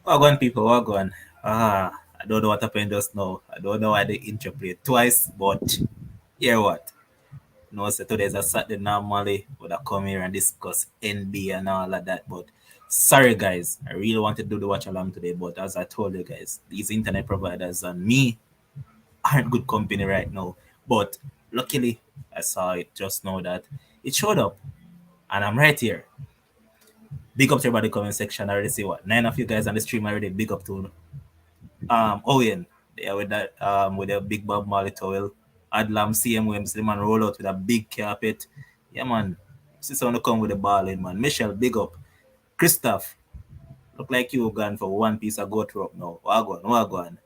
Wagwan people, wagwan. I don't know what happened just now. I don't know why they interpret twice, but hear what? No, so today's a Saturday normally would have come here and discuss NBA and all of that. But sorry guys, I really wanted to do the watch along today, but as I told you guys, these internet providers and me aren't good company right now. But luckily I saw it just now that it showed up and I'm right here. Big up to everybody comment section. I already see what nine of you guys on the stream already big up to Owen. Yeah, with that with a big Bob Marley towel. Adlam CM Williams, the man roll out with a big carpet. Yeah man. See someone come with the ball in man. Michelle, big up. Christoph, look like you gone for one piece of goat rope now. Wagwan, wagwan.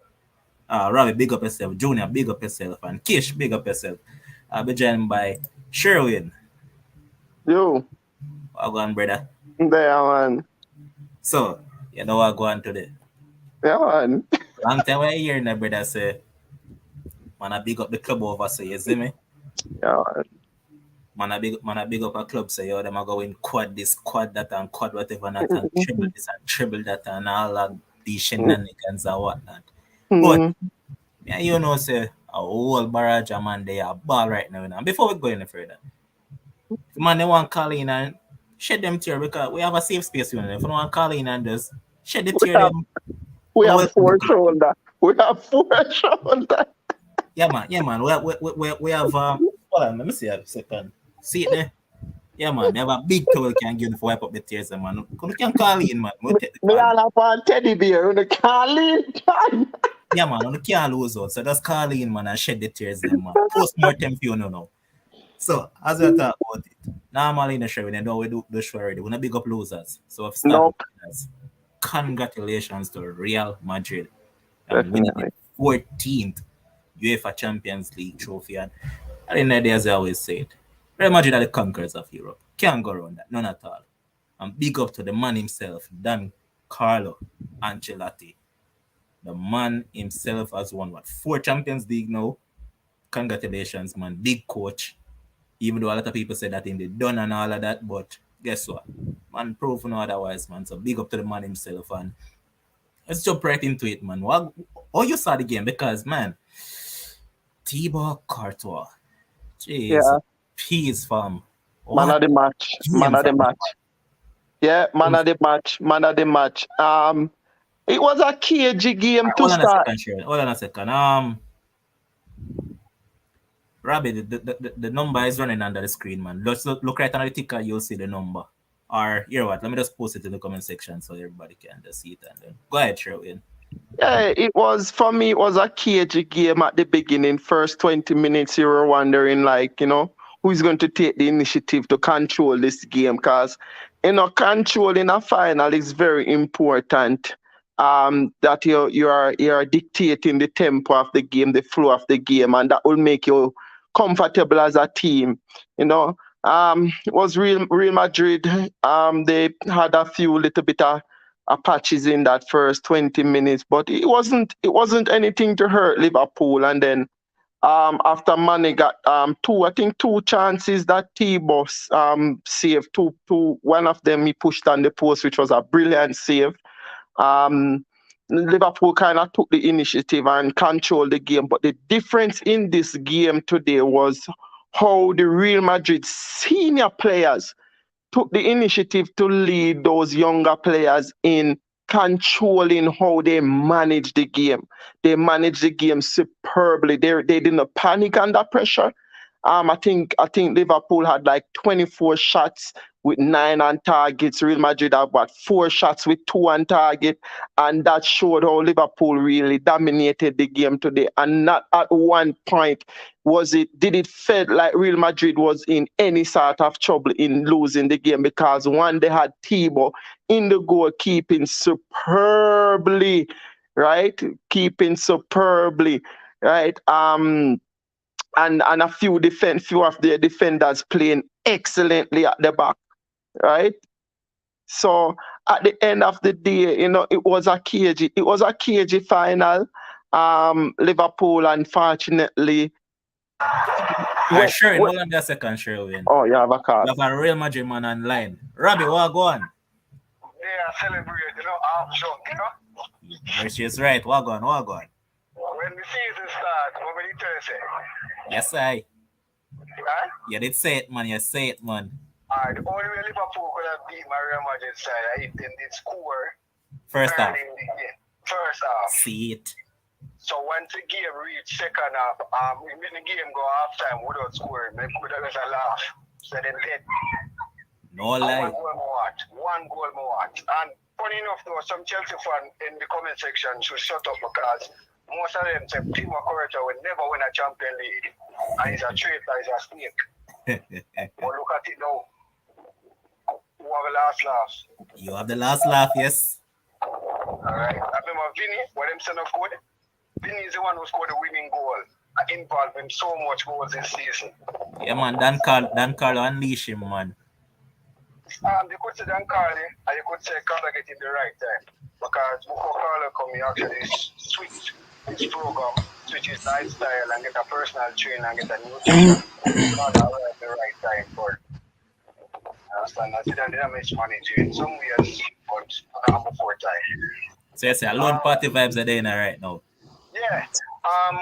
Robbie, big up yourself. Junior, big up yourself. And Kish, big up yourself. I'll be joined by Sherwin. Yo, Wagwan, brother. there, man. So, you know what going today. Yeah, man. Long time I hear my brother say, man, I big up the club over, so you see me? Yeah, man. Man, I big up a club, say, yo, them are going quad this, quad that, and quad whatever, not, and triple this, and triple that, and all of these shenanigans and whatnot. But, yeah, you know, say, a whole barrage of man, they are ball right now. And before we go any further, if man, they want to call in and shed them tear, because we have a safe space, you know. If you want to call in and just shed the We tear, have them, we you're have welcome to four call. shoulder. We have four shoulder. Yeah, man. We have hold on, let me see a second. See it there? Yeah, man. We have a big towel can give you for wipe up the tears, man. You can call in, man. We'll take the Me call. all have one teddy bear in the Carly. Yeah, man. You can't lose out. So just call in, man, and shed the tears, them, man. Post mortem for you know. So, as we talk about it, normally in the show, we know we do the show already. We're not big up losers. So, if start with Nope, winners, congratulations to Real Madrid and winning the definitely. 14th UEFA Champions League trophy. And at the end of the day, as I always say it, Real Madrid are the conquerors of Europe. Can't go around that, none at all. And big up to the man himself, Dan Carlo Ancelotti. The man himself has won what 4 Champions League now. Congratulations, man. Big coach. Even though a lot of people say that in the done and all of that, but guess what? Man proved no otherwise, man. So big up to the man himself. And let's jump right into it, man. How you saw the game? Because man, Thibaut Courtois. Jeez, Yeah, peace, fam. man What of the match. Man game of the from the match. Yeah, man of the match. Man of the match. It was a cagey game to hold on a start. second, Sharon. Hold on a second. Robbie, the number is running under the screen, man. Just look right on the ticker, you'll see the number. Or, you know what? Let me just post it in the comment section so everybody can just see it. And then go ahead, Sherwin. Yeah, it was for me. It was a cagey game at the beginning. First 20 minutes, you were wondering, like, who's going to take the initiative to control this game? Because controlling a final is very important. That you are dictating the tempo of the game, the flow of the game, and that will make you comfortable as a team. You know, it was Real Madrid. They had a few little bit of patches in that first 20 minutes, but it wasn't anything to hurt Liverpool. And then after Mane got two chances that T-Boss saved, one of them he pushed on the post, which was a brilliant save. Um, Liverpool kind of took the initiative and controlled the game, but the difference in this game today was how the Real Madrid senior players took the initiative to lead those younger players in controlling how they manage the game. They managed the game superbly. They didn't panic under pressure. I think Liverpool had like 24 shots with 9 on targets. Real Madrid had what 4 shots with 2 on target, and that showed how Liverpool really dominated the game today. And not at one point did it feel like Real Madrid was in any sort of trouble in losing the game, because one, they had Thibaut in the goal keeping superbly, right? Keeping superbly, right? And few of their defenders playing excellently at the back, right? So at the end of the day, it was a cagey final. Liverpool, unfortunately, All right, when, Sherwin, when, hold on a second, Sherwin. oh, you have a We call. have a Real Madrid man online. Robbie, what go on? Yeah, celebrate, sure, She's right. Wagon. When the season starts, what will you tell say? Yes, I. Right? You did say it, man. You say it, man. The only way Liverpool could have beat my Real Madrid side if they did score First half. early in the game. First half. See it. So once the game reached second half, when the game go half time without scoring, they could have just a laugh. So then dead. No lie. One goal more. And funny enough though, some Chelsea fan in the comment section should shut up because most of them say Timo Coretta will never win a Champions League. And he's a traitor, he's a snake. But look at it now. Who have the last laugh? You have the last laugh, yes. Alright. I remember Vinny, what him son of good. Vinny is the one who scored the winning goal. I involved him so much goals this season. Yeah, man. Dan Carlo unleash him, man. You could say Dan Carlo, and you could say Carlo get in the right time. Because before Carlo come, he actually switch his program, switch his lifestyle, and get a personal trainer and get a new team. Carlo at the right time for understand? I didn't miss money to in some years, but not before time. So you say alone party vibes are there right now. Yeah.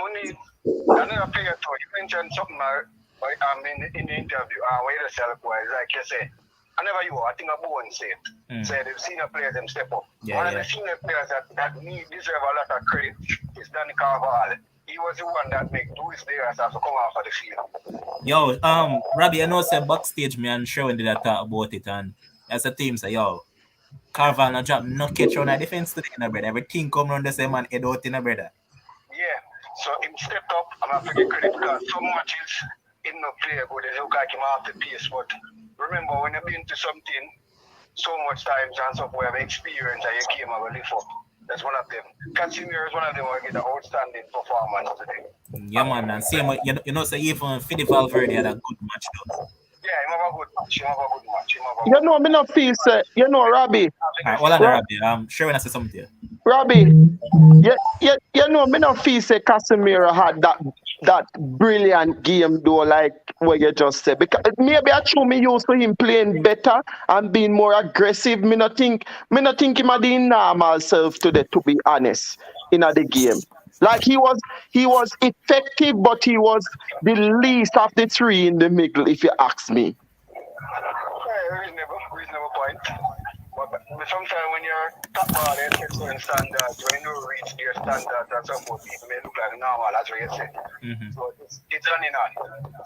We need another player too. You mentioned something in the interview, where yourself was like you say. I think a Bowen said. Say they've seen a player them step up. One of the senior players that deserve a lot of credit is Danny Carvalho. He was the one that make Luis Diaz have to come out for the field. Yo, Robbie, I know say backstage me and Sherwin did talk about it, and as a team say, yo, Carvalho no drop no catch on the defense today, no brother. Everything come around the same man head out in a brother. Yeah. So him stepped up, I'm not forget credit because so much is in no play good. They look like him off the pace, but remember when you've been to something so much times and so we have experience and you came and will lift up. That's one of them. Casemiro is one of them who get an outstanding performance today. Yeah, man, and same you know, say even Fede Valverde had a good match though. Yeah, he have a good match. You know, me not feel say, you know, Robbie. Hold on, Robbie. Sherwin has something here. Robbie, you know, me not feel say Casemiro had that brilliant game though, like what you just said. Because maybe I true me used to him playing better and being more aggressive. Me not think him had the normal self today, to be honest, in the game. Like he was effective, but he was the least of the three in the middle, if you ask me. Yeah, reasonable point. But sometimes when you're top ball, you set certain standards. When you reach their standards and so forth, it may look like normal, as you say. So it's running on.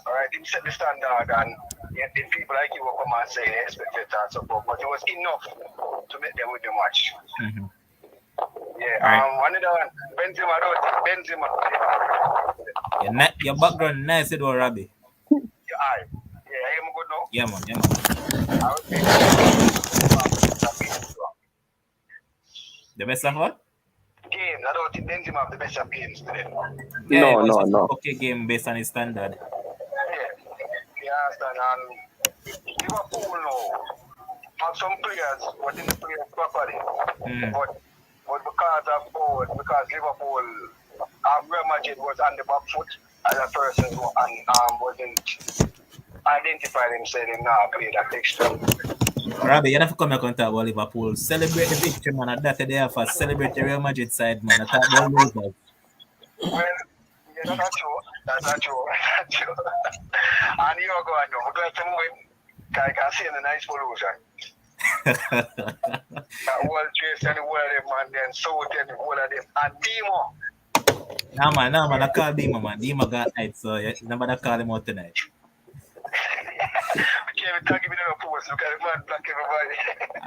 All right, you set the standard, and then people like you will come and say they expect it and so forth. But it was enough to make them with the match. Yeah, another one, Benzema. Your background nice, though, Robbie. Yeah, I'm good now. Yeah, man. I would say the best of what? Games. I don't think Benzema have the best of games today. Yeah, no. Okay, game based on his standard. Yeah, understand. And Liverpool now have some players, but in the players properly. But because Liverpool, Real Madrid was on the back foot as a person who wasn't identified himself in now play that extra. Robbie, you have to come here and talk about Liverpool. Celebrate the victory, man. At that day, have to celebrate the Real Madrid side, man. I talk about losers. Well, yeah, that's not true. And you're going to glad to move. I can see a nice solution. That world chase and the world of them, and then so then the world of them. And Dimo. Nah, man. I call Dimo, man. Dimo got night, so nobody call him out tonight.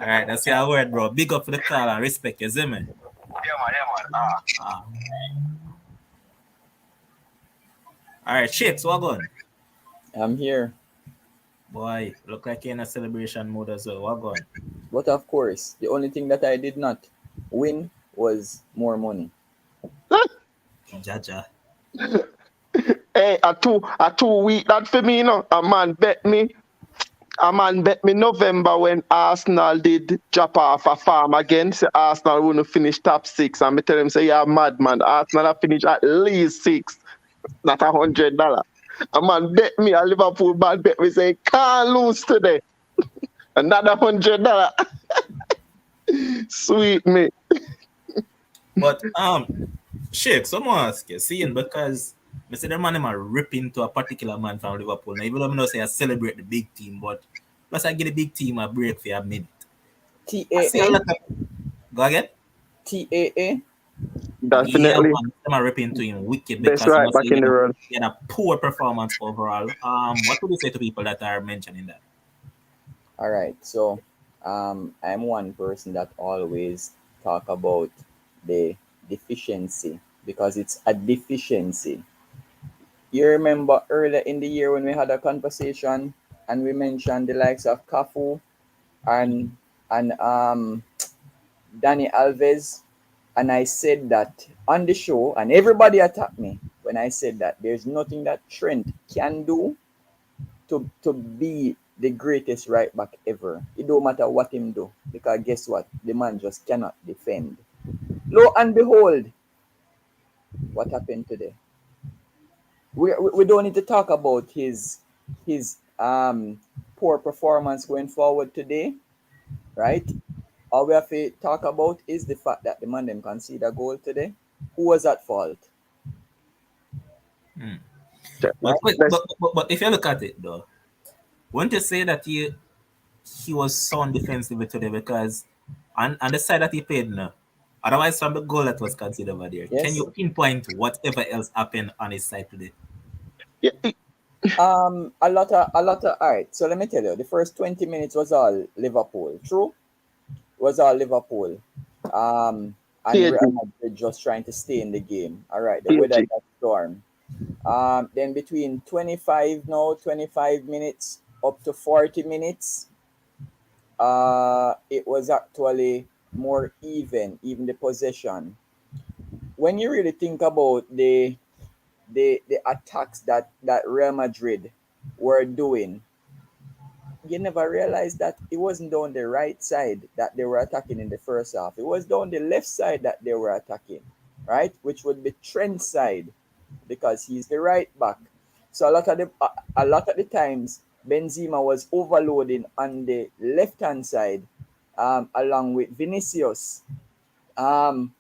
Alright, that's your word, bro. Big up for the call and respect, you see me? Yeah, man. Alright, Chips, what going? I'm here. Boy, look like you're in a celebration mode as well. What going? But of course, the only thing that I did not win was more money. Jaja. Hey, a 2 week that for me, you know. A man bet me November when Arsenal did drop off a farm again. Say Arsenal wouldn't finish top 6. And me tell him, say, you're mad, man. Arsenal have finished at least 6, not $100. A man bet me, a Liverpool man bet me, say, can't lose today. Another $100. Sweet me. But Sheikh, someone ask you, seeing because I say the man them are ripping to a particular man from Liverpool. Now even though I know say I celebrate the big team, but plus I give the big team a break for a minute. I see a TAA? lot of go again. TAA? Yeah, Definitely. man, them are ripping to him wicked Best because you right know back say in the world. he had a poor performance overall. What would you say to people that are mentioning that? All right. So, I'm one person that always talk about the deficiency because it's a deficiency. You remember earlier in the year when we had a conversation and we mentioned the likes of Cafu and and Danny Alves, and I said that on the show, and everybody attacked me when I said that there's nothing that Trent can do to be the greatest right back ever. It don't matter what him do because guess what? The man just cannot defend. Lo and behold, what happened today? We don't need to talk about his poor performance going forward today, right? All we have to talk about is the fact that the man them conceded a goal today. Who was at fault? Hmm. Right? But if you look at it though, won't you say that he was sound defensively today because on the side that he played now, otherwise from the goal that was considered over there, can you Yes. pinpoint whatever else happened on his side today? Yeah, A lot of all right. So let me tell you, the first 20 minutes was all Liverpool. True, was all Liverpool. And Real KG, Madrid just trying to stay in the game. All right, the weather KG. got storm. Then between 25 minutes up to 40 minutes, it was actually more even the possession. When you really think about the attacks that Real Madrid were doing, you never realized that it wasn't down the right side that they were attacking in the first half. It was down the left side that they were attacking, right? Which would be Trent's side because he's the right back. So a lot of the times Benzema was overloading on the left hand side, along with Vinicius. Um,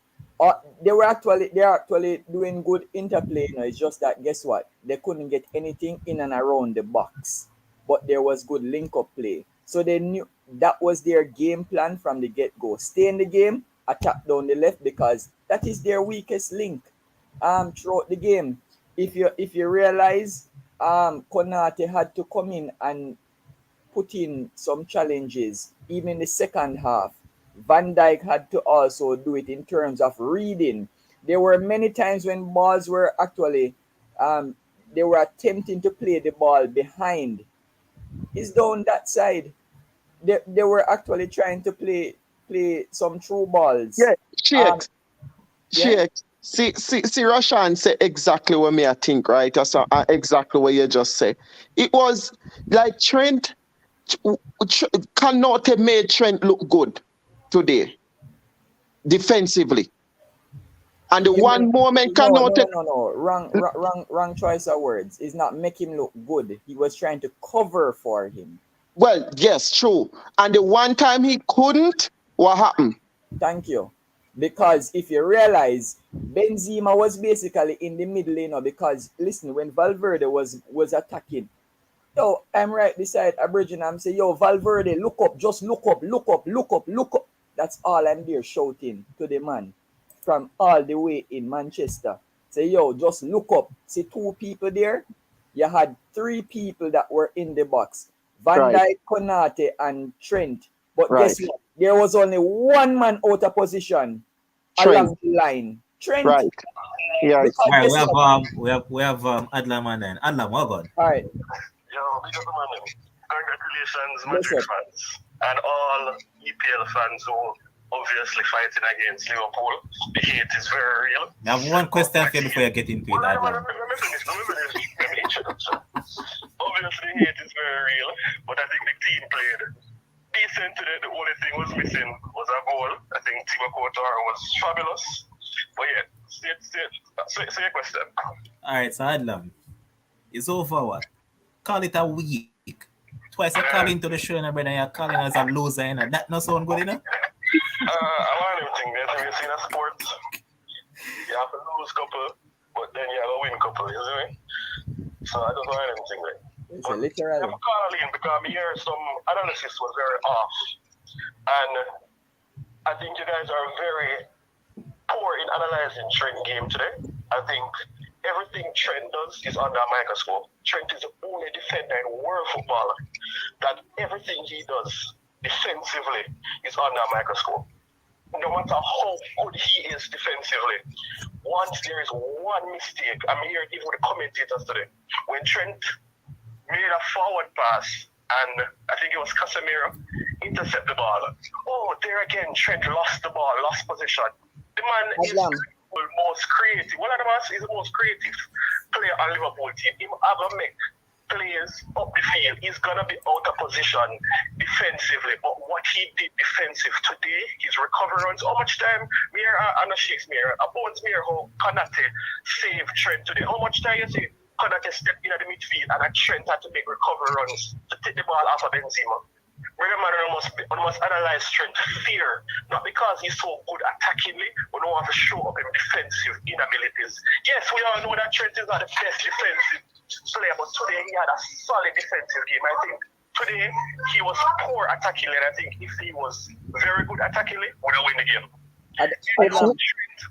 they're actually doing good interplay. It's just that guess what? They couldn't get anything in and around the box, but there was good link up play. So they knew that was their game plan from the get go. Stay in the game, attack down the left because that is their weakest link. Throughout the game, if you realize, Konate had to come in and put in some challenges, even in the second half. Van Dijk had to also do it in terms of reading. There were many times when balls were actually, they were attempting to play the ball behind. It's down that side. They were actually trying to play some true balls. Yeah, Um, Shakes, yeah, Shakes. See, Rashan say exactly what me I think, right? That's exactly what you just say. It was like Trent cannot have made Trent look good today defensively, and the you mean one moment no, no, cannot. no, no, no. Wrong choice of words. It's not make him look good. He was trying to cover for him. Well, yes, true. And the one time he couldn't, what happened? Thank you. Because if you realize, Benzema was basically in the middle lane now because listen, when Valverde was attacking, yo, I'm right beside Abridging. I'm saying, yo, Valverde, look up, just look up, look up, look up, look up. That's all I'm there shouting to the man from all the way in Manchester. Say, yo, just look up. See two people there? You had three people that were in the box. Van Right, Dijk, Konate, and Trent. But right, guess what? There was only one man out of position Trent, along the line. Trent. right, yes. Because All right, guess what? we have Adlam and then Adlam, what God? All right. Yo, big up the man. Congratulations, Bless Madrid up. fans, and all EPL fans who obviously fighting against Liverpool. The hate is very real. I have one question for you before you get into it, Well, Adlam. let me finish. Let me introduction. Obviously, the hate is very real, but I think the team played decent today. The only thing was missing was a goal. I think Thibaut Courtois was fabulous. But yeah, say your question. All right, so Adlam, it's over what? Call it a week. Twice I call into the show, and brother, you're calling us a loser, and that not sound good enough? I want everything. Have you seen a sport? lose couple, but then you have a win couple, you see me? So I don't know anything like. It's a literally. I'm calling because I hear some analysis was very off, and I think you guys are very poor in analyzing Trent game today. I think everything Trent does is under a microscope. Trent is the only defender in world football that everything he does defensively is under a microscope. No matter how good he is defensively, once there is one mistake, I'm here even with the commentators today, when Trent made a forward pass, and I think it was Casemiro, intercept the ball. Oh, there again, Trent lost the ball, lost position. The man is the most creative. One of the man is the most creative player on Liverpool team. He ever make players up the field. He's gonna be out of position defensively. But what he did defensive today, his recovery runs. How much time Mir and Shakespeare, about Mir how Konate saved Trent today? How much time you see Konate step in the midfield and Trent had to make recovery runs to take the ball off of Benzema? Remember, we must analyze Trent fear, not because he's so good attackingly, but we want to show up in defensive inabilities. Yes, we all know that Trent is not the best defensive player, but today he had a solid defensive game. I think today he was poor attackingly, and I think if he was very good attackingly, we would have win the game.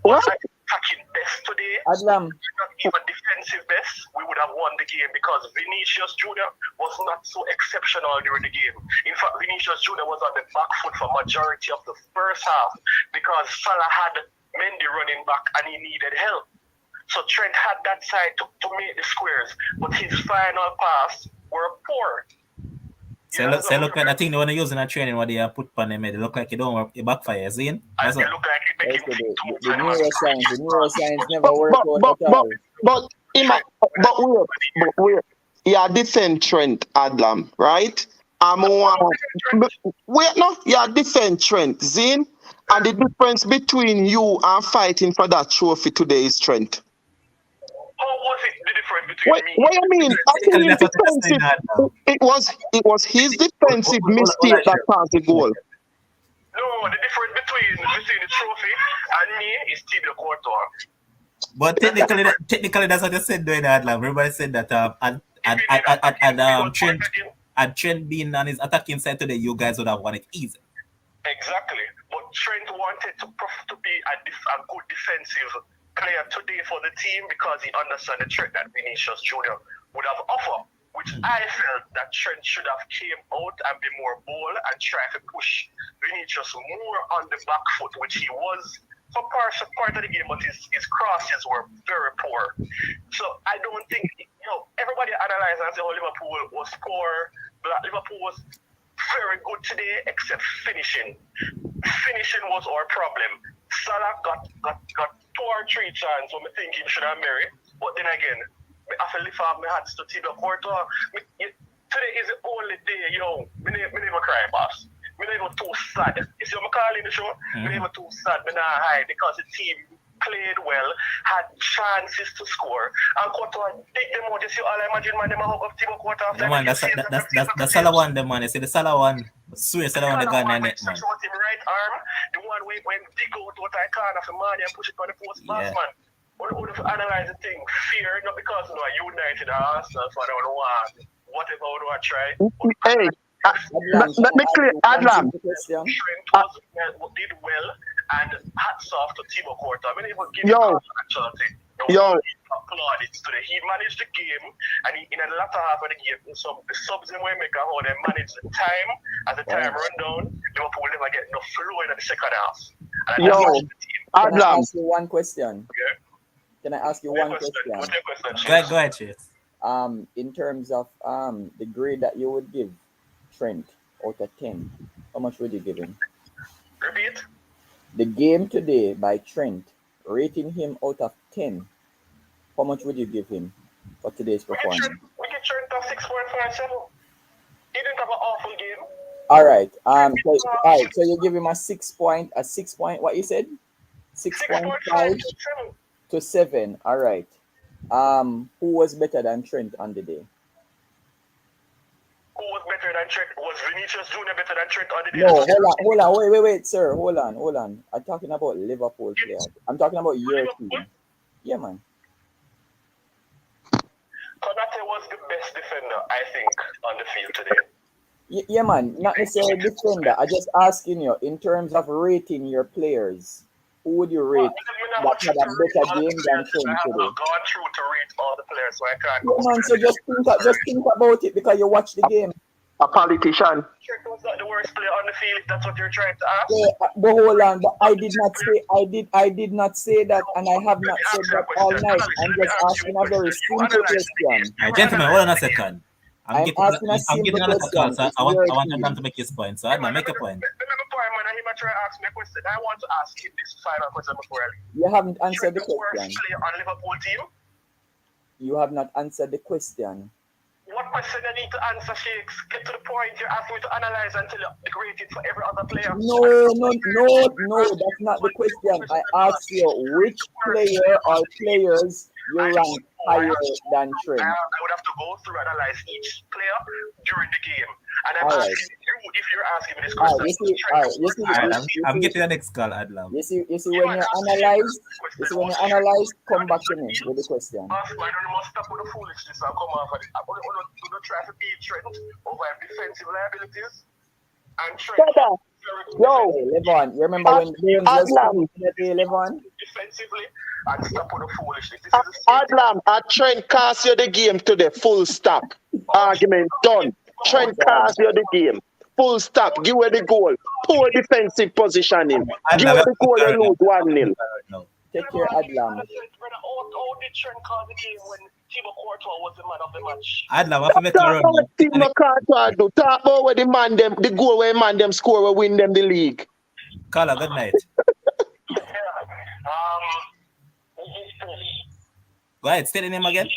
What? Attacking best today, Adlam. not even defensive best, we would have won the game because Vinicius Jr. was not so exceptional during the game. In fact, Vinicius Jr. was on the back foot for majority of the first half because Salah had Mendy running back and he needed help. So Trent had that side to make the squares, but his final pass were poor. So look like I think they want to use in a training what they put on them. They look like it don't work. It backfires, see? And they look like it making the neuroscience never work out at all. But wait. Yeah, defend Trent, Adlam, right? Defend Trent, Zin. And the difference between you and fighting for that trophy today is Trent. How was it the difference between me? What do you mean? It was his defensive mistake that caused the goal. No, the difference between the trophy and me is Thibaut Courtois. But technically, that's what they said doing that. Like, everybody said that Trent being on his attacking side today, you guys would have won it easy. Exactly. But Trent wanted to be a good defensive player today for the team because he understood the threat that Vinicius Jr. would have offered, which I felt that Trent should have came out and be more bold and try to push Vinicius more on the back foot, which he was for part of the game, but his crosses were very poor. So I don't think, everybody analyzed and say, Liverpool was poor, but Liverpool was very good today, except finishing. Finishing was our problem. Salah got 2 or 3 chances when I think he should have married, but then again, I have to lift off my hats to Thibaut Courtois. Today is the only day, I never cry, boss. I'm never too sad. You see what I'm calling the show? I'm never too sad, but not high because the team played well, had chances to score. And Courtois take them out. You see, all I imagine, man, them hug up Thibaut Courtois. Man, that's Salah one, the man. You see, the Salah one, swear Salah one, the gun and it, man. Shot him right arm, the one way when dig out what I can of the man and push it on the post pass, man. Would have analyzed the thing, fear, not because United or Arsenal, so I don't want whatever I want to try. Hey. Let me clear, Adlam. Trent did well, and hats off to Thibaut Courtois. I mean, he was giving Ancelotti plaudits today. He managed the game, and in the latter half of the game, the subs in Waymaker, how they managed the time as the time run down. Liverpool never get no flow in the second half. Can I ask you one question? Yeah. Can I ask you one question? What's your question? Go ahead, Chase. In terms of the grade that you would give Trent out of 10, how much would you give him? Repeat. The game today by Trent, rating him out of 10, how much would you give him for today's performance? We get Trent a 6.57. He didn't have an awful game. All right. So you give him a 6 point, what you said? 6.5 to 7. All right. Who was better than Trent on the day? Who was better than Trent? Was Vinicius Jr. better than Trent on the day? No, hold on. Wait, sir. Hold on. I'm talking about Liverpool players. I'm talking about your team. Yeah, man. Konate was the best defender, I think, on the field today. Yeah, man. Not necessarily defender. I just asking you in terms of rating your players. Who would you rate that had a better game than Trent I have today? not gone through to rate all the players, so I can't Yeah, man. So just think about it because you watch the game. A politician. Trent was not the worst player on the field, if that's what you're trying to ask. Yeah, but hold on. But I did not say that, and I have not said that all night. I'm just asking a very simple question. Gentlemen, hold on a second. I'm asking a I'm getting simple another call, question. so It's I want your Adam team. to make his point. So Adam, make a point. Remember, point, man, he might try to ask me a question. I want to ask him this final question before I leave. You haven't answered the Trent, the worst question. player on Liverpool team? You have not answered the question. What question you need to answer, Shakes? Get to the point. You're asking me to analyze and tell you the rating for every other player. No, that's not the question. I asked you which player or players you rank higher than Trent. I would have to go through and analyze each player during the game. And I'm All right. asking you, if you're asking me this All question, right, I'm getting the next call, Adlam. You see, when you analyze, come back to me with the question. I don't must stop with the foolishness and come off of it. I'm going to try to beat Trent over defensive liabilities. And Trent. Yo, Hey, Levon, you remember when James was coming to the day, Levon? Defensively and stop with the foolishness. Adlam, Trent cost you the game today. Full stop. Argument done. Trent cost you the game. Full stop. Give away the goal. Poor defensive positioning. Give away the goal and lose 1-0. Take care, Adlam. How did Trent call the game when Thibaut Courtois was the man of the match? Adlam, what make Talk about Thibaut Courtois do. Talk about where the goal where man them score will win them the league. Carla, good night. Go ahead, state the name again.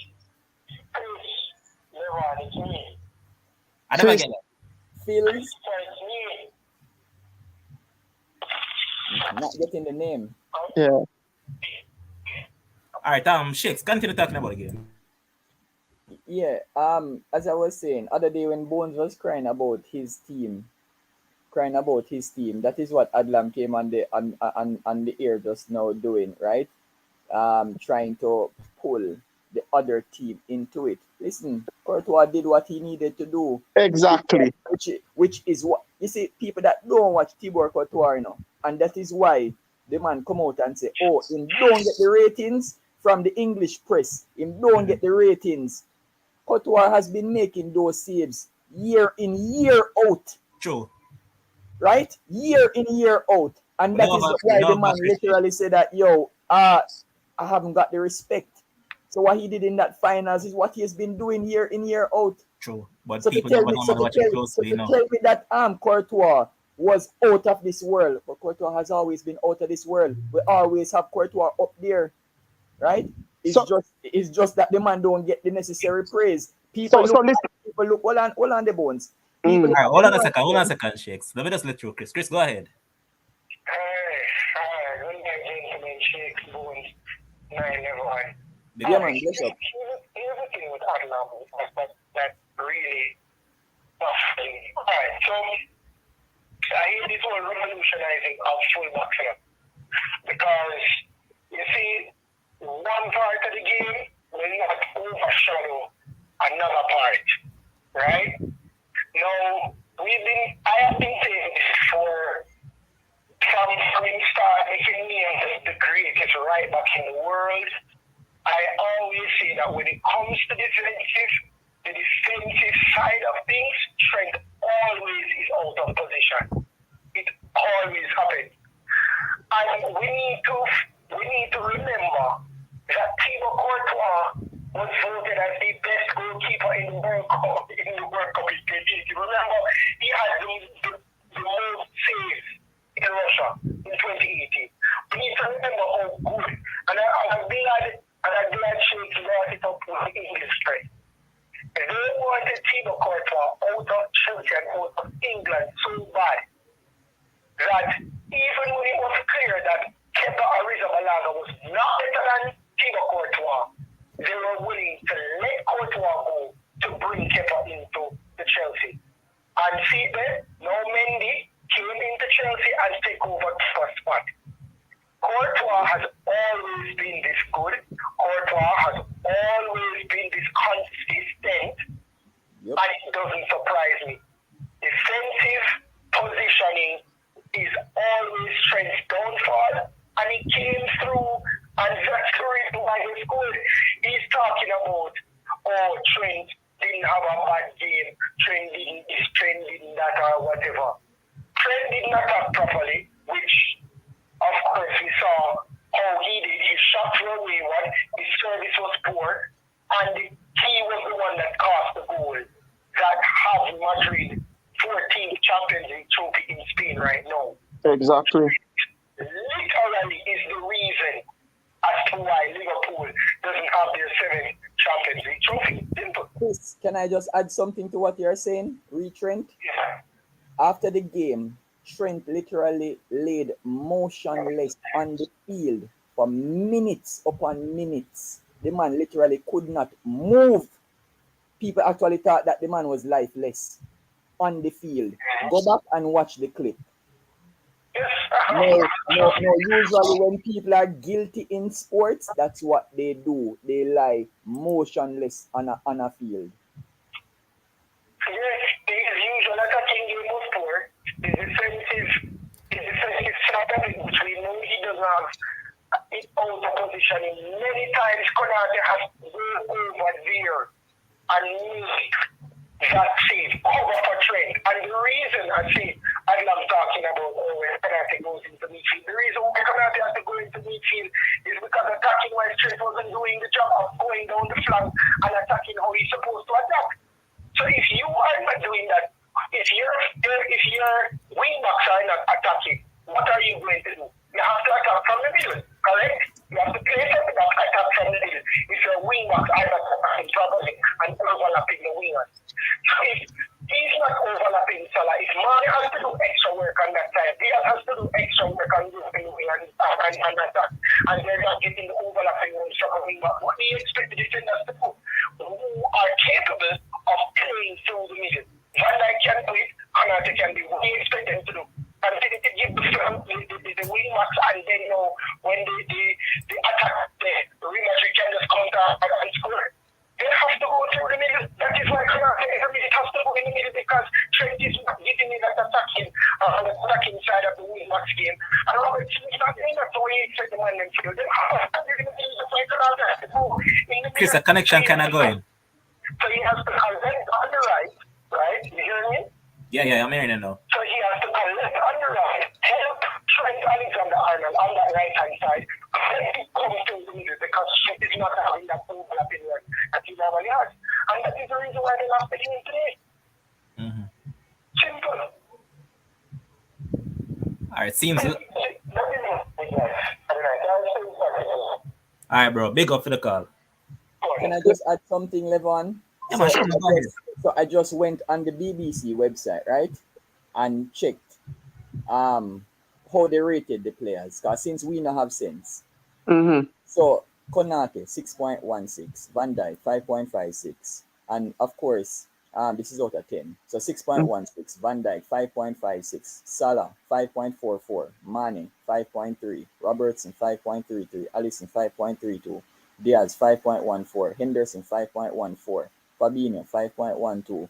Adam again. Phil's not getting the name. Yeah. All right, Shakes, continue talking about the game. Yeah, as I was saying, other day when Bones was crying about his team, that is what Adlam came on the air just now doing, right? Trying to pull the other team into it. Listen, Courtois did what he needed to do. Exactly. Which is what you see, people that don't watch Thibaut Courtois, and that is why the man come out and say, oh, him don't get the ratings from the English press. Him don't get the ratings. Courtois has been making those saves year in, year out. True. Right? Year in, year out. And that is why the man literally said that, yo, I haven't got the respect. So what he did in that finals is what he has been doing year in, year out. True. But so people tell don't watch it closely, tell me that Courtois was out of this world. But Courtois has always been out of this world. We always have Courtois up there. Right? It's just that the man don't get the necessary praise. People look hold on the Bones. All right, hold on a second, Shakes. Let me just let through Chris. Chris, go ahead. Hi, good night, gentlemen. Shakes, Bones, 9-1. Yeah, man, bless up. Here's the thing with Adlam that really tough thing. Alright, so I hear this whole revolutionizing of fullbacks here. Because you see, one part of the game will not overshadow another part. Right? Now, I have been saying this from the start, making me as the greatest right back in the world. I always say that when it comes to the defensive side of things, Trent always is out of position. It always happens. And we need to remember that Thibaut Courtois was voted as the best goalkeeper in the World Cup in 2018. Remember, he had the most saves in Russia in 2018. We need to remember how good, and I'm glad Shakes brought it up with the English press. They wanted Thibaut Courtois out of Chelsea and out of England so bad that even when it was clear that Kepa Arrizabalaga was not better than Thibaut Courtois, they were willing to let Courtois go to bring Kepa into the Chelsea. And see there, now Mendy came into Chelsea and take over Kepa's spot. Courtois has always been this good, me. Defensive positioning is always Trent's downfall, and it came through, and that's the reason why he scored. He's talking about, oh, Trent didn't have a bad game, Trent didn't that or whatever. Trent did not act properly, which of course we saw how he did. His shots were wayward, his service was poor, and he was the one that cost the goal that has Madrid 14th Champions League trophy in Spain right now. Exactly. Literally is the reason as to why Liverpool doesn't have their 7th Champions League trophy. Simple. Chris, can I just add something to what you're saying? Trent? Yeah. After the game, Trent literally laid motionless on the field for minutes upon minutes. The man literally could not move. People actually thought that the man was lifeless on the field. Go back and watch the clip. No. Usually when people are guilty in sports, that's what they do. They lie motionless on a field. Yes, his usual attacking game was poor. His defensive strategy, which we know he doesn't have it out of positioning. Many times Konate has to go over there and make that save, cover for Trent. And the reason I say, I love talking about when Konate goes into midfield. The reason why Konate has to go into midfield is because attacking wise Trent wasn't doing the job of going down the flank and attacking how he's supposed to attack. So if you are not doing that, if your wing backs are not attacking, what are you going to do? You have to attack from the middle, correct? You have to play from the back, attack from the middle. If your wing backs are not attacking properly and overlapping the wingers. So if he's not overlapping Salah, if Mane has to do extra work on that side, Diaz has to do extra work on the wing and attack, and they're not getting the overlapping ones from the wing back, what do you expect the defenders to do? Who are capable of playing through the middle? Van Dijk can do it, Konate can do it. What do you expect them to do? And they give the wing backs, and then when they attack the Real Madrid can just counter and score. They have to go through the middle. That is why Konate every minute has to go in the middle, because Trent is not getting in that attacking on the attacking side of the wing backs game. And Robertson is not doing that, so we expect the man them to do. Chris, the connection kind of going. So he has to collect on the right? You hear me? Yeah, I'm hearing it now. So he has to collect on the right, help Trent Alexander-Arnold on that right-hand side, and he comes to the middle because Trent is not having that overlapping work that he normally has. And that is the reason why they lost the game today. Mm-hmm. Simple. All right, seems. All right, bro. Big up for the call. Can I just add something, Levon? Yeah, so I just went on the BBC website, right, and checked how they rated the players. Because since we don't have sense, so Konate 6.16, Van Dijk 5.56, and of course, this is out of 10. So 6.16, Van Dijk 5.56, Salah 5.44, Mane 5.3, Robertson 5.33, Alisson 5.32, Diaz 5.14, Henderson 5.14, Fabinho 5.12,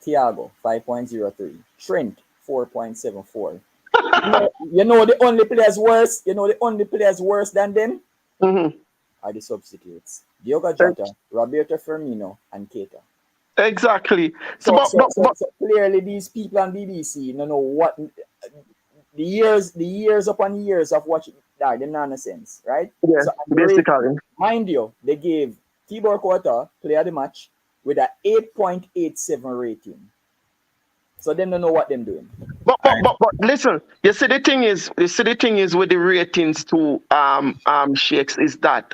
Thiago 5.03, Trent 4.74. You know the only players worse. You know the only players worse than them are the substitutes: Diogo Jota, Roberto Firmino, and Keita. Exactly. So clearly these people on BBC don't know what the years upon years of watching the nonsense, right? Yeah, so basically. Mind you, they gave Tibor Courtois player of the match with an 8.87 rating. So they don't know what they're doing. But listen, you see the thing is with the ratings to Shakes is that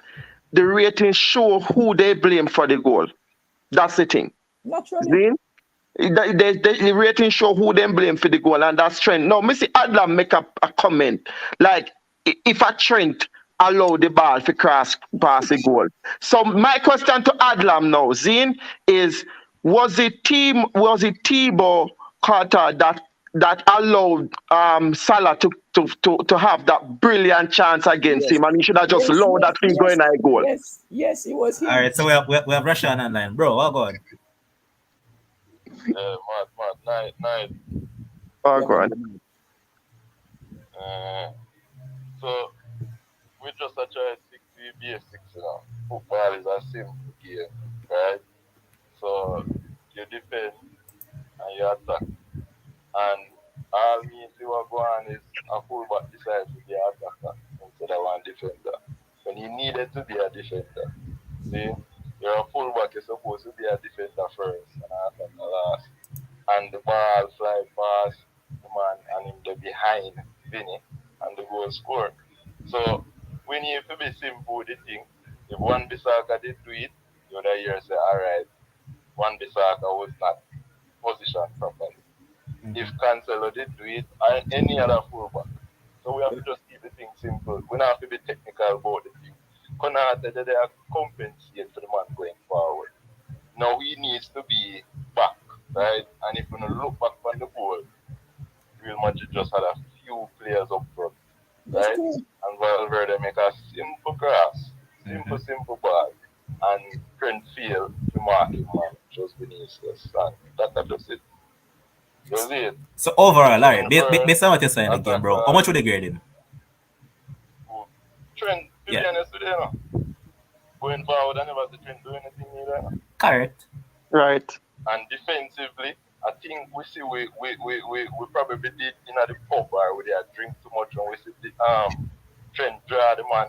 the ratings show who they blame for the goal. That's the thing. Naturally. The ratings show who they blame for the goal, and that's Trent. Now, Missy Adlam make a comment like if a Trent allow the ball to cross past the goal. So my question to Adlam now, Zine, is was it Thibaut Carter that allowed Salah to have that brilliant chance against him, and he should have just allowed that thing going at a goal? Yes, it was him. All right, so we have Rashan online. Bro, what going? Yeah, mad. Night. Oh, Yeah, man. God. Good night. Uh, so we just a try stick to the basics, you know. Football is a simple game, right? So you defend and you attack. And all me see what go on is a fullback decides to be an attacker instead of one defender. When you needed to be a defender. See, you're a fullback, you're supposed to be a defender first and an attacker last. And the ball fly past the man and him the behind Vinny and the goal score. So we need to be simple with the thing. If one Bissaka did do it, the other year say, alright, one Bissaka was not positioned properly. If Cancelo did do it, and any other fullback. So we have to just keep the thing simple. We don't have to be technical about the thing. Konate, they are compensate for the man going forward. Now he needs to be back, right? And if you look back on the goal, Real Madrid just had a few players up front, That's right? true. And Valverde make a simple cross, simple ball, and Trent failed to mark him, man, just Vinicius, and that just it. You see it? So overall, It alright, wasn't for based on what you're saying in the game, bro, how attacker. much would you grade him? Trent, to Yeah, be honest with you, going forward, I never see Trent do anything either. correct. Right. And defensively, I think we see we probably did in the pub or we did drink too much and we see the Trent draw the man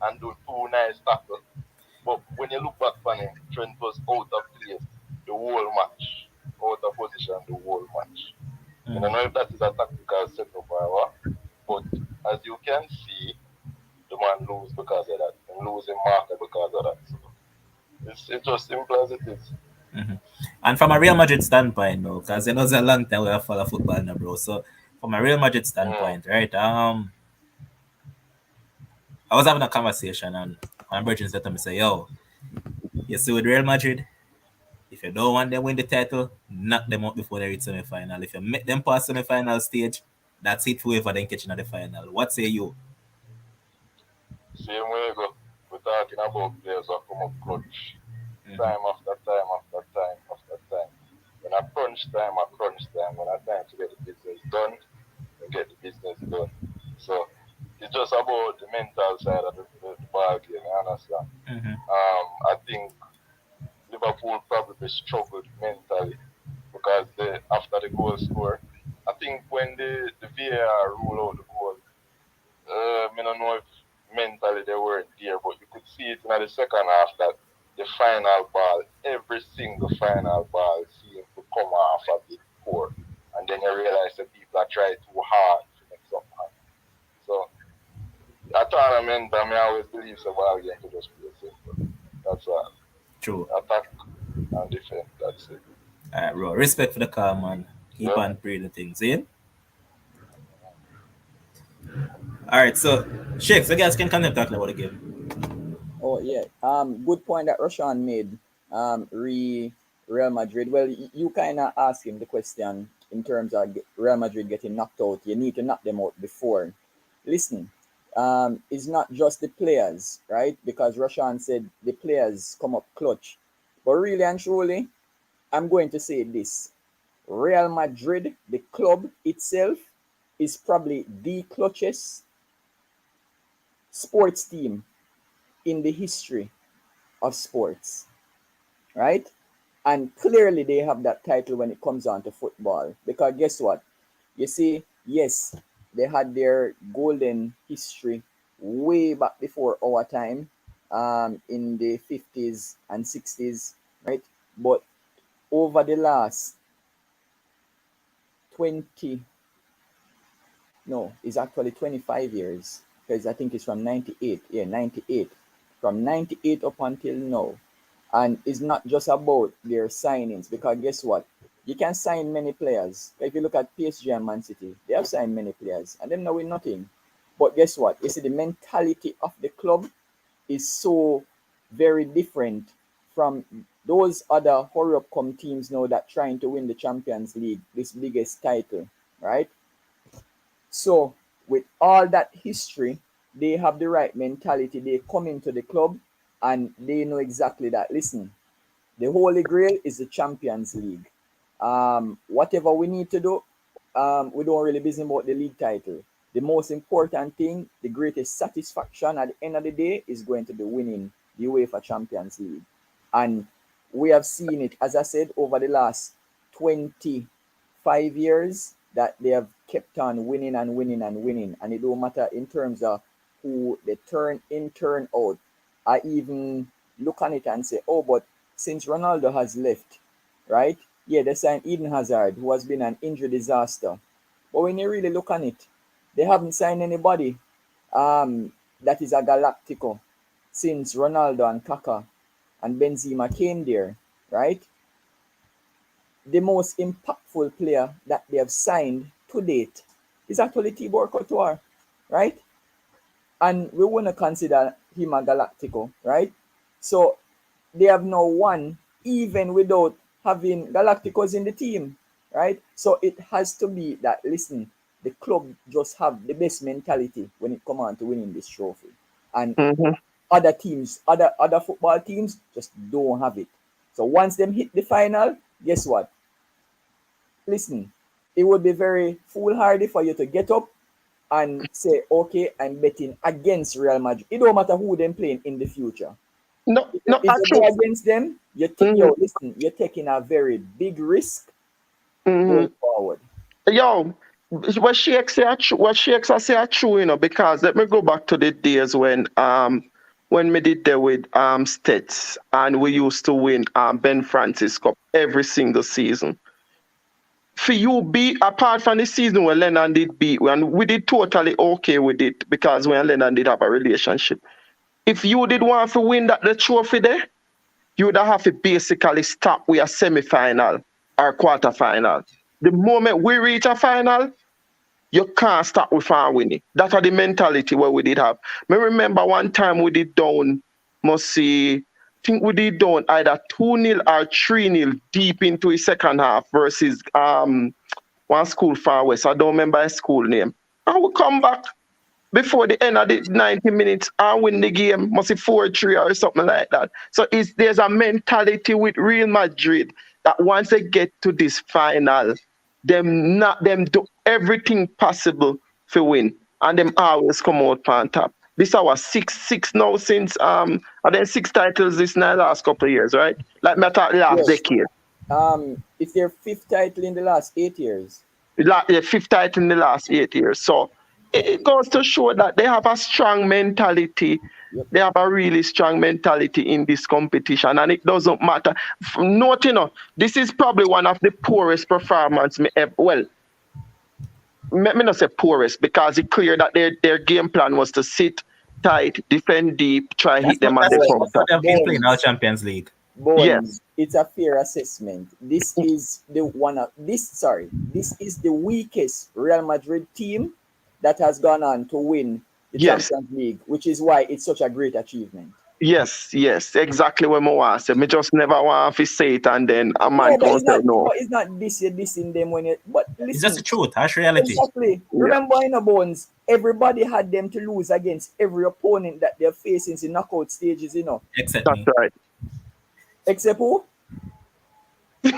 and do two nice tackles. But when you look back on him, Trent was out of place the whole match, out of position the whole match. I don't know if that is a tactical setup or what, but as you can see, the man lose because of that, and losing marker because of that. So it's just simple as it is. And from a Real Madrid standpoint, though, because you know it's a long time we have followed football now, bro. So from a Real Madrid Mm. standpoint, right? I was having a conversation and Virgin said to me, say, yo, you see with Real Madrid, if you don't want them win the title, knock them out before they reach semi-final. If you make them pass semi-final stage, that's it whoever then catching at the final. What say you? Same way go. We're talking about players who come up clutch. Time after time after time after time. When I crunch time, I crunch time. When I time to get the business done, I get the business done. So it's just about the mental side of the ball game, you understand? I think Liverpool probably struggled mentally because after the goal score, I think when the VAR rule out the goal, I don't know if mentally they weren't there, but you could see it in the second half that the final ball, every single final ball seemed to come off a bit poor. And then you realize that people are trying too hard to make something happen. So, a tournament, I always believe the ball game to just play simple. That's all. True. Attack and defend. That's it. Alright, bro. Respect for the car, man. Keep Yeah. on praying the things, eh? Alright, so Shakes, you guys can continue talking about the game. Oh yeah. Good point that Roshan made. Real Madrid. Well, you kind of asked him the question in terms of Real Madrid getting knocked out. You need to knock them out before. Listen, it's not just the players, right? Because Roshan said the players come up clutch, but really and truly, I'm going to say this: Real Madrid, the club itself, is probably the clutchest sports team in the history of sports, right? And clearly they have that title when it comes on to football. Because guess what? You see, yes, they had their golden history way back before our time, in the 50s and 60s, right? But over the last 20, no, it's actually 25 years, because I think it's from 98. Yeah, 98. From 98 up until now. And it's not just about their signings, because guess what? You can sign many players. If you look at PSG and Man City, they have signed many players and them now with nothing. But guess what? You see, the mentality of the club is so very different from those other hurry up come teams now that trying to win the Champions League, this biggest title, right? So, with all that history, they have the right mentality. They come into the club and they know exactly that. Listen, the Holy Grail is the Champions League. Whatever we need to do, we don't really busy about the league title. The most important thing, the greatest satisfaction at the end of the day is going to be winning the UEFA Champions League. And we have seen it, as I said, over the last 25 years that they have kept on winning and winning and winning. And it don't matter in terms of who they turn in, turn out. I even look on it and say, oh, but since Ronaldo has left, right? Yeah, they signed Eden Hazard, who has been an injury disaster. But when you really look on it, they haven't signed anybody that is a Galactico since Ronaldo and Kaká and Benzema came there, right? The most impactful player that they have signed to date is actually Thibaut Courtois, right? And we want to consider him a Galactico, right? So they have now won even without having Galacticos in the team, right? So it has to be that, listen, the club just have the best mentality when it comes on to winning this trophy. And other teams, other football teams just don't have it. So once them hit the final, guess what? Listen, it would be very foolhardy for you to get up and say, okay, I'm betting against Real Madrid. It don't matter who them playing in the future. No, If no, you actually, go against them, listen, you're taking a very big risk going forward. yo, what Sheikh say are true, what Sheikh say are true, because let me go back to the days when we did there with Stets and we used to win Ben Francis Cup every single season. For you be apart from the season when Lennon did beat, and we did totally okay with it because when Lennon did have a relationship. If you did want to win the trophy there, you would have to basically stop with a semi-final or quarter-final. The moment we reach a final, you can't stop with winning. That's the mentality what we did have. I remember one time we did down, I think we did down either 2-0 or 3-0 deep into the second half versus one school far west. I don't remember a school name. And we come back before the end of the 90 minutes and win the game, must be 4-3 or something like that. So there's a mentality with Real Madrid that once they get to this final, them do everything possible to win. And them always come out on top. This is our six now since and then 6 titles this night last couple of years, right? Like me thought last decade. It's their 5th title in the last 8 years. The 5th title in the last 8 years. So it goes to show that they have a strong mentality. Yep. They have a really strong mentality in this competition, and it doesn't matter. Note, this is probably one of the poorest performance me ever. Well, me not say poorest because it's clear that their game plan was to sit tight, defend deep, try hit them at the That's counter. what they've been playing our Champions League. Bones, Yes. it's a fair assessment. This is the weakest Real Madrid team that has gone on to win the Yes. Champions League, which is why it's such a great achievement. Yes, exactly what I want to say. Me just never want to say it and then a man No, but can say no. it's not this you're dissing them when you. But listen, It's just the truth, harsh reality. exactly. Yeah. Remember in the Bones, everybody had them to lose against every opponent that they're facing in knockout stages, Except That's me. right. Except who?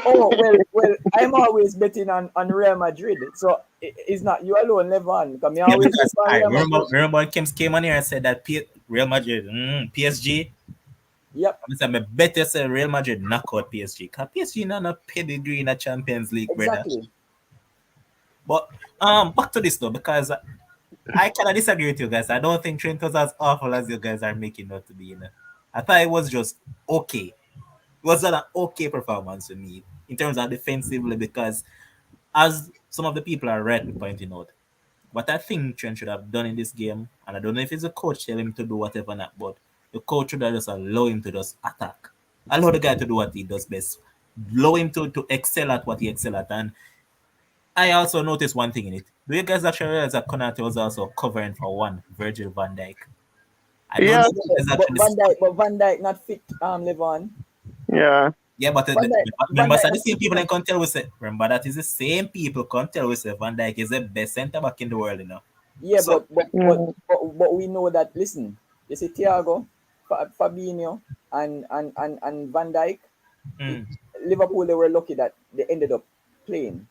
Oh well, I'm always betting on Real Madrid. So it's not you alone, Levan. Because me Yeah, always because bet on I Real Madrid. remember when Kim came on here and said that Real Madrid, PSG. Yep, I said, I bet you say Real Madrid knock out PSG. Because PSG not a pedigree in the Champions League, brother. exactly. But back to this though, because I cannot disagree with you guys. I don't think Trent was as awful as you guys are making out to be. I thought it was just okay. It was an okay performance for me in terms of defensively because as some of the people are rightly pointing out, what I think Trent should have done in this game, and I don't know if it's a coach telling him to do whatever not, but the coach should have just allow him to just attack. Allow the guy to do what he does best. Allow him to excel at what he excel at. And I also noticed one thing in it. Do you guys actually realize that Konate was also covering for one Virgil van Dijk? I don't Yeah. know if you guys actually But Van Dijk not fit, Levan. Yeah. Yeah, but Van Dijk remember, not the same fit. people can tell we say. Remember that is the same people can tell we say Van Dijk is the best centre back in the world, Yeah, So but we know that. Listen, you see Thiago, Fabinho, and Van Dijk. mm, Liverpool, they were lucky that they ended up playing.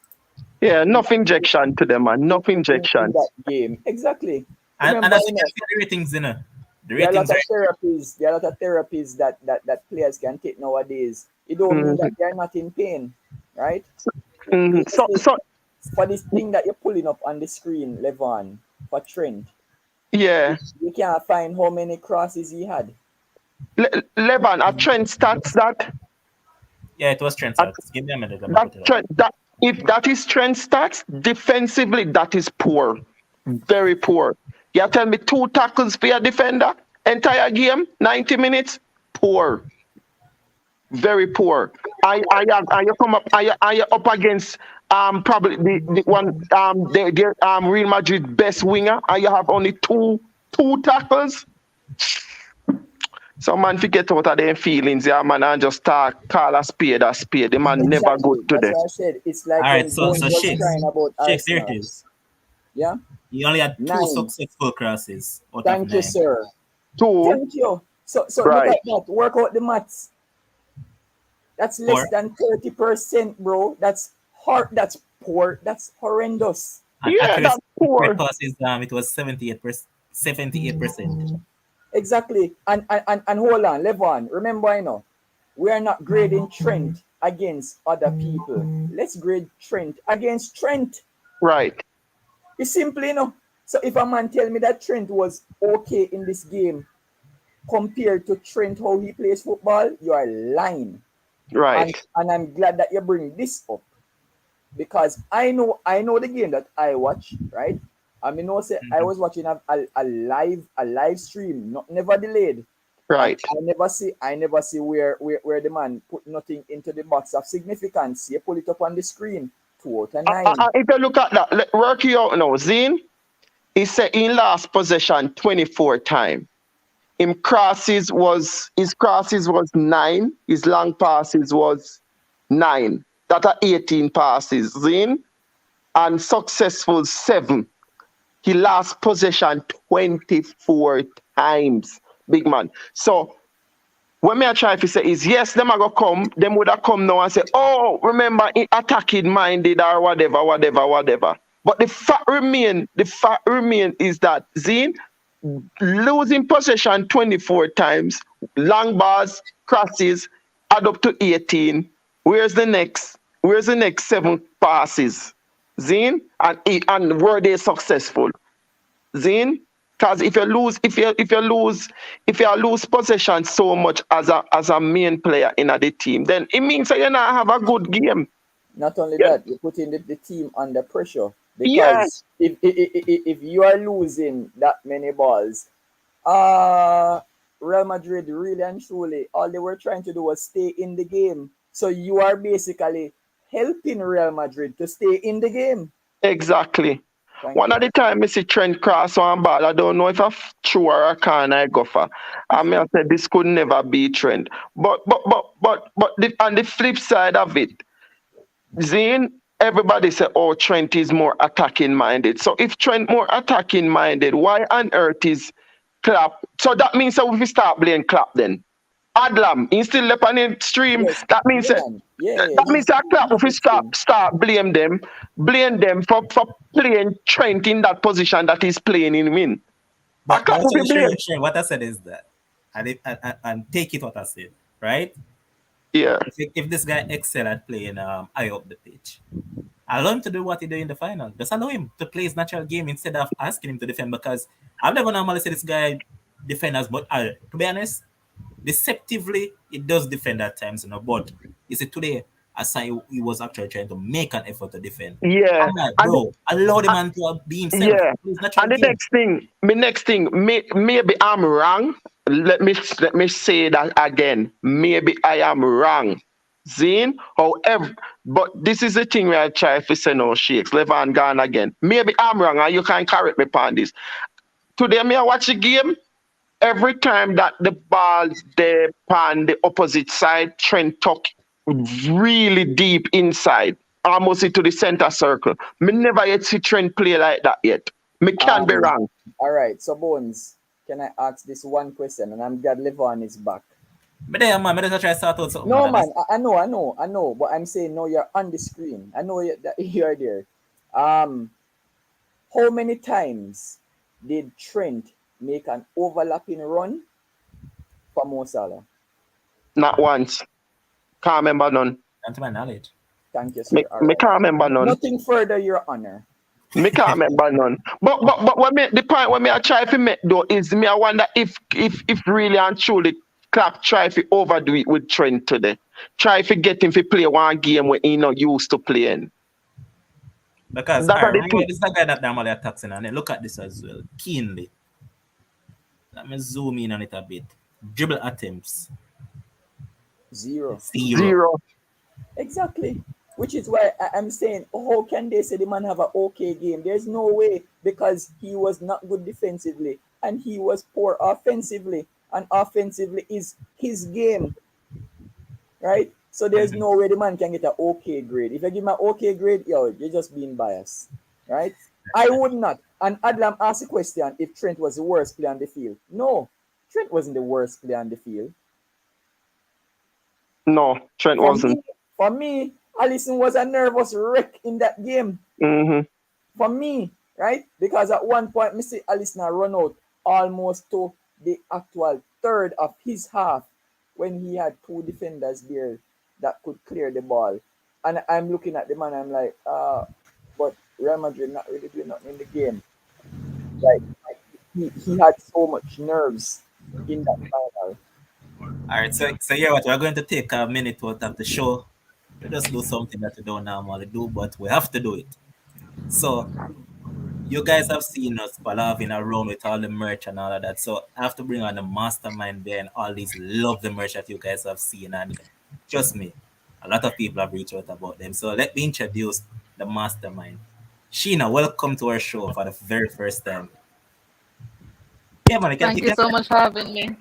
Yeah, enough injection to them, man. Enough In that injections. game. Exactly. And Remember, as you can see the ratings, you know, the there are a lot ratings of are therapies. There are a lot of therapies that players can take nowadays. It don't mean that Mhm. they're not in pain, right? Mhm. Let's So, say so for this thing that you're pulling up on the screen, Levon, for Trent, yeah. you can't find how many crosses he had. Levan, a trend stats that yeah, it was Trent. a, Give me a minute, let me that put it up. trend that if that is trend stats defensively, that is poor, very poor. You tell me 2 tackles for your defender entire game, 90 minutes, poor, very poor. I you come up, I up against probably the one the Real Madrid best winger, and you have only two tackles. Some man forget out of their feelings, yeah, man, and just call a spade a spade. The man never good Exactly. That's today. why I said it's All like right, when so Bones so was Shakes, crying about Shakes, here it Arsenal. is. Yeah? He only had 2 9. successful crosses out of Thank you, 9. sir. Two, Thank you. So look right, at that. Work out the maths. That's Or less than 30%, bro. That's hard. That's poor. That's horrendous. and yeah, accuracy that's poor. passes, it was 78%. 78%. Exactly. And hold on, Levon. Remember, we are not grading Trent against other people. Let's grade Trent against Trent. Right, It's simply, So if a man tell me that Trent was okay in this game compared to Trent how he plays football, you are lying. And right. and I'm glad that you bring this up because I know the game that I watch, right? I mean, no say I Mhm. was watching a live stream, not never delayed, and Right. I never see where the man put nothing into the box of significance. You pull it up on the screen, 2 out of 9. If you look at that, work you out now. Zine, he said in last possession 24 times. His crosses was 9. His long passes was 9. That are 18 passes. Zine, and successful 7. He last possession 24 times. Big man. So what me I try to say is yes, them are gonna come, them would have come now and say, oh, remember attacking minded or whatever, whatever, whatever. But the fact remain is that Zine losing possession 24 times, long bars, crosses, add up to 18. Where's the next 7 passes? Zine, and were they successful? Zine, because if you lose possession so much as a main player in the team, then it means that you not have a good game. Not only Yeah, that, you're putting the team under pressure yeah, because if you are losing that many balls, uh Real Madrid really and truly all they were trying to do was stay in the game. So you are basically helping Real Madrid to stay in the game. exactly. Thank One you. of the time I see Trent cross one ball, I don't know if I true or a can I go for. I mean, I said this could never be Trent. But on the flip side of it, Zane, everybody say, oh, Trent is more attacking minded. So if Trent more attacking minded, why on earth is Clap? So that means that if we start playing Clap then. Adlam, he still left on the stream. Yes. That means Yeah, that man. Yeah. that means that Clap He's if we start fixing. start blame them for playing Trent in that position that he's playing him in. A But Clap will be actually, blamed. Shane, what I said is that, and take it what I said, right? Yeah, If this guy excel at playing high up the pitch, allow him to do what he did in the final. Just allow him to play his natural game instead of asking him to defend. Because I've never normally said this guy defend as much. To be honest, deceptively, it does defend at times, But you see, today, I saw he was actually trying to make an effort to defend. yeah. I'm like, And bro, allow the man to be himself, yeah. play his natural And the game. next thing, maybe I'm wrong. Let me say that again. Maybe I am wrong. Zine, however, but this is the thing where I try to say no shakes. Levan gone again. Maybe I'm wrong, and you can correct me upon this. Today, me I watch the game. Every time that the ball they pan the opposite side, Trent tuck really deep inside, almost into the center circle. Me never yet see Trent play like that yet. Me can be Um wrong. all right, so Bones, can I ask this one question? And I'm glad Levon is back. But there, man, I just try to start out something. No, Man. man, I know. But I'm saying, no, you're on the screen. I know that you're there. How many times did Trent make an overlapping run for Mo Salah? Not once. Can't remember none. And to my knowledge. Thank you, Me, sir. All me right. can't remember none. Nothing further, Your Honor. Me can't remember none. But what me, the point what me I try to make though is me I wonder if really and truly Clark try to overdo it with Trent today. Try to get him to play one game where he not used to playing. Because That I are the remember thing. this is the guy that normally attacks in, and then look at this as well. Keenly. Let me zoom in on it a bit. Dribble attempts. Zero. Zero. Zero. Exactly. Which is why I'm saying, how can they say the man have an okay game? There's no way, because he was not good defensively and he was poor offensively. And offensively is his game, right? So there's Mhm. no way the man can get an okay grade. If I give him an okay grade, yo, you're just being biased, right? I would not. And Adlam asked the question if Trent was the worst player on the field. No, Trent wasn't the worst player on the field. No, Trent For wasn't. me, for me, Allison was a nervous wreck in that game. Mm-hmm. For me, right? Because at one point, me see Allison run out almost to the actual third of his half when he had two defenders there that could clear the ball. And I'm looking at the man, I'm like, but Real Madrid not really doing nothing in the game. Like he had so much nerves in that final. All right, so yeah, what we're going to take a minute out of the show to just do something that we don't normally do, but we have to do it. So you guys have seen us palavering around with all the merch and all of that. So I have to bring on the mastermind there and all these lovely merch that you guys have seen. And trust me, a lot of people have reached out about them. So let me introduce the mastermind. Sheena, welcome to our show for the very first time. Yeah, man, Thank you so much for having me.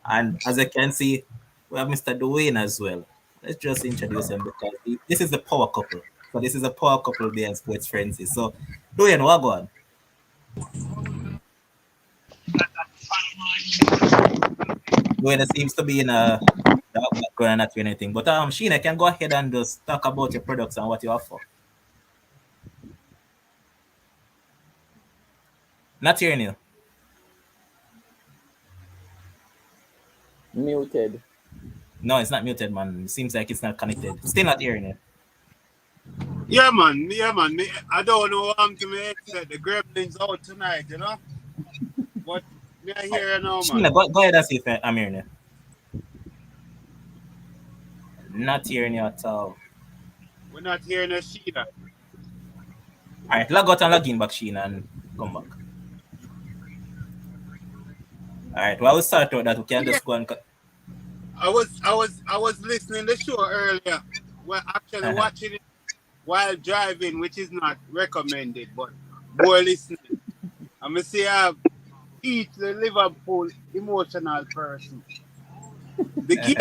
and as you can see, we have Mr. Dwayne as well. Let's just introduce him because this is the power couple. So this is a power couple behind Sports Frenzy. So Dwayne, what go on? Dwayne seems to be in a dark background and not doing anything. But Sheena, can go ahead and just talk about your products and what you offer. Not hearing you. Muted. No, it's not muted, man. It seems like it's not connected. Still not hearing you. Yeah, man. I don't know what happened to my headset. The gremlins out tonight, you know. But me I hear you now, man. Sheena, go ahead and see if I'm hearing you. Not hearing you at all. We're not hearing a Sheena. All right, log out and log in back, Sheena, and come back. All right, well, we'll start out that we can Yeah, just go and. I was listening to the show earlier. We're actually watching it while driving, which is not recommended, but more listening. I'm gonna say I each the Liverpool emotional person. The game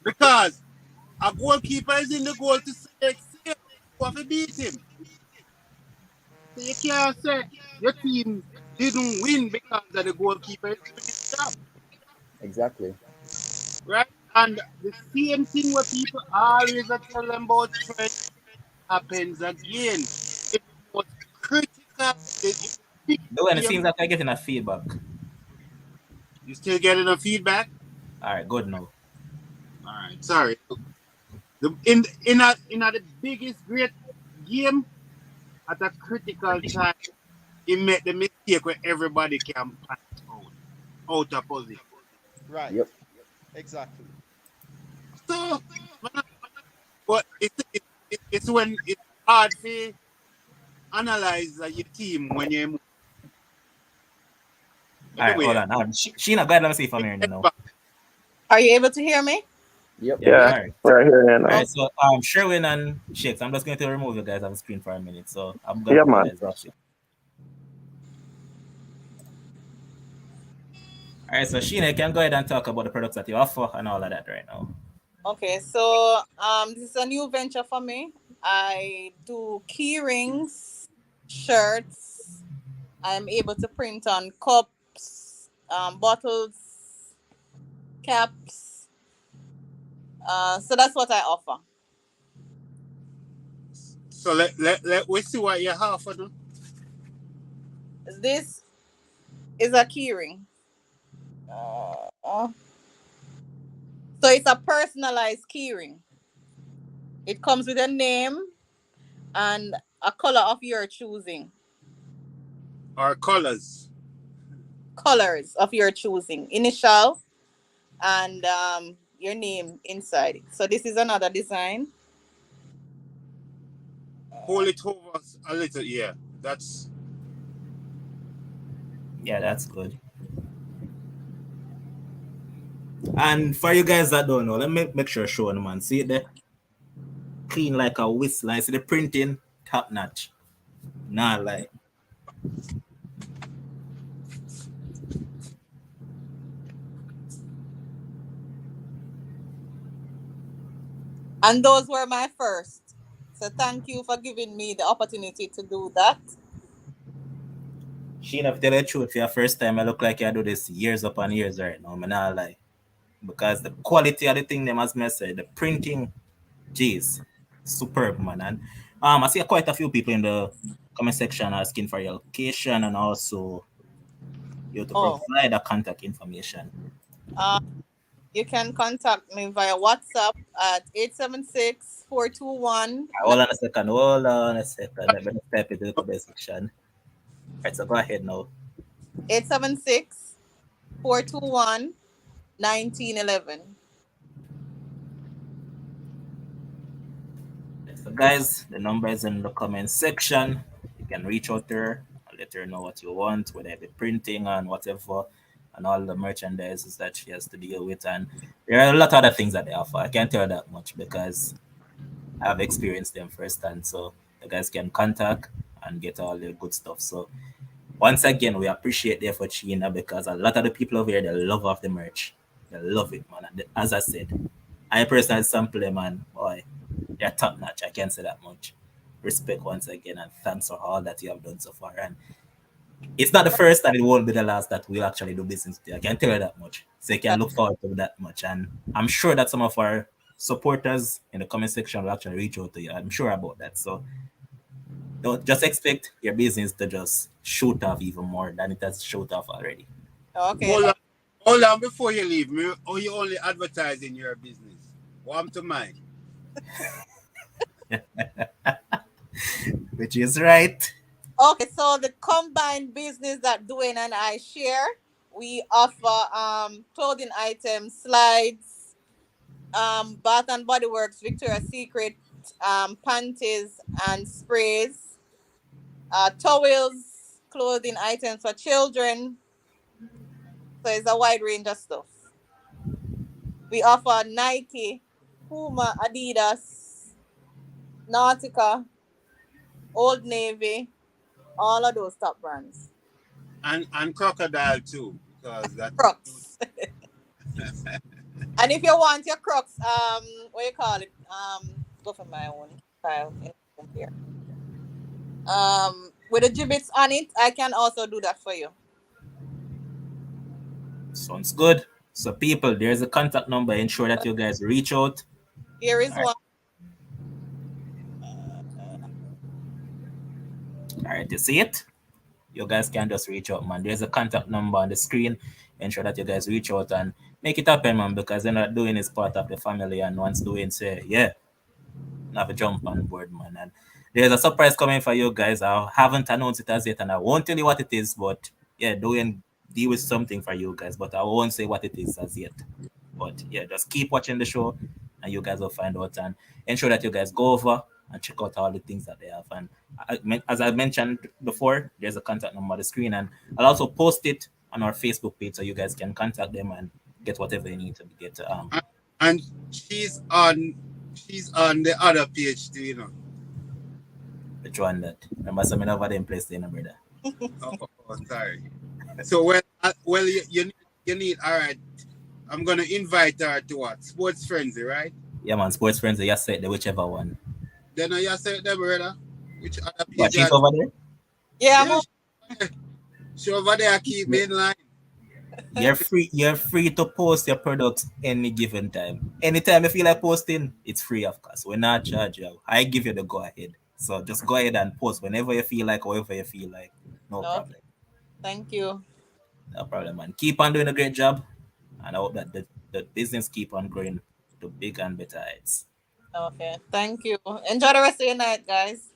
because a goalkeeper is in the goal to save. You have to beat him. So you can't say your team didn't win because of the goalkeeper is doing his job, Exactly. right? And the same thing where people always are telling them about Trent happens again. It was critical in the big Dwayne, it game. seems like I'm getting a feedback. You still getting a feedback? All right, good now. All right, sorry. In a the biggest great game at a critical time, he made the mistake where everybody can punch out of position. Right. Yep. Exactly. So, but it's when it's hard to analyze your team when you're moving. All right, Anyway, hold on. Sheena, go ahead. Let me see if I'm hearing you now. Are you able to hear me? Yep. Yeah, we Yeah, are. right here All now. right, so Sherwin and Shakes, I'm just going to remove you guys on the screen for a minute. So I'm going Yeah, to put you man. guys back here. All right, so Sheena, you can go ahead and talk about the products that you offer and all of that right now. Okay, so this is a new venture for me. I do key rings, shirts. I'm able to print on cups, bottles, caps. So that's what I offer. So let we see what you have for them. This is a keyring. So it's a personalized keyring. It comes with a name and a color of your choosing. Or colors. Colors of your choosing. Initial and your name inside it. So this is another design. Hold it over a little, yeah. That's good. And for you guys that don't know, let me make sure show them, man. See it there? Clean like a whistle. I see the printing, top notch. Nah, like. And those were my first. So thank you for giving me the opportunity to do that. Sheena, to tell you the truth, for your first time, I look like I do this years upon years right now. I'm not lie. Because the quality of the thing, them as me said, the printing, jeez, superb, man. And I see quite a few people in the comment section asking for your location and also you to provide a contact information. You can contact me via WhatsApp at 876-421. Hold on a second. Let me step into the comment section. Right, so go ahead now. 876-421-1911. So guys, the number is in the comment section. You can reach out to her and let her know what you want, whether it be printing and whatever, and all the merchandise that she has to deal with. And there are a lot of other things that they offer. I can't tell you that much because I've experienced them firsthand. So you guys can contact and get all the good stuff. So once again, we appreciate the effort, Sheena, because a lot of the people over here, they love off the merch. They love it, man. And as I said, I personally sample them, man. Boy, they're top notch. I can't say that much. Respect once again, and thanks for all that you have done so far. And it's not the first and it won't be the last that we'll actually do business with you. I can tell you that much. So you can look forward to that much. And I'm sure that some of our supporters in the comment section will actually reach out to you. I'm sure about that. So don't just expect your business to just shoot off even more than it has shoot off already. Okay. Hold on before you leave me. Or you only advertising your business? Warm to mine. Which is right. Okay, so the combined business that Dwayne and I share, we offer clothing items, slides, Bath and Body Works, Victoria's Secret, panties and sprays, towels, clothing items for children. So it's a wide range of stuff. We offer Nike, Puma, Adidas, Nautica, Old Navy, all of those top brands. And Crocodile too, because that Crocs. And if you want your Crocs, what you call it? Go for my own style in here. With the gibbets on it, I can also do that for you. Sounds good. So people, there's a contact number. Ensure that you guys reach out. Here is one. All right, you see it? You guys can just reach out, man. There's a contact number on the screen. Ensure that you guys reach out and make it happen, man, because they're not doing is part of the family. And once doing, say, yeah, have a jump on board, man. And there's a surprise coming for you guys. I haven't announced it as yet, and I won't tell you what it is, but yeah, doing deal with something for you guys, but I won't say what it is as yet. But yeah, just keep watching the show and you guys will find out, and ensure that you guys go over and check out all the things that they have. And as I mentioned before, there's a contact number on the screen, and I'll also post it on our Facebook page so you guys can contact them and get whatever you need to get. And she's on the other page too, you know. Which one that? Remember something over there in place there, brother. Sorry. So well, you need. All right. I'm gonna invite her to what? Sports Frenzy, right? Yeah, man. Sports Frenzy. You said the whichever one. Then you said them, brother. Which other page? What, she's over there? Yeah, she over there. Keep me in line. You're free to post your products any given time. Anytime you feel like posting, it's free, of course. We're not charge you. I give you the go ahead. So just go ahead and post whenever you feel like, however you feel like. No Okay. problem. Thank you. No problem, man. Keep on doing a great job. And I hope that the business keep on growing to big and better heights. Okay. Thank you. Enjoy the rest of your night, guys.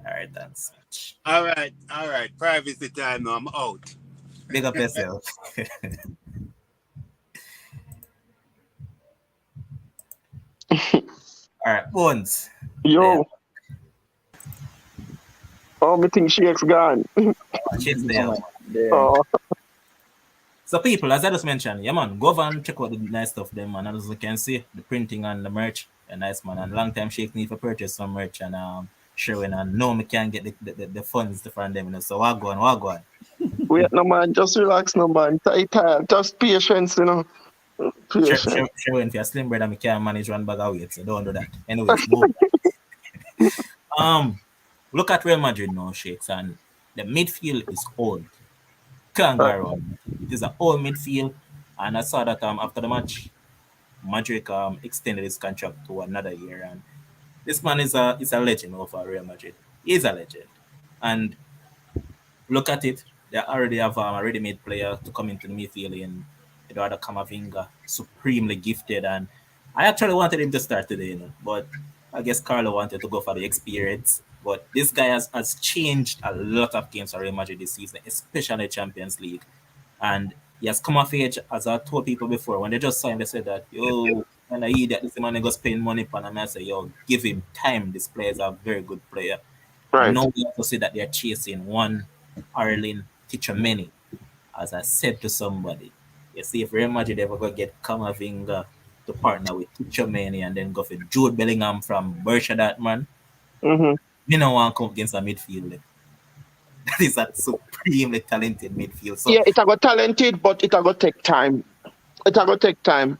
All right, thanks much. All right, all right. Privacy time now. I'm out. Big up yourself. All right, Bones. There. Yo, oh, me think Shake's gone. Cheers No there. man, there. Oh, So people, as I just mentioned, yeah man, go over and check out the nice stuff there, man. And as you can see, the printing and the merch, a nice man. And long time Shake need to purchase some merch and showing and no me can't get the funds to fund them, you know. So what go on. wait, no man, just relax, no man. Tight, just patience, you know. Patience. Showing if you're slim brother, me can't manage one bag of weight, so don't do that. Anyways, move. Um look at Real Madrid now, Shakes, and the midfield is old. Can't go Right. around. It is an old midfield. And I saw that after the match, Madrid extended his contract to another year, and this man is a legend over Real Madrid. He's a legend, and look at it. They already have a ready-made player to come into the midfield in Eduardo Camavinga, supremely gifted, and I actually wanted him to start today, but I guess Carlo wanted to go for the experience. But this guy has changed a lot of games for Real Madrid this season, especially Champions League. And he has come of age, as I told people before, when they just saw him, they said that, yo, when I hear that this man go spend money on him, I say, yo, give him time. This player is a very good player. And Right. now we have to say that they're chasing one Arlen Tchouameni, as I said to somebody. You see, if Real Madrid ever go get Kamavinga to partner with Tchouameni and then go for Jude Bellingham from Borussia Dortmund, Mm-hmm. me no want to come against a midfield. That is a supremely talented midfield. So Yeah, it a got talented, but it a got take time. It a got take time.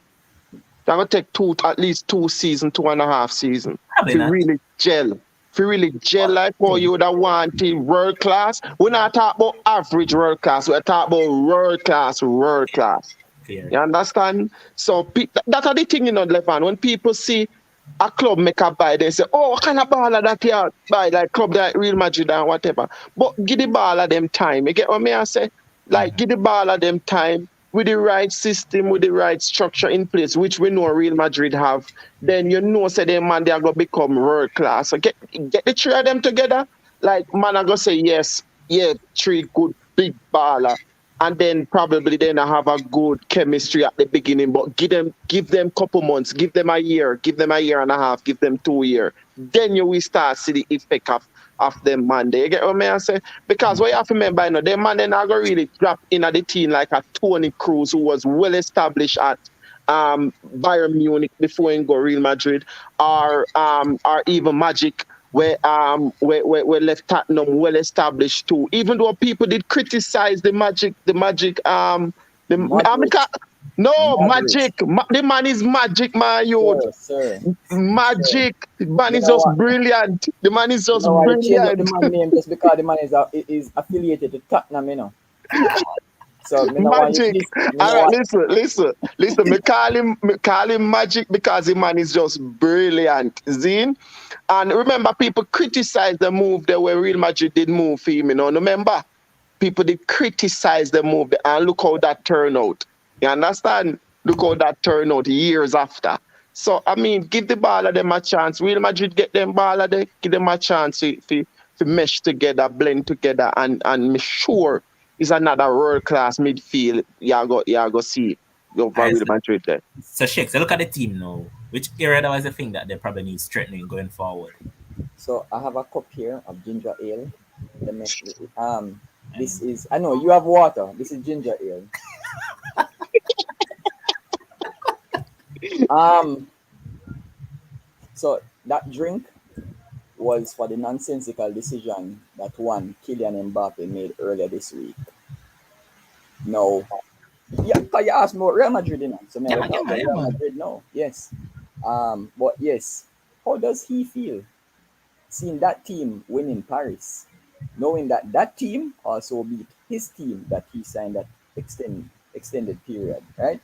It a got take at least 2 seasons, 2.5 seasons. probably To not. really gel. If you really gel like how you would have wanted world class, we're not talking about average world class, we're talking about world class, world class. Fair. You understand? So that are the thing, Levan. When people see a club make a buy, they say, "Oh, what kind of baller that you buy?" Like club like Real Madrid and whatever. But give the baller them time. You get what me I say? Like give the baller them time with the right system, with the right structure in place, which we know Real Madrid have. Then say them man they are gonna become world class. So get the three of them together. Like man, I gonna say yes, yeah, three good big baller and then probably then I have a good chemistry at the beginning. But give them couple months, give them a year and a half, give them 2 years. Then you will start see the effect of them man. They get what I say? Because what you have to remember, them man then are gonna really drop in at the team like a Tony Cruz who was well established at Bayern Munich before he go Real Madrid, or even Magic where left Tottenham well established too. Even though people did criticize Modric, no Modric, Magic, the man is Magic, my youth. sir. Magic, the man You is know just what? brilliant. The man is You just know why they change up the brilliant. man name just because the man is affiliated to Tottenham, you know. So me no want you Magic. this. Me All no right, want. listen. Me call him Magic because the man is just brilliant. Zine. And remember, people criticize the move there where Real Madrid did move for him. Remember, people did criticize the move there, and look how that turned out. You understand? Look how that turned out years after. So I mean, give the baller them a chance. Real Madrid get them baller there, give them a chance to mesh together, blend together, and me sure is another world class midfield. You go see All over right, Real Madrid there. so Shake, so look at the team now. Which area that was the thing that they probably need strengthening going forward? So I have a cup here of ginger ale. Let me. This And is. I know you have water. This is ginger ale. Um. So that drink was for the nonsensical decision that one Kylian Mbappe made earlier this week. No. Yeah, 'cause you asked me about Real Madrid, you know. So may I yeah, go man, yeah, talk man, about yeah, Real man. Madrid now? Yes. But yes, how does he feel seeing that team win in Paris, knowing that that team also beat his team that he signed that extend extended period, right?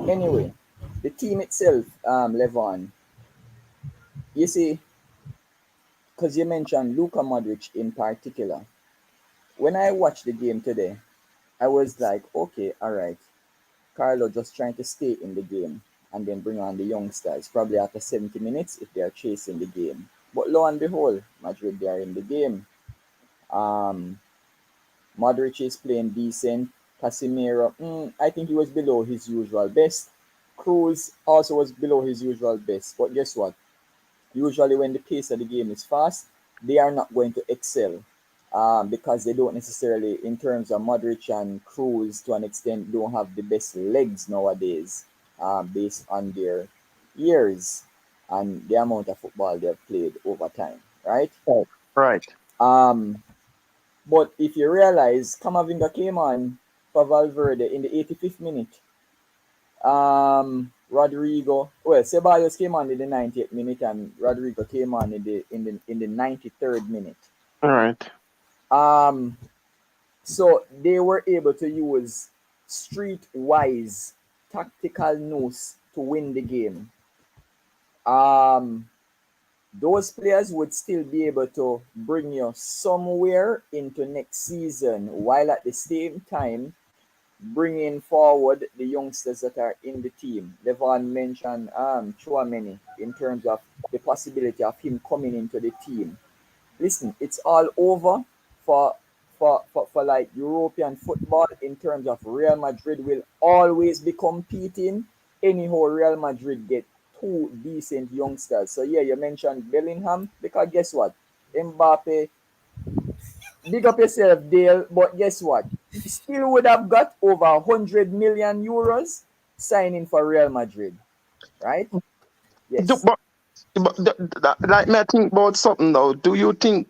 Anyway, the team itself, Levon, you see, because you mentioned Luka Modric in particular. When I watched the game today, I was like, okay, all right, Carlo just trying to stay in the game and then bring on the youngsters, probably after 70 minutes if they are chasing the game. But lo and behold, Madrid, they are in the game. Um, Modric is playing decent. Casemiro, I think he was below his usual best. Cruz also was below his usual best. But guess what? Usually, when the pace of the game is fast, they are not going to excel because they don't necessarily, in terms of Modric and Cruz, to an extent, don't have the best legs nowadays based on their years and the amount of football they've played over time, right? Right. Um, but if you realize, Camavinga came on for Valverde in the 85th minute. Ceballos came on in the 90th minute, and Rodrigo came on in the 93rd minute. All right. So they were able to use streetwise tactical nous to win the game. Those players would still be able to bring you somewhere into next season, while at the same time bringing forward the youngsters that are in the team. Levon mentioned Chouameni in terms of the possibility of him coming into the team. Listen, it's all over for like European football in terms of Real Madrid will always be competing. Anyhow, Real Madrid get two decent youngsters. So yeah, you mentioned Bellingham because guess what? Mbappe, big up yourself, Dale. But guess what? He still would have got over 100 million euros signing for Real Madrid, right? Yes. Like me, I think about something though. Do you think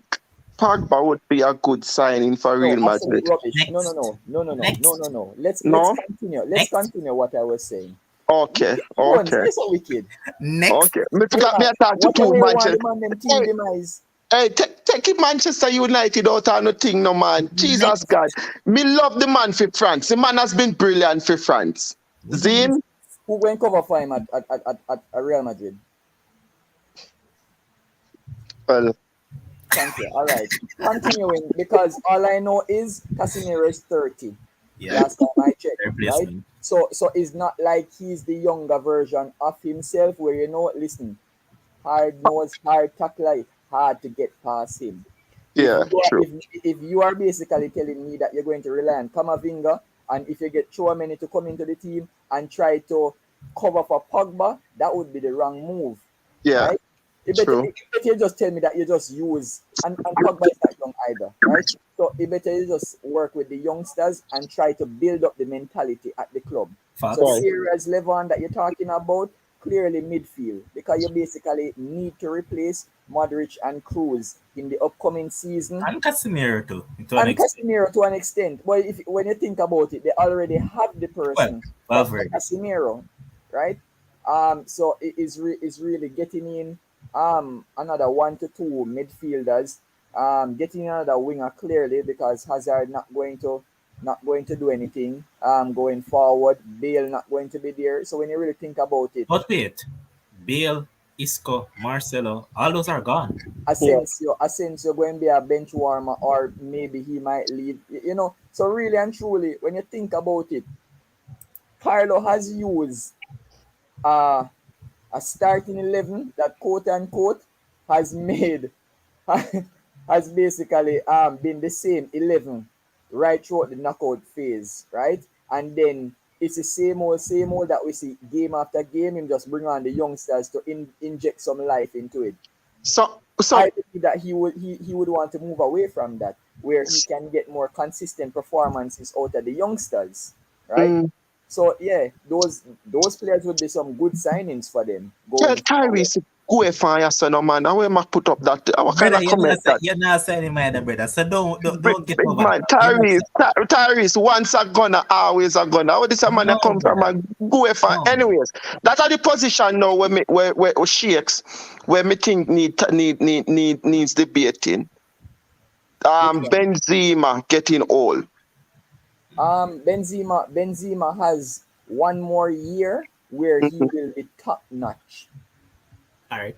Pogba would be a good signing for No, Real absolute Madrid? rubbish. No, no, Next. no, no, no, no, no, Next. no, no. Let's No? continue. Let's Next. continue what I was saying. Okay, Bones, okay, you're so wicked. Next. okay. Me What, forgot me I talk to what two way you want Manchester. the man them team Hey, demise? hey, take it Manchester United out of nothing, no man. Jesus Next. God. Me love the man for France. The man has been brilliant for France. Zin? Who went cover for him at Real Madrid? Well, Thank you. All right. Continuing, because all I know is Casemiro is 30. Yeah. Last time I checked, right? Replacement. So it's not like he's the younger version of himself where listen, hard nose, hard tackler, hard to get past him. If yeah, you are, true. if you are basically telling me that you're going to rely on Camavinga, and if you get Chouameni to come into the team and try to cover for Pogba, that would be the wrong move, Yeah, right? true. It better you just tell me that you just use, and Pogba is not young either, right? So it better you just work with the youngsters and try to build up the mentality at the club. So Facts. Right. the areas, Levon, that you're talking about, clearly midfield, because you basically need to replace Modric and Cruz in the upcoming season, And Casemiro too, to an and extent. Casemiro to an extent. But if when you think about it, they already have the Well, person for Valverde. Casemiro, right? So it is really getting in another 1 to 2 midfielders, getting another winger clearly because Hazard not going to do anything going forward. Bale not going to be there. So when you really think about it, But wait, Bale, Isco, Marcelo, all those are gone. Yeah. Asensio going to be a bench warmer, or maybe he might leave. So really and truly, when you think about it, Carlo has used uh, a starting 11 that quote unquote has made has basically been the same 11 right throughout the knockout phase, right? And then it's the same old that we see game after game. Him just bring on the youngsters to inject some life into it. So I so believe that he would want to move away from that, where he can get more consistent performances out of the youngsters, right? mm, So yeah, those players would be some good signings for them tell going forward. Tyrese Uefa yes no man. I will put up that. What kind Brother, of comment that? you're not signing my other brother. So Big, don't get big over man, that. You're not Tyrese, Tyrese, once a gunner, always a gunner. How this a man that no come from brother. a Uefa? No. Anyways, that are the position now where shakes, where me think needs debating. Which one? Benzema getting old. Benzema has one more year where he will be top notch. All right.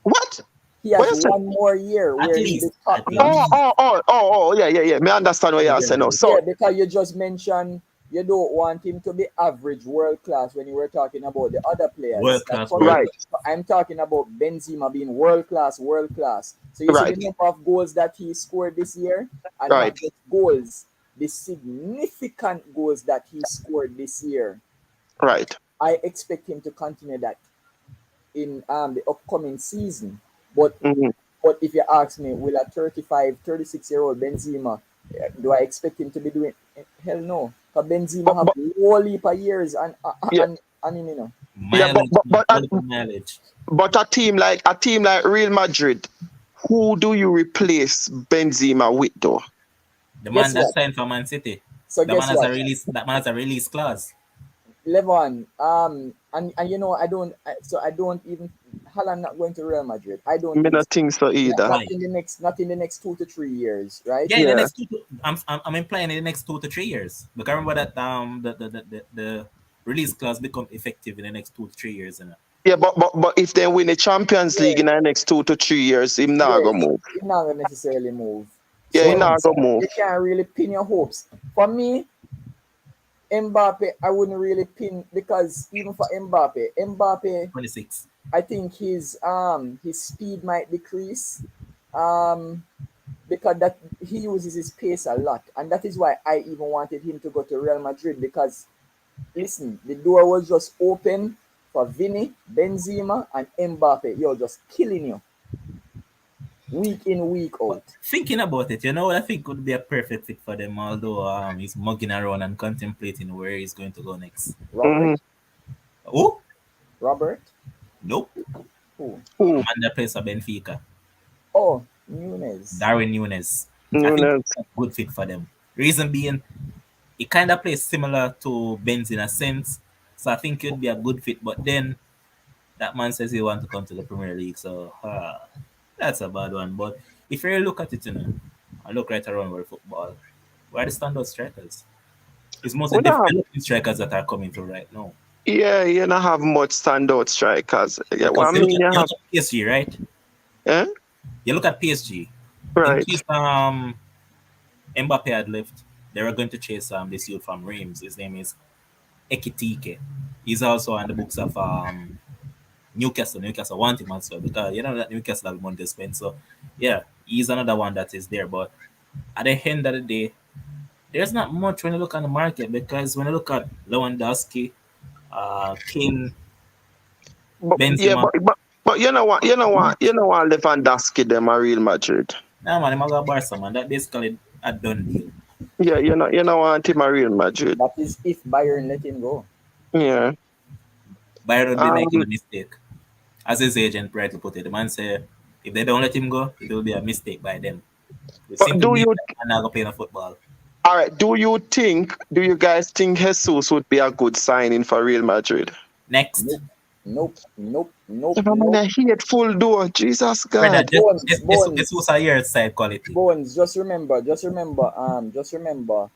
What? He What has you say? one more year At where he'll be least. top At Oh, notch. least. oh, oh, oh, oh, yeah, yeah, yeah. Me understand what you're saying now. So, Yeah, because you just mentioned you don't want him to be average world class when you were talking about the other players. World That's class, world correct. right, class. I'm talking about Benzema being world class, world class. So you see the right, number of goals that he scored this year, and not right, just goals, the significant goals that he scored this year. right. I expect him to continue that in the upcoming season. But Mm-hmm. but if you ask me, will a 35, 36-year-old Benzema, do I expect him to be doing? Hell no. Because Benzema But, have but, low leap of years yeah, and him, you know. yeah, Mileage, man. All the mileage. but a team like Real Madrid, who do you replace Benzema with, though? The man Guess that what? signed for Man City. So The man guess has a what? release. That man has a release clause. Levon, and you know, I don't even Haaland not going to Real Madrid. I don't Me think not so. think so either. Why? Not in the next 2 to 3 years, right? Yeah, in the Yeah, next I'm implying in the next 2 to 3 years. Because remember that the release clause become effective in the next 2 to 3 years, and yeah, but if they win the Champions League Yeah. in the next 2 to 3 years, him not gonna Yes, move. he's not gonna necessarily move. Yeah, he so So not gonna move. you can't really pin your hopes. For me, Mbappe, I wouldn't really pin because even for Mbappe, 26. I think his speed might decrease. Um, because that he uses his pace a lot, and that is why I even wanted him to go to Real Madrid because listen, the door was just open for Vinny, Benzema, and Mbappe. You're just killing you week in, week But out. thinking about it, you know what I think would be a perfect fit for them, although he's mugging around and contemplating where he's going to go next. Robert, Mm-hmm. Oh, Robert, nope. who? Who? Man that plays for Benfica. Oh, Nunes. Darwin Nunes. I think Nunes. it's a good fit for them. Reason being, he kind of plays similar to Benz in a sense. So I think it would be a good fit. But then that man says he wants to come to the Premier League. So that's a bad one. But if you really look at it, I look right around world football. Where are the standout strikers? It's mostly We don't have, developing strikers that are coming through right now. yeah, you don't have much standout strikers. Yeah, well, I Because mean, you you have, look at PSG, right? yeah, You look at PSG. In right. case Mbappe had left, they were going to chase this youth from Reims. His name is Ekitike. He's also on the books of Newcastle. Newcastle want him as well because you know that Newcastle have money to spend. So yeah, he's another one that is there. But at the end of the day, there's not much when you look on the market because when you look at Lewandowski, King, Yeah, Benzema, but you know what, Lewandowski them are Real Madrid. nah man, I'm going Barca man. That basically a done deal. Yeah, you know what, him a Real Madrid. That is if Bayern let him go. Yeah. Bayern would be making Um, a mistake. As his agent rightly put it, the man said if they don't let him go, it will be a mistake by them. It but simply do means you that I'm not gonna play no football. all right? Do you guys think Jesus would be a good signing for Real Madrid? Next, Nope, nope, nope, nope, If I'm in nope. a hateful door, Jesus brother, God. Bones, this was Bones, a year side quality. Bones. Just remember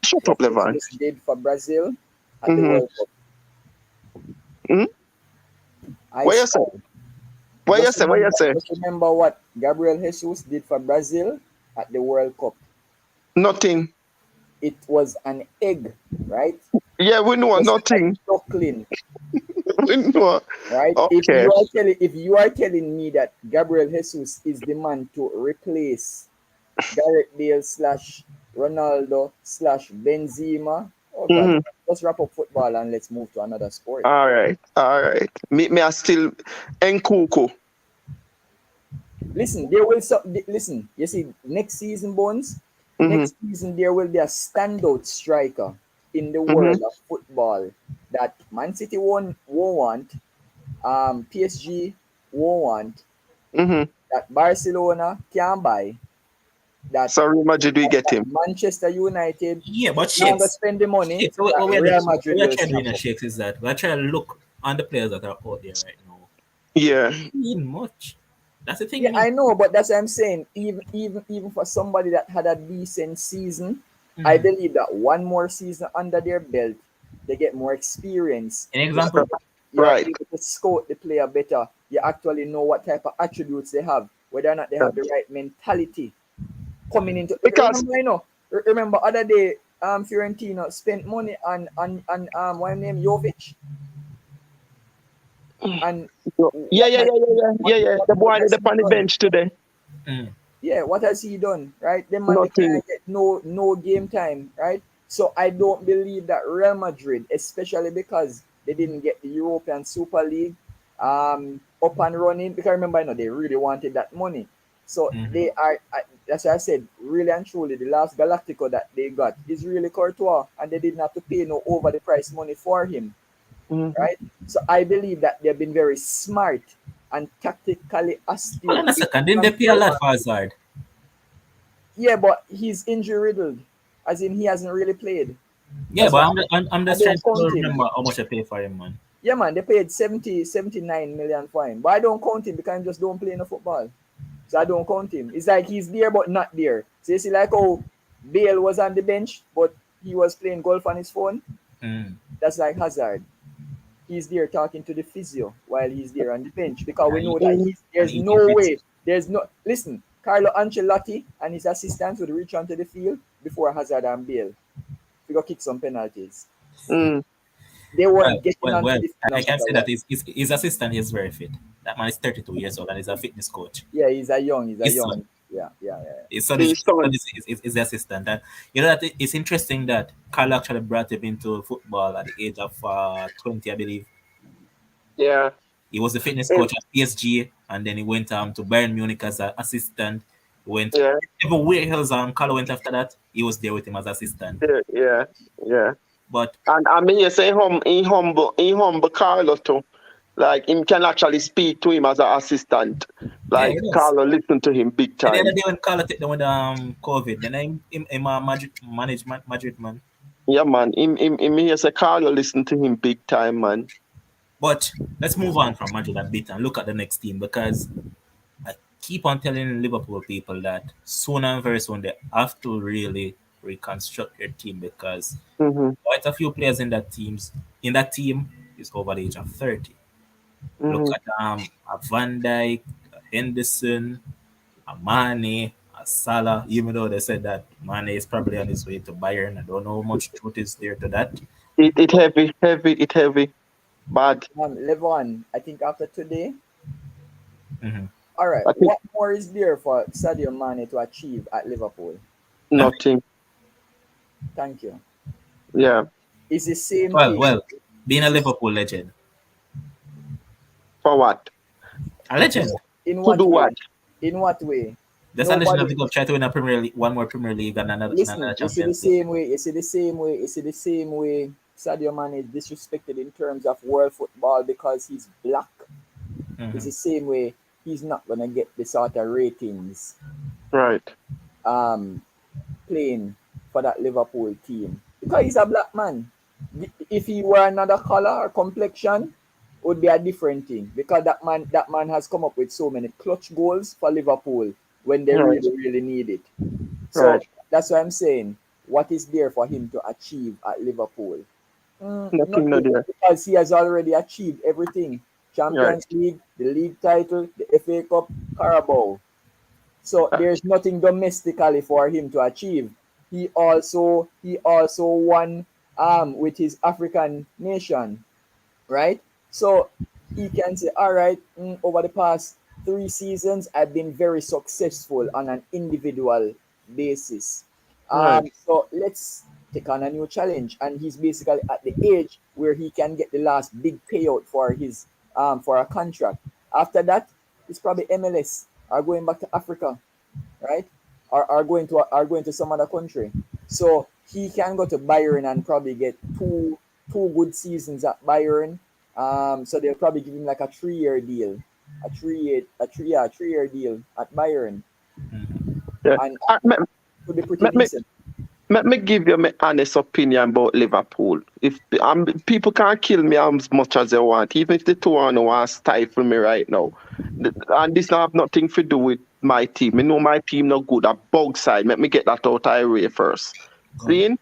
Shut up, what Levan. Jesus did for Brazil at the Mm-hmm. World Cup. Mm-hmm. I What you say? said, What you say? What you say? just remember what Gabriel Jesus did for Brazil at the World Cup. Nothing. It was an egg, right? Yeah, we know Just a nothing. duckling, We know. right? Okay. If you are telling me that Gabriel Jesus is the man to replace Gareth Bale slash Ronaldo slash Benzema, oh God, Mm-hmm. let's wrap up football and let's move to another sport. All right. All right. Me are still Nkuku. Listen, listen. You see, next season, Bones. Mm-hmm. Next season, there will be a standout striker in the Mm-hmm. world of football that Man City won't want, PSG won't want, Mm-hmm. that Barcelona can buy, that, So Real Madrid we get that him. Manchester United Yeah, but now gonna shakes. spend the money Shakes. What that we are Real doing, Madrid what we are will trying to do in snap the up. shakes is that we're trying to look on the players that are out there right now. Yeah. Mean much. That's the thing, Yeah, I know, but that's what I'm saying. Even for somebody that had a decent season, I believe that one more season under their belt, they get more experience. An example? You're Right. able to scout the player better. You actually know what type of attributes they have, whether or not they have the right mentality coming into. Because Remember, remember other day, Fiorentina spent money on what name Jovic, and yeah. The boy has up he on the done? bench today. Mm. Yeah, what has he done? Right, the man they Nothing. can't get no game time. Right, so I don't believe that Real Madrid, especially because they didn't get the European Super League up and running. Because remember, they really wanted that money. So Mm-hmm. they are. That's why I said, really and truly, the last Galactico that they got is really Courtois, and they didn't have to pay no over the price money for him. Mhm. Right. So I believe that they've been very smart and tactically Hold astute on a in second. Didn't they pay a lot transfer. for Hazard? Yeah, but he's injury riddled, as in he hasn't really played. Yeah, That's but why I'm I just trying don't to count him. remember how much I paid for him, man. Yeah, man, they paid 79 million for him, but I don't count him because he just don't play no football. So I don't count him. It's like he's there but not there. So you see, like how Bale was on the bench, but he was playing golf on his phone. Mm. That's like Hazard. He's there talking to the physio while he's there on the bench because we And, know that and there's eating no bits. way. There's no listen. Carlo Ancelotti and his assistants would reach onto the field before Hazard and Bale. We got kick some penalties. Mm. They Well, weren't getting well, onto well. the field no I can matter say that what. his assistant is very fit. That man is 32 years old and he's a fitness coach. Yeah, he's a His son, young. Yeah. his son His son. is the assistant. And you know that it's interesting that Carl actually brought him into football at the age of 20, I believe. Yeah. He was the fitness Eh, coach at PSG, and then he went to Bayern Munich as an assistant. He went Yeah. everywhere else Carlo went after that. He was there with him as assistant. Yeah. Yeah. But And I mean, you say he humble Carlo too. Like him can actually speak to him as an assistant. yeah, Like it is. Carlo listen to him big And the other time. day when Carlo took them with COVID, then I'm a management Madrid man. Yeah, man. Him here say Carlo listen to him big time, man. But let's move on from Madrid a bit and look at the next team because I keep on telling Liverpool people that soon and very soon they have to really reconstruct their team because Mm-hmm. quite a few players in that team is over the age of 30. Look Mm-hmm. at a Van Dijk, a Henderson, a Mane, a Salah. Even though they said that Mane is probably on his way to Bayern, I don't know how much truth is there to that. It heavy. Bad. Levon, I think after today, Mm-hmm. all right. I think What more is there for Sadio Mane to achieve at Liverpool? Nothing. nothing. Thank you. Yeah. It's the same Well, thing. well, being a It's the, Liverpool legend, For what? a legend. in To what do way? what? In what way? Just a legend Nobody. of the club. Try to win a Premier League, one more Premier League and another Listen, you see the Champions League. same way. You see the same way. You see the same way. Sadio Mane is disrespected in terms of world football because he's black. It's Mm-hmm. the same way he's not gonna get the sort of ratings Right. um playing for that Liverpool team because he's a black man. If he were another color or complexion, would be a different thing because that man has come up with so many clutch goals for Liverpool when they Right. really need it. Right. So that's why I'm saying what is there for him to achieve at Liverpool? Nothing no Nothing there. because he has already achieved everything: Right. Champions League, the league title, the FA Cup, Carabao. So Uh, there's nothing domestically for him to achieve. He also won with his African nation, right? So he can say, all right, over the past 3 seasons, I've been very successful on an individual basis. Right. So let's take on a new challenge. And he's basically at the age where he can get the last big payout for his for a contract. After that, it's probably MLS or going back to Africa, right? Or going to some other country. So he can go to Bayern and probably get two good seasons at Bayern. So they'll probably give him like a 3 year deal, a 3 year deal at Bayern, Mm-hmm. Yeah. and Me, could be pretty me, me, decent. me give you my honest opinion about Liverpool. If people can't kill me as much as they want, even if the two want to stifle me right now. And this not have nothing to do with my team. I know my team not good at both side. Let me get that out of the way first. Seeing,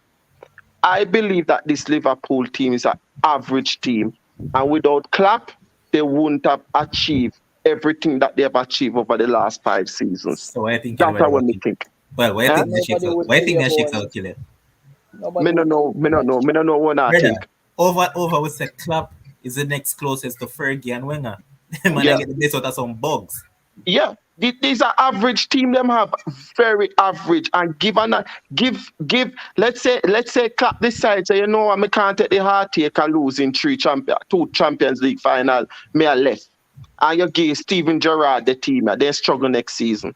I believe that this Liverpool team is an average team, and without Klopp, they wouldn't have achieved everything that they have achieved over the last 5 seasons. So I think That's anybody how will I kill. think. Well, why I Eh? think the chicks Nobody out? would Why I tell think you the chicks about out it. kill it? Nobody would Me no know what I Brother, think. over with the Klopp is the next closest to Fergie and Wenger. Man, I Yeah, get the best out of some bugs. yeah. These are average team. Them have very average and give. Let's say Klopp decides. Say, you know what? Me can't take the heartache of losing two Champions League final. Me a left. And you give Steven Gerrard the team. They struggle next season,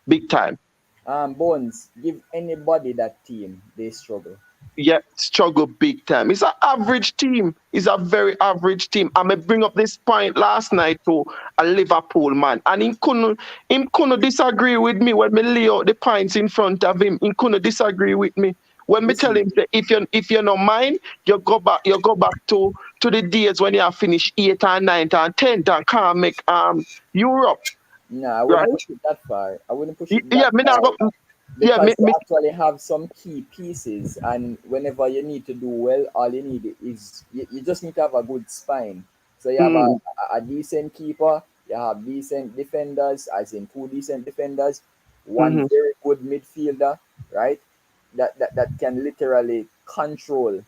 big time. Bones, give anybody that team, they struggle. Yeah, struggle big time. It's an average team. It's a very average team. I may bring up this point last night to a Liverpool man, and he couldn't disagree with me when me lay out the points in front of him. He couldn't disagree with me when me tell Listen, him say, if you not mind, you go back to the days when you have finished 8th and 9th and 10th and can't make Europe, no, I right? wouldn't push it that far. I wouldn't push it Yeah, that me not far go. Yeah, because you actually have some key pieces, and whenever you need to do well, all you need is you just need to have a good spine. So you have mm, a decent keeper, you have decent defenders, as in two decent defenders, one mm-hmm, very good midfielder, right? That can literally control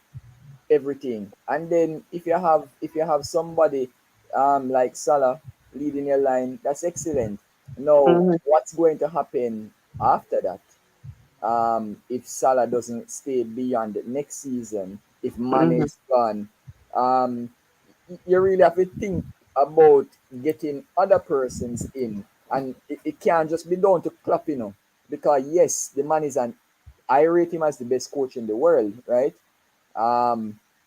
everything. And then if you have somebody like Salah leading your line, that's excellent. Now, mm-hmm, what's going to happen after that? If Salah doesn't stay beyond the next season, if Mane mm-hmm, is gone, um, you really have to think about getting other persons in, and it can't just be down to Klopp, because yes, the man is an I rate him as the best coach in the world, right?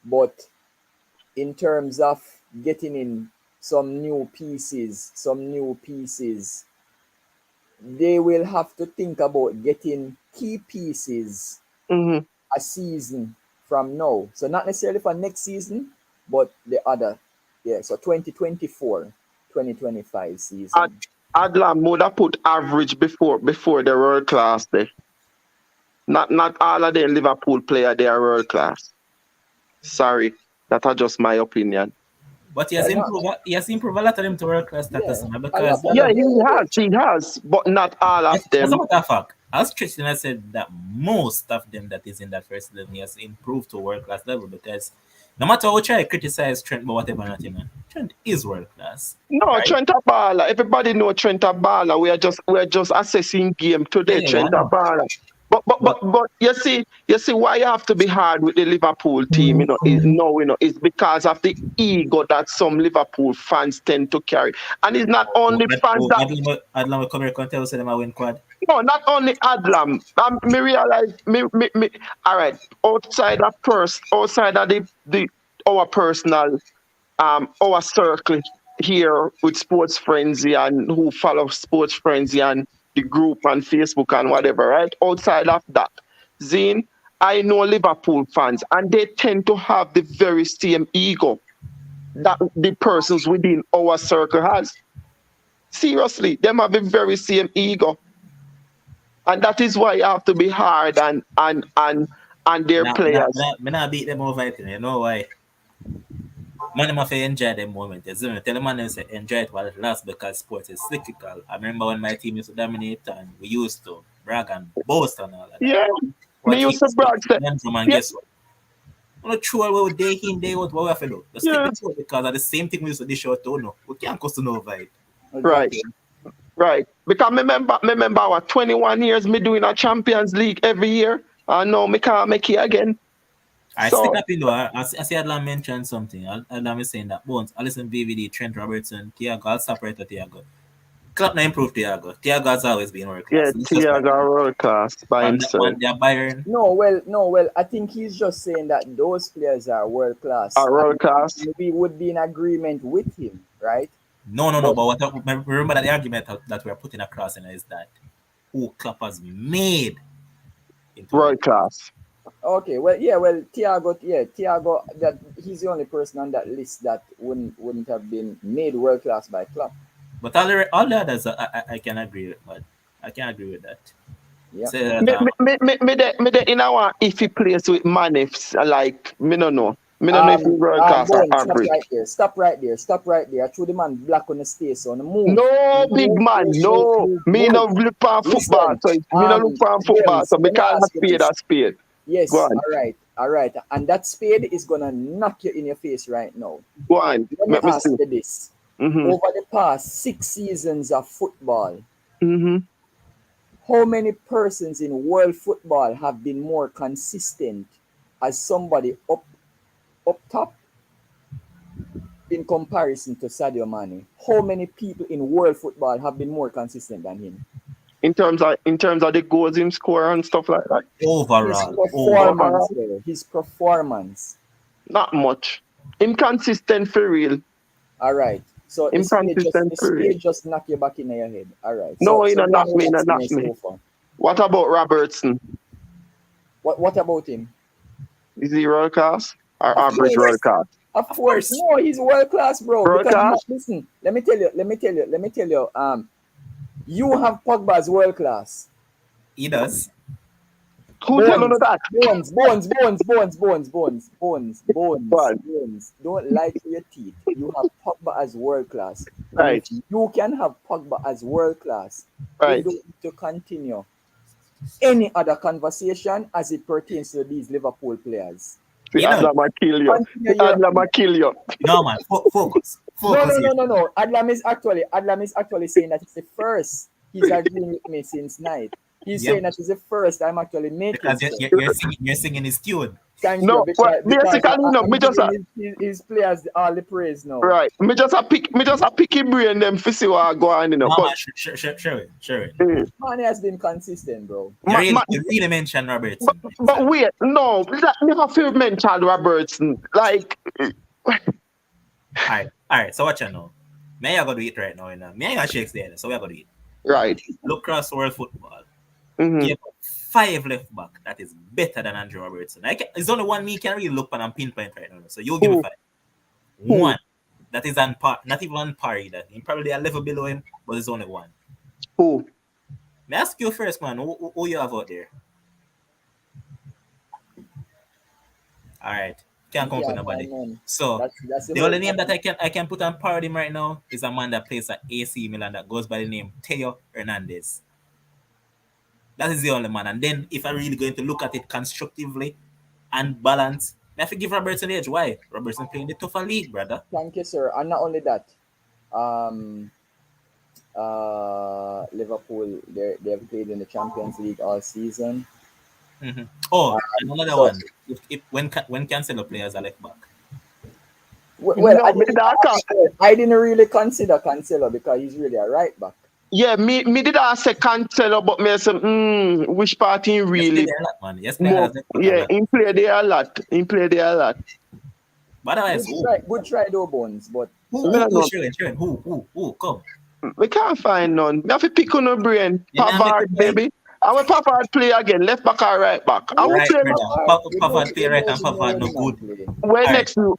But in terms of getting in some new pieces, they will have to think about getting key pieces mm-hmm. a season from now. So not necessarily for next season, but the other, yeah. So 2024, 2025 Ad, season. Adlam would have put average before the world class there. Not all of the Liverpool player they are world class. Sorry, that are just my opinion. But he has Yeah, not improved. He has improved a lot of them to world class status yeah, now a lot because of Yeah, them. he Yeah, yeah. has, but not all of as a them. matter of fact, as Christian has said that most of them that is in that first 11 he has improved to world class level because no matter how we try to criticize Trent, but whatever, not him, Trent is world class, No, right? Trent Abala. Everybody know Trent Abala. We are just assessing game Yeah, today. yeah, yeah, I Trent know. Abala. But But but you see why you have to be hard with the Liverpool team. It's because of the ego that some Liverpool fans tend to carry, and it's not only fans that. Adlam will come here and tell us them I win quad. No, not only Adlam. Me realize me. All right, outside of the our personal our circle here with Sports Frenzy and who follow Sports Frenzy and the group on Facebook and whatever. Right, outside of that, Zane, I know Liverpool fans and they tend to have the very same ego that the persons within our circle has. Seriously, them have the very same ego, and that is why you have to be hard and their players. Me not beat them over it, you know why? Man, them have to enjoy the moment. You see me? Tell the man them say enjoy it while it lasts because sports is cyclical. I remember when my team used to dominate and we used to brag and boast and all of that. Yeah, me What used keep to the spirit brag say, in them and yeah, guess what? I'm not sure what we day in, day out, what we have to do. Just take yeah, the truth because of the same thing we used to dish out to no. We can't cost to know over it. right, Exactly. right. Because remember our 21 years me doing a Champions League every year. I know me can't make it again. I stick So up in though. I see Adlan mentioned something. Adlan is saying that Bones, I listen VVD, Trent Robertson, Thiago, I'll separate Thiago. Klopp not improve Thiago. Thiago has always been world class. yeah, So it's just like Thiago world class by himself. on their Bayern. No, well, I think he's just saying that those players are world class, A world and class. we would be in agreement with him, right? No, no, no. But But remember that the argument that we're putting across is that who Klopp has made into world World class. class. okay, well, Thiago, that he's the only person on that list that wouldn't have been made world class by club. But all the others, I can agree with, but I can agree with that. Yeah. Say that. Me de in our if he plays with Manifs, like me no know. Me no know if he world class or Bones, stop average. right there. Stop right there. Stop right there. I threw the man black on the space, so on the move. No, big man, no. Me no look for football, Listen, so me no look for football, Bones, so me let me call a ask you spade this. a spade. Yes, Go on, all right. And that spade is gonna knock you in your face right now. go on. Let me Let me ask see. you this. Mhm, Over the past 6 seasons of football, mhm. how many persons in world football have been more consistent as somebody up top in comparison to Sadio Mane? How many people in world football have been more consistent than him? In terms of the goals him score and stuff like that. His Overall. performance, bro. His performance. Not much. Inconsistent for real. All right. So Inconsistent the for real. spade just knock you back in your head. All right. No, he So not go knock on me, he with not that knock senior me. so far. What about Robertson? What about him? Is he world class or Of average world course. class? Of Of course. course. No, he's world class, bro. World Because class? listen, let me tell you, you have Pogba as world class. He does. Who tell you that? One. Bones. Don't lie to your teeth. You have Pogba as world class. And if Right, you can have Pogba as world class, we right. don't need to continue any other conversation as it pertains to these Liverpool players. The He does. Adlam will kill you. Continue The your Adlam will kill you. No, man. Focus. Focus here. no. Adlam is actually saying that it's the first. He's agreeing with me since night. He's Yep. saying that it's the first I'm actually making. Because So you're singing his tune. thank you No, well, because basically, no, I'm me just a, giving his players all the praise now. right. Me just a picky brain them to see what go on, you know. No, But man. Sure. Mane has been consistent, bro. ma, ma, You really mentioned but, Robertson. but wait, no, let me have to mention Robertson. Like, Alright. So what you know? Me I gotta do it right now, you know. Me I got shakes there, so we are gonna do it. right. Look across world football. Mm-hmm. Give 5 left back that is better than Andrew Robertson. It's only one me can really look on and pinpoint right now. So you give me 5. One that is on par, not even on par either. He's probably a level below him, but it's only one. Who? May I ask you first, man, who you have out there? Alright. Can't come up with nobody. So That's the whole only name that point. I can put on par with him right now is a man that plays at AC Milan that goes by the name Teo Hernandez. That is the only man. And then if I'm really going to look at it constructively and balance, I have to give Robertson the edge. Why? Robertson playing the tougher league, brother. Thank you, sir. And not only that, um, Liverpool they've played in the Champions League all season. Mm-hmm. Oh, and another So one. If when Cancelo play as a left back. well, No, me did I didn't really consider Cancelo because he's really a right back. yeah, me did ask say Cancelo, but me say, which part he Yes, play really there a lot, man. Yes, play more? as left back a Yeah, lot. he play there a lot. He play there a lot. But otherwise, Good try though, Bones, but Sharon, who, come. We can't find none. We have to pick on our brain. You know, Pavard, make it baby. And when Pavard play again, left back or right back. I will right, play brother. Pavard play right and Pavard no good. when Alright. next you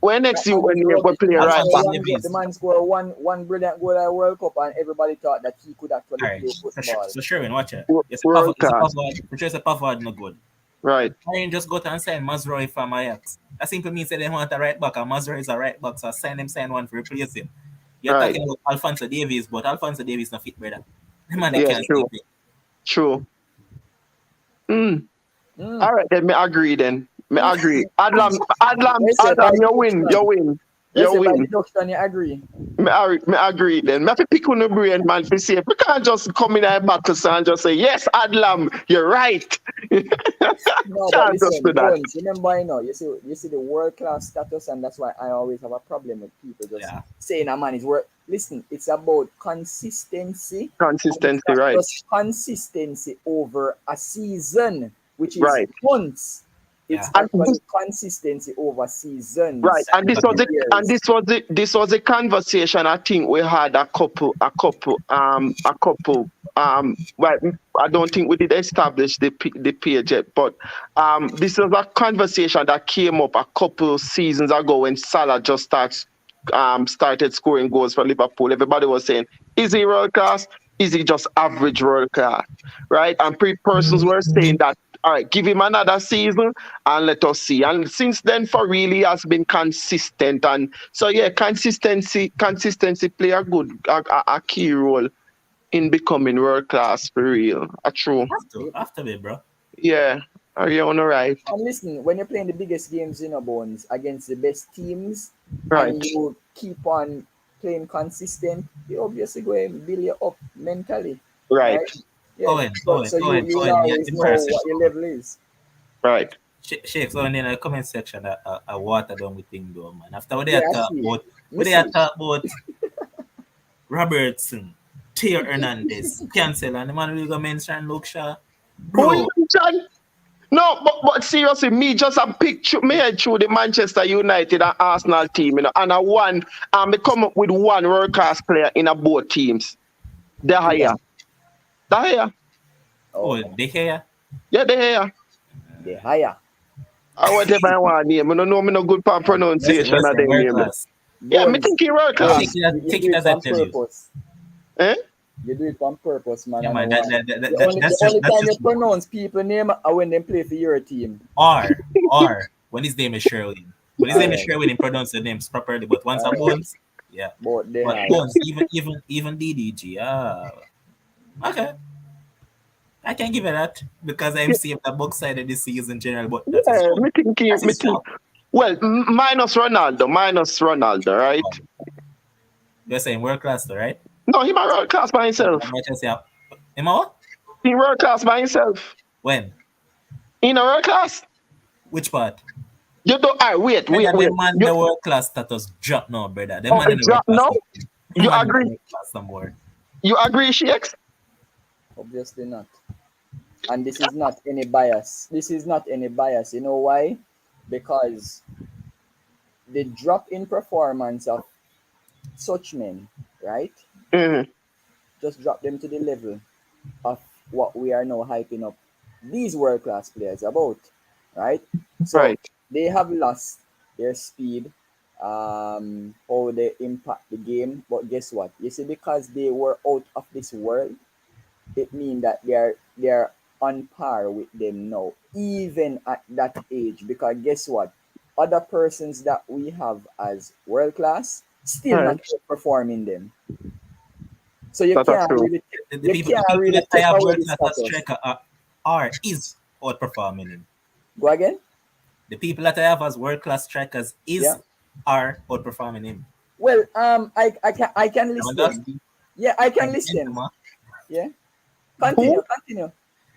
when you go play right Alphonso back. Davies. The man scored one brilliant goal at World Cup, and everybody thought that he could actually Alright. play football. So Sharon, watch it. World class. Pavard no good. Right. Bayern just got and sign Mazraoui from Ajax. That simply means that they want a right back, and Mazraoui is a right back, so sign one to replace him. You're Right. talking about Alphonso Davies, but Alphonso Davies not fit, brother. The man they Yeah, can't true. fit. True. All right, then me agree then. Me agree. Adlam, you win. By deduction, you agree? Me agree then. Me have to pick on the brain, man, to see if we can't just come in our battles and just say, yes, Adlam, you're right. No, but Can't just listen, do that. Bones, remember, you see the world class status, and that's why I always have a problem with people just saying a man is world. Listen, it's about consistency. Consistency, It's not right. just consistency over a season, which is Right. months. It's Yeah. actually consistency over seasons. Right, and this was a conversation I think we had a couple. Well, I don't think we did establish the page yet, but this was a conversation that came up a couple seasons ago when Salah just started scoring goals for Liverpool. Everybody was saying, is he world class? Is he just average world class? Right? And persons were saying that, all right, give him another season and let us see. And since then, for real, he has been consistent. And so, yeah, consistency play a key role in becoming world class for real. A true. After me, bro. Yeah. Are you on the right? And listen, when you're playing the biggest games in a bones against the best teams, Right. and you keep on playing consistent, you obviously go and build you up mentally. Right. Yeah. So you will always know what your level is. Right. Shakes on in the comment section a water down with thing though, man. After what they Yeah, I talk see. about Me what they see. talk about Robertson, Theo Hernandez, cancel and the man will go mention Luke Shaw. Who Bro, you mention? No, but seriously, me just a picture me head through the Manchester United and Arsenal team, and I won and me come up with one world class player in a both teams. De Gea. De Gea. oh, De Gea. Yeah, De Gea. The higher. Or whatever I want name. I don't know me no good for pronunciation of them World name. class. Yeah, me Bones, think he world class. you Take do it it as I on tell you. purpose. Eh? You do it on purpose, man. Yeah, I man, know why. The only time you pronounce people name are when they play for your team. or when his name is Sherwin. When his name is Alright. Sherwin, he pronounce the names properly. But once a Bones, yeah. But they But higher. Bones, even DDG, okay. I can give it that because I'm seeing the box side of this season general, but that is Yeah, good. me think That's his job. well, minus Ronaldo, right? You're saying world class, though, right? No, he might world class by himself. I might just say, am I what? He world class by himself. When? In a world class? Which part? You don't. Wait. The man, the world class status drop now, brother. The man in the world class. No? You man agree? in the world class somewhere. You agree, Shakes? Obviously not. And this is not any bias. This is not any bias. You know why? Because the drop in performance of such men, right? Mm-hmm. Just drop them to the level of what we are now hyping up these world class players about, right? So Right. they have lost their speed, how they impact the game. But guess what? You see, because they were out of this world, it means that they are on par with them now, even at that age. Because guess what? Other persons that we have as world class still Right. not performing them. So you That's can't true. really The people that I take have away world the class as status. striker is outperforming him. Go again? The people that I have as world class strikers Yeah. are outperforming him. Well, I can list them. Lewandowski, Yeah, I can list them. Benzema, Yeah. Continue.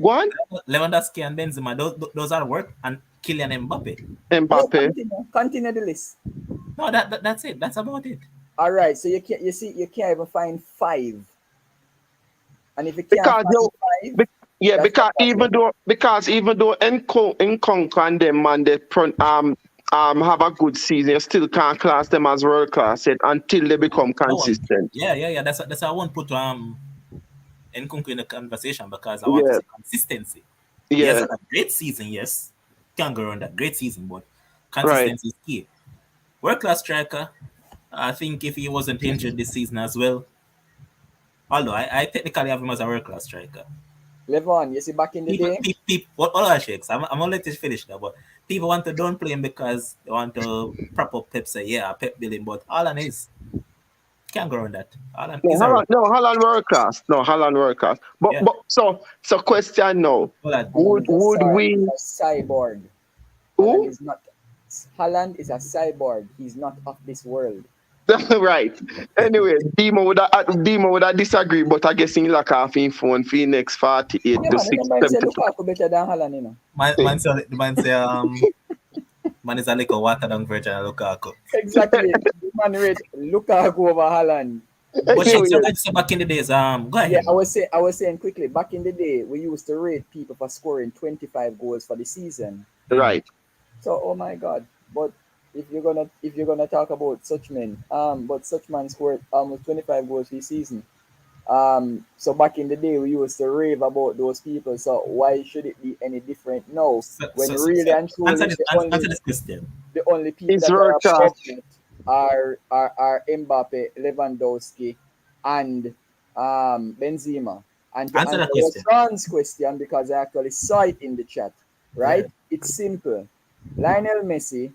Go on. Lewandowski and Benzema, those are work, and Kylian Mbappe. Yeah, Mbappe. continue the list. No, that's it. That's about it. All right. So you can't even find five. And if you can't Because find five, yeah, that's because even though Nkunku and them man they have a good season, you still can't class them as world class yet until they become consistent. Yeah. That's why I won't put Nkunku in the conversation because I want to see consistency. He has Yeah. had a great season, yes. Can't go around that great season, but Right. consistency is key. World class striker. I think if he wasn't injured this season as well, although I technically have him as a world class striker. Levon, you see back in the day. What other shakes? I'm gonna let it finish now, but people want to downplay him because they want to prop up Pep, say, yeah, Pep billing, but Alan is can't go around that. Alan is Holland world class. No, Holland world class. But Yeah. but so question now. Would we A cyborg. who? Haaland is a cyborg. He's not of this world. Right. Anyway, Demo would disagree, but I guess in like half in phone for next 48 Yeah, to man, 6 remember he said Lukaku better than Haaland, you know. Man say man is a little water down version of Lukaku. Exactly. The man rate Lukaku over Haaland. But shakes, you guys say back in the days, go ahead. Yeah, I was saying quickly, back in the day we used to rate people for scoring 25 goals for the season. Right. So oh my god. But if you're gonna talk about such men, but such man scored almost 25 goals this season. So back in the day we used to rave about those people. So why should it be any different now? When really and truly answer this question. the only people It's that are world class. above it are Mbappe, Lewandowski, and Benzema. And to Answer answer the question. Sean's question, because I actually saw it in the chat, right? It's simple. Lionel Messi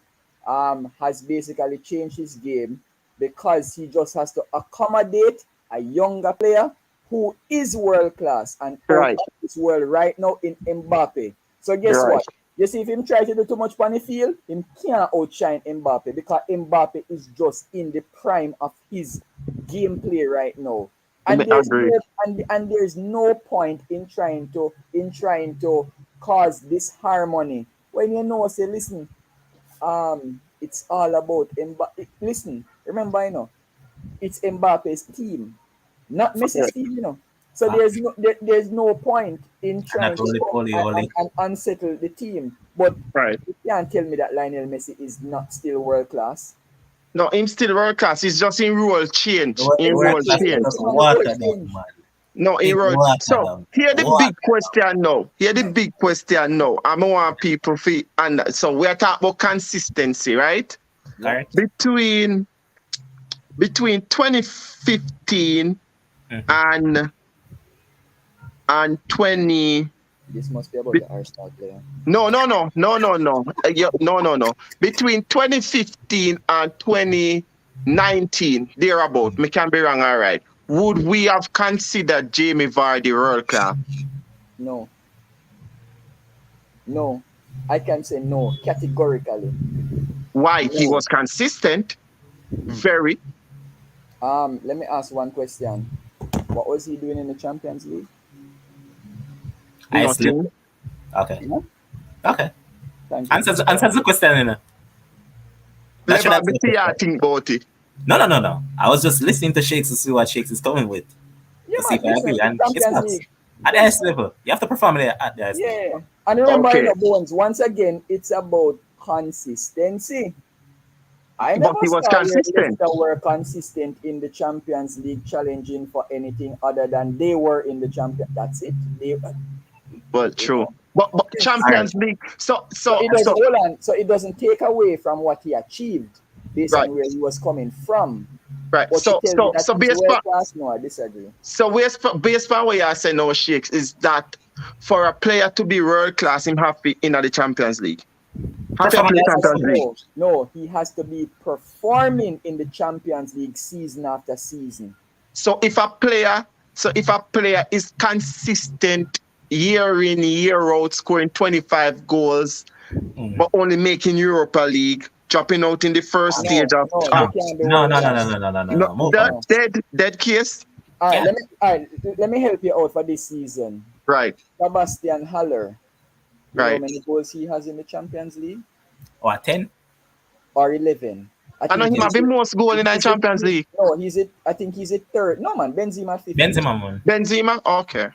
has basically changed his game because he just has to accommodate a younger player who is world class and out Right. of this world right now in Mbappe. So guess Right. what? You see, if him try to do too much on the field, him can't outshine Mbappe because Mbappe is just in the prime of his gameplay right now. And there's Agree. no and there's no point in trying to cause this harmony when you know, say, listen, it's all about Mbappe. Listen, remember, it's Mbappe's team, not Messi's team, So there's no point in trying to come and unsettle the team. But Right. you can't tell me that Lionel Messi is not still world class. No, him still world class. He's just in role change. In role change. No, in role. So here the big question now. Here the big question now. I want people to, and so we're talking about consistency, right? Correct. Between 2015 and 20. This must be about the Arsenal player. No. No. Between 2015 and 2019, thereabout, me can be wrong, all right. Would we have considered Jamie Vardy world class? No. I can say no, categorically. Why? He was consistent. Very. Let me ask one question. What was he doing in the Champions League? Nothing. Okay. Yeah? Okay. Thank you. Answers the question, Let me see how I think about it. No. I was just listening to Shakes to see what Shakes is coming with. Yeah, to see if I agree. And it's not. League. At the highest level. You have to perform at the highest level. Yeah. And remember, Bones, once again, it's about consistency. I never he was consistent. Leicester were consistent in the Champions League, challenging for anything other than they were in the Champions. That's it. Well, true. But Champions League. So it doesn't take away from what he achieved based on where he was coming from. Right. But So based on no, I disagree. So based on what you say now, Shakes, is that for a player to be world class, him have to be in the Champions League. No, he has to be performing in the Champions League season after season. So if a player is consistent year in, year out, scoring 25 goals, but only making Europa League, dropping out in the first stage of No. Dead case. All right, let me help you out for this season. Right. Sebastian Haller. You know Right. how many goals he has in the Champions League? Or 10? Or 11? I know he might be most goal in the Champions League. No, I think he's a third. No, man, Benzema 15. Benzema? Okay.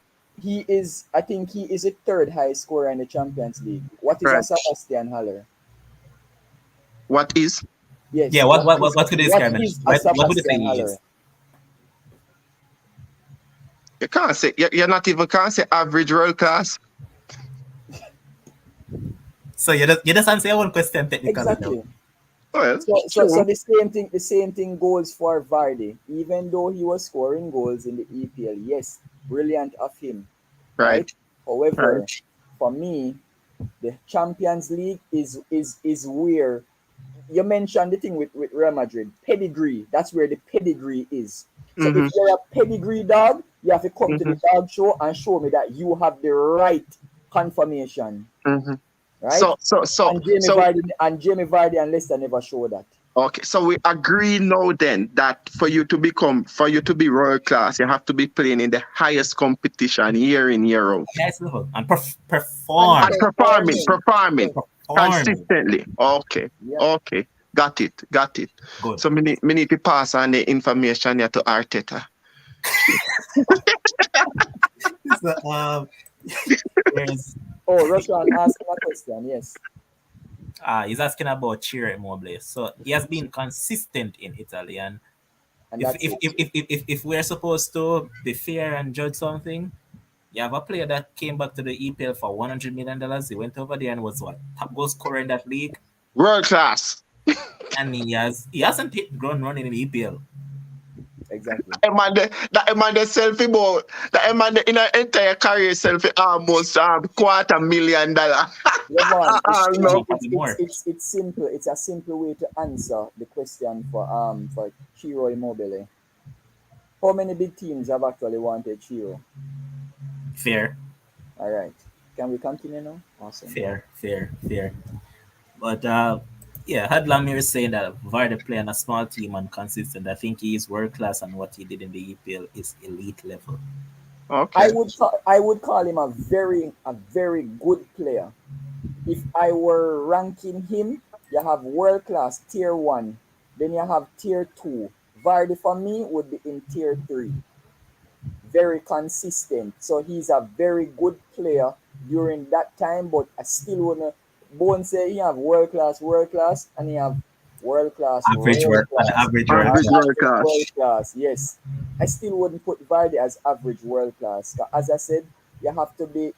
I think he is a third highest scorer in the Champions League. What is a Sebastian Haller? What is? Yes. Yeah, what could this guy mean? What would you say he is? You can't say, you're not even can't say average world class. So you just answer one question technically. Exactly. Well, so the same thing goes for Vardy. Even though he was scoring goals in the EPL, yes, brilliant of him. Right. However, for me, the Champions League is where you mentioned the thing with Real Madrid. Pedigree. That's where the pedigree is. So if you're a pedigree dog, you have to come to the dog show and show me that you have the right confirmation. Right? And Jamie Vardy and Leicester never show that. Okay, so we agree now then that for you to be world class, you have to be playing in the highest competition year in, year out. Highest level. And performing consistently. Okay. Yeah. Okay. Got it. Good. So me need to pass on the information here to Arteta. Roshan asking a question, yes. He's asking about Ciro Immobile. So he has been consistent in Italy, and if we're supposed to be fair and judge something, you have a player that came back to the EPL for $100 million. He went over there and was top goal scorer in that league. World class. And he hasn't hit ground running in the EPL. Exactly. That man the selfie about that man in an entire career selfie almost $250,000. Levon, No. Probably more. it's simple. It's a simple way to answer the question for Chiro Immobile. How many big teams have actually wanted Chiro? Fair, All right. Can we continue now? Awesome. fair. But yeah, had Lamir saying that Vardy play on a small team and consistent. I think he is world class, and what he did in the EPL is elite level. Okay. I would call him a very good player. If I were ranking him, you have world class tier one, then you have tier two. Vardy for me would be in tier three. Very consistent. So he's a very good player during that time, but I still wanna Bone say you have world class, and you have Average world work and class, average world or Average class. world average class. world class. Yes, I still wouldn't put Vardy as average world class. As I said, you have to be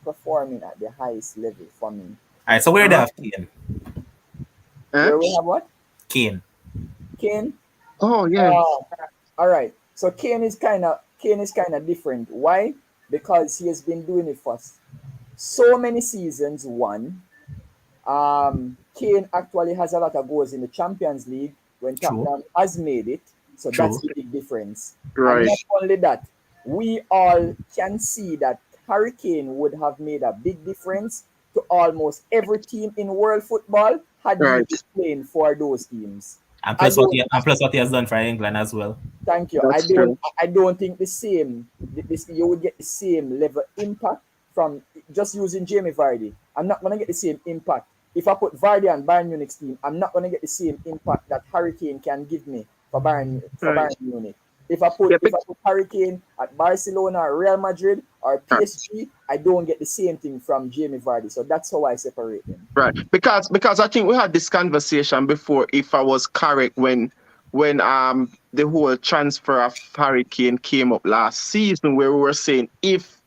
performing at the highest level for me. All right, so where they Uh-huh. have Kane? Eh? Where we have what? Kane. Kane. Oh yeah. Uh, all right. So Kane is kind of different. Why? Because he has been doing it for so many seasons. One, Kane actually has a lot of goals in the Champions League when True, Tottenham has made it. So that's true. the big difference. And Right. not only that, we all can see that Harry Kane would have made a big difference to almost every team in world football had he Right. been playing for those teams. And I plus what don't he has done for England as well. Thank you. That's true. I don't think the same this you would get the same level impact from just using Jamie Vardy. I'm not gonna get the same impact. If I put Vardy on Bayern Munich's team, I'm not gonna get the same impact that Harry Kane can give me for Right. Bayern Munich. Yeah, If I put Harry Kane at Barcelona or Real Madrid or PSG, I don't get the same thing from Jamie Vardy. So that's how I separate them. right. Because I think we had this conversation before, if I was correct, when the whole transfer of Harry Kane came up last season, where we were saying if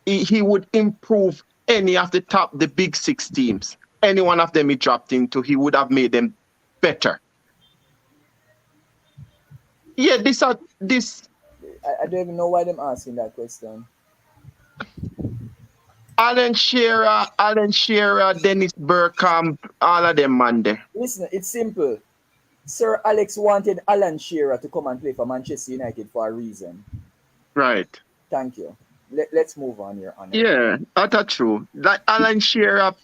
he would improve any of the big six teams, any one of them he dropped into, he would have made them better. Yeah, this I don't even know why them asking that question. Alan Shearer, Dennis Bergkamp, all of them man there. Listen, it's simple. Sir Alex wanted Alan Shearer to come and play for Manchester United for a reason. Right. Thank you. Let's move on, Your Honor. Yeah, that's true. Like Alan Shearer,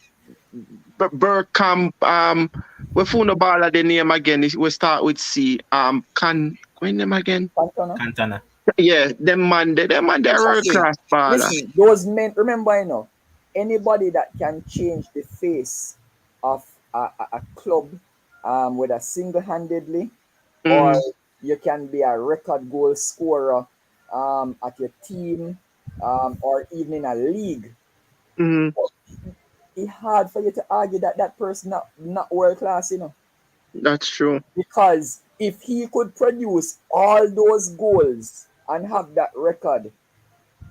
Bergkamp, we found about the name again. We start with C. When name again? Cantona? Cantona. Yeah, them man, they're world Exactly. class baller. Listen, those men, remember, anybody that can change the face of a club, whether single handedly or Mm-hmm. you can be a record goal scorer at your team or even in a league. Mm-hmm. It's hard for you to argue that that person not world class, That's true. because if he could produce all those goals and have that record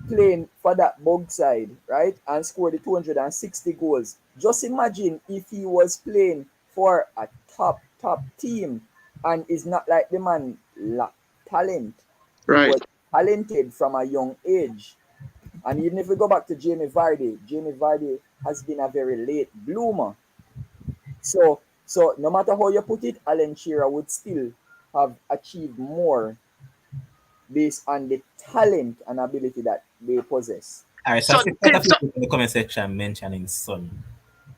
playing for that bug side, right, and score the 260 goals, just imagine if he was playing for a top team and is not like the man lack talent. He Right. was talented from a young age. And even if we go back to Jamie Vardy has been a very late bloomer. So no matter how you put it, Alan Shearer would still have achieved more based on the talent and ability that they possess. All right, so I So, see quite a few people in the comment section mentioning Son.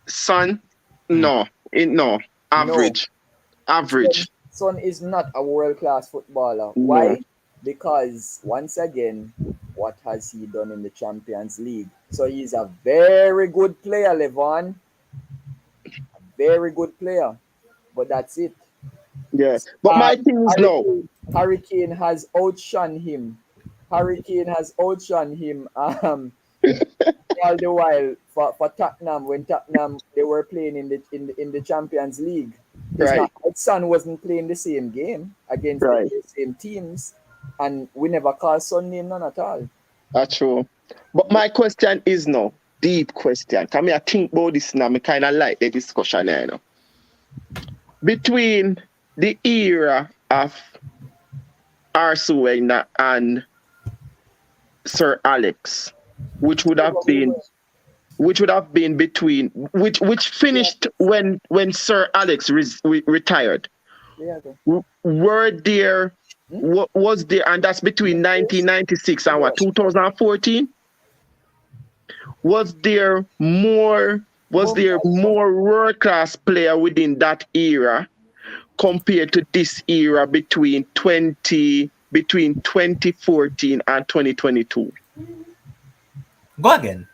son, Mm. no, No, average, average. Son is not a world class footballer. No. Why? Because once again, what has he done in the Champions League? So he's a very good player, Levon. A very good player. But that's it. Yeah, but my thing is no. Harry Kane has outshone him. Harry Kane has outshone him all the while for Tottenham when Tottenham they were playing in the Champions League. It's Right, not his son wasn't playing the same game against right. the same teams, and we never call Son name none at all. That's true. But my question is no. Deep question. Come here, think about this now. I kind of like the discussion here, Between the era of Arsene Wenger and Sir Alex, which would have been between which finished when Sir Alex retired. Were there was there, and that's between 1996 and what, 2014? Was there more world class player within that era compared to this era between 2014 and 2022? Go again.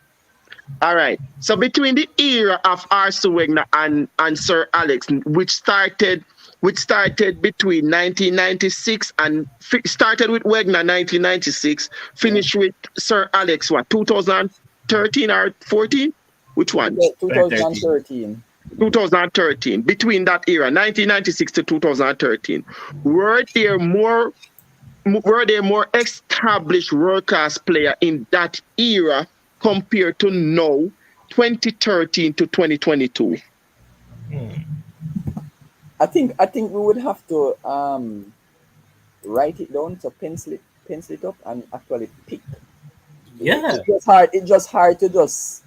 All right. So between the era of Arsene Wenger and Sir Alex, which started between 1996 and started with Wenger 1996, finished with Sir Alex what, 2013 or 14? Which one? 2013. 2013. Between that era, 1996 to 2013, were there more established world class player in that era compared to now, 2013 to 2022? I think we would have to write it down, so pencil it up and actually pick. Yeah. It's just hard to just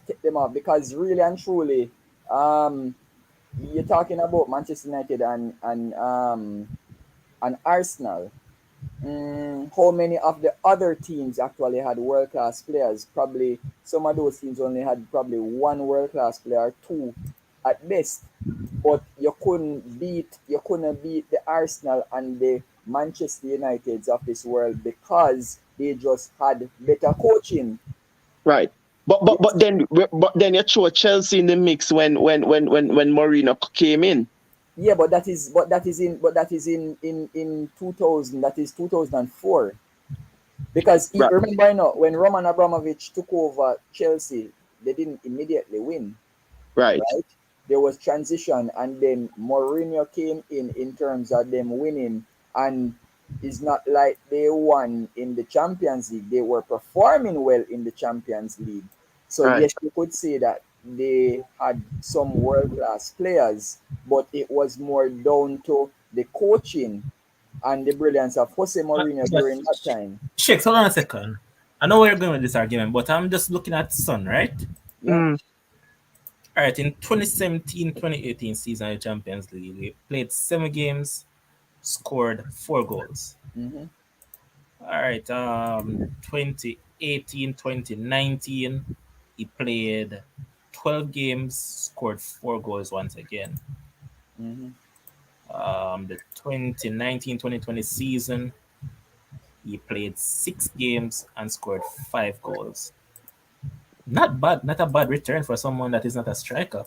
take them off, because really and truly, you're talking about Manchester United and Arsenal. How many of the other teams actually had world class players? Probably some of those teams only had probably one world class player, or two at best. But you couldn't beat the Arsenal and the Manchester Uniteds of this world, because they just had better coaching. Right. But then you throw Chelsea in the mix when Mourinho came in. Yeah, but that is in 2000. That is 2004. Because Right. remember, when Roman Abramovich took over Chelsea, they didn't immediately win. Right. There was transition, and then Mourinho came in terms of them winning, and it's not like they won in the Champions League. They were performing well in the Champions League. So Right. yes, you could say that they had some world class players, but it was more down to the coaching and the brilliance of Jose Mourinho during that time. Shakes, hold on a second. I know where you're going with this argument, but I'm just looking at Son, right? Yeah. All right, in 2017-2018 season of the Champions League, we played 7 games, scored 4 goals. Mm-hmm. All right, 2018-2019, he played 12 games, scored 4 goals once again. Mm-hmm. The 2019-2020 season, he played 6 games and scored 5 goals. Not bad, not a bad return for someone that is not a striker.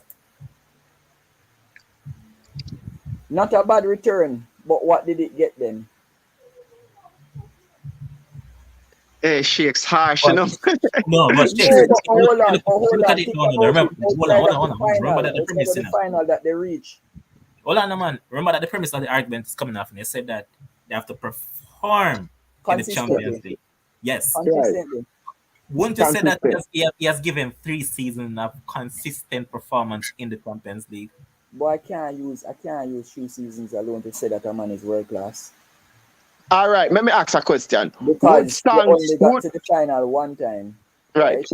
Not a bad return, but what did it get them? Hey, Shakes harsh, you know. No, but Shakes, hold on. look at it. Think No, about remember, it outside of hold the on. final. Remember that the Outside premise, of the final that they reach. hold on, man. Remember that the premise of the argument is coming off, and they said that they have to perform in the Champions League. Yes. Consistently. Wouldn't you say that he has given 3 seasons of consistent performance in the Champions League? But I can't use 3 seasons alone to say that a man is world class. All right, let me ask a question. Because he only got to the final one time. Right.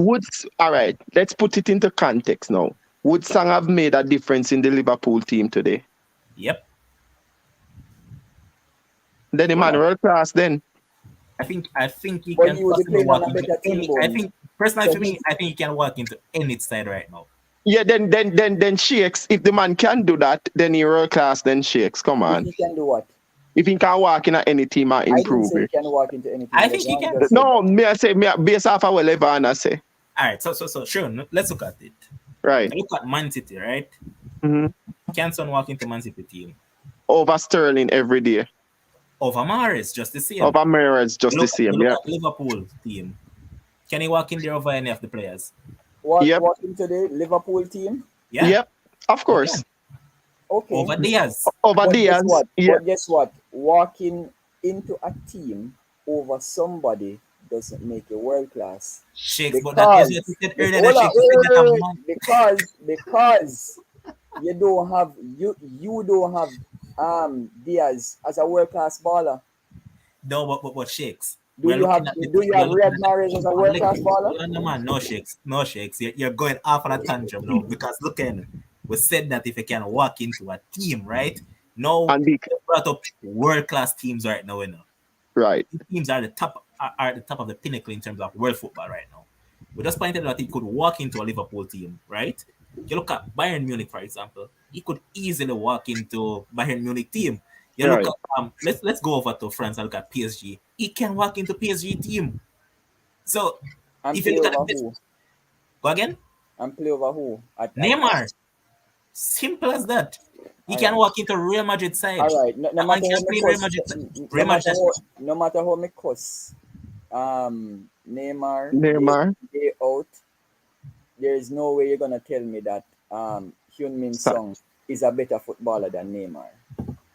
All right, let's put it into context now. Would Sang have made a difference in the Liverpool team today? Yep. Then the man world class then. I think he But can he would be playing on a better team. I think personally for me, I think he can walk into any side right now. Yeah, then Shakes, if the man can do that, then he world class, then Shakes. Come on. If he can do what? If he can walk in any team and improve it. He can walk into any team. I think he can. No, me based off of what I say. Alright, so sure, let's look at it. Right. Look at Man City, right? Mm-hmm. Can Son walk into Man City team? Over Sterling every day. Over Mahrez, just the same. Over Mahrez, just the same, yeah. Liverpool team. Can he walk in there over any of the players? Walk into the Liverpool team? Yeah. Yep, of course. Okay. Over Diaz. Diaz. But guess what? Walking into a team over somebody doesn't make you world class. Shakes, but that is what you said earlier. Because you don't have Diaz as a world class baller? No, but shakes. Do you have Riyad Mahrez as a world class baller? No, man, no shakes. No shakes. You're going off on a tantrum now because look at we said that if you can walk into a team, right? No, And big, they brought up world class teams right now, you know. right. These teams are at the top of the pinnacle in terms of world football right now. We just pointed out he could walk into a Liverpool team, right? You look at Bayern Munich, for example. He could easily walk into Bayern Munich team. You look Right. at let's go over to France and look at PSG. He can walk into PSG team. So And if you play look at over this, who? go again. And play over who? Neymar. Simple as that. He All can right. walk into Real Madrid side. All right. No That man matter can how me play in Real cuss, Madrid. Real Madrid. no matter how me cuss, Neymar Neymar. day out. There is no way you're gonna tell me that Hyun-Min Song is a better footballer than Neymar.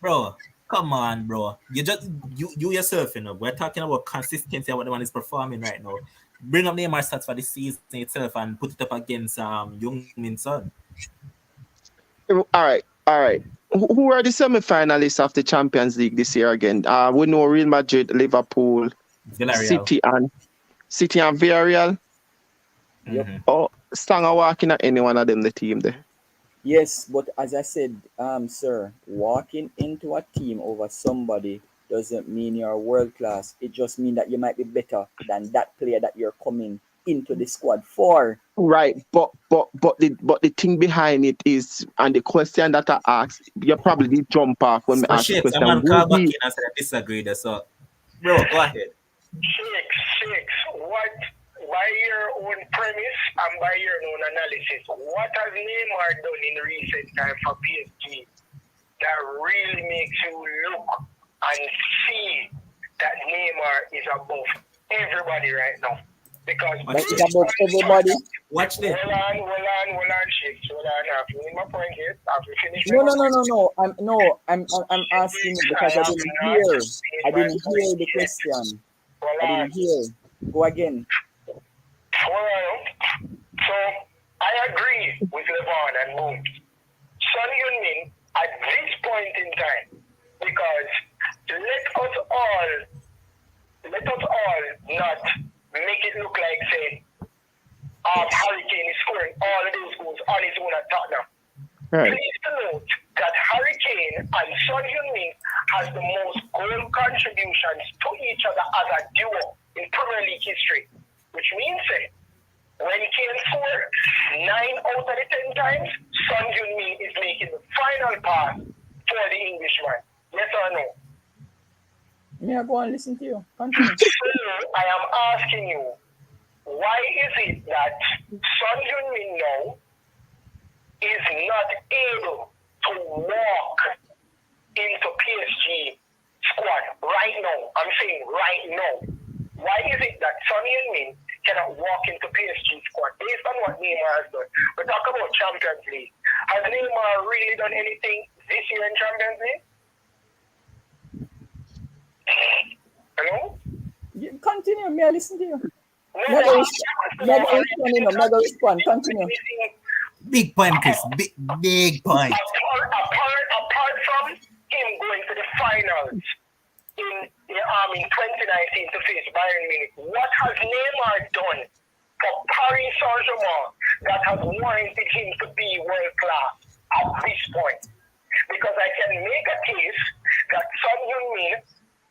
Bro, come on, bro. You yourself, you know. We're talking about consistency and what the man is performing right now. Bring up Neymar stats for the season itself and put it up against Young Min Son. All right. All right. Who are the semi-finalists of the Champions League this year again? We know Real Madrid, Liverpool, Villarreal. City and Villarreal. Yep. Oh, Stang are walking at any one of them, the team there. Yes, but as I said, sir, walking into a team over somebody doesn't mean you're world class. It just means that you might be better than that player that you're coming into the squad for. Right, but the thing behind it is, and the question that I asked, you probably did jump off when So I asked the shit, question. someone call back Would in he, and said I disagree there. So bro, go ahead. Shakes, what, by your own premise and by your own analysis, what has Neymar done in recent time for PSG that really makes you look and see that Neymar is above everybody right now? Because That's above everybody. Watch this. Hold on, Shakes. Hold on, I've made my point here. I've finished. No. I'm asking you because I didn't hear. I didn't hear the question. I didn't hear. Go again. Well, so I agree with Levon and Moon. Son Heung-min at this point in time, because let us all not make it look like say Harry Kane is scoring all of those goals on his own at Tottenham. right? Please note that Harry Kane and Son Heung-min has the most goal contributions to each other as a duo in Premier League history, which means when Kane scores 9 out of the 10 times, Son Heung-min is making the final pass for the Englishman. Yes or no? Yeah, go and listen to you. Continue. So I am asking you, why is it that Son Heung-min now is not able to walk into PSG squad right now? I'm saying right now. Why is it that Son Heung-min cannot walk into PSG squad based on what Neymar has done? We talk about Champions League. Has Neymar really done anything this year in Champions League? Hello? You continue. May I listen to you? No, Mega respond. Continue. Big point, Chris. Big point. Apart from him going to the finals in 2019 to face Bayern Munich, what has Neymar done for Paris Saint-Germain that has warranted him to be world class at this point? Because I can make a case that Son Heung-min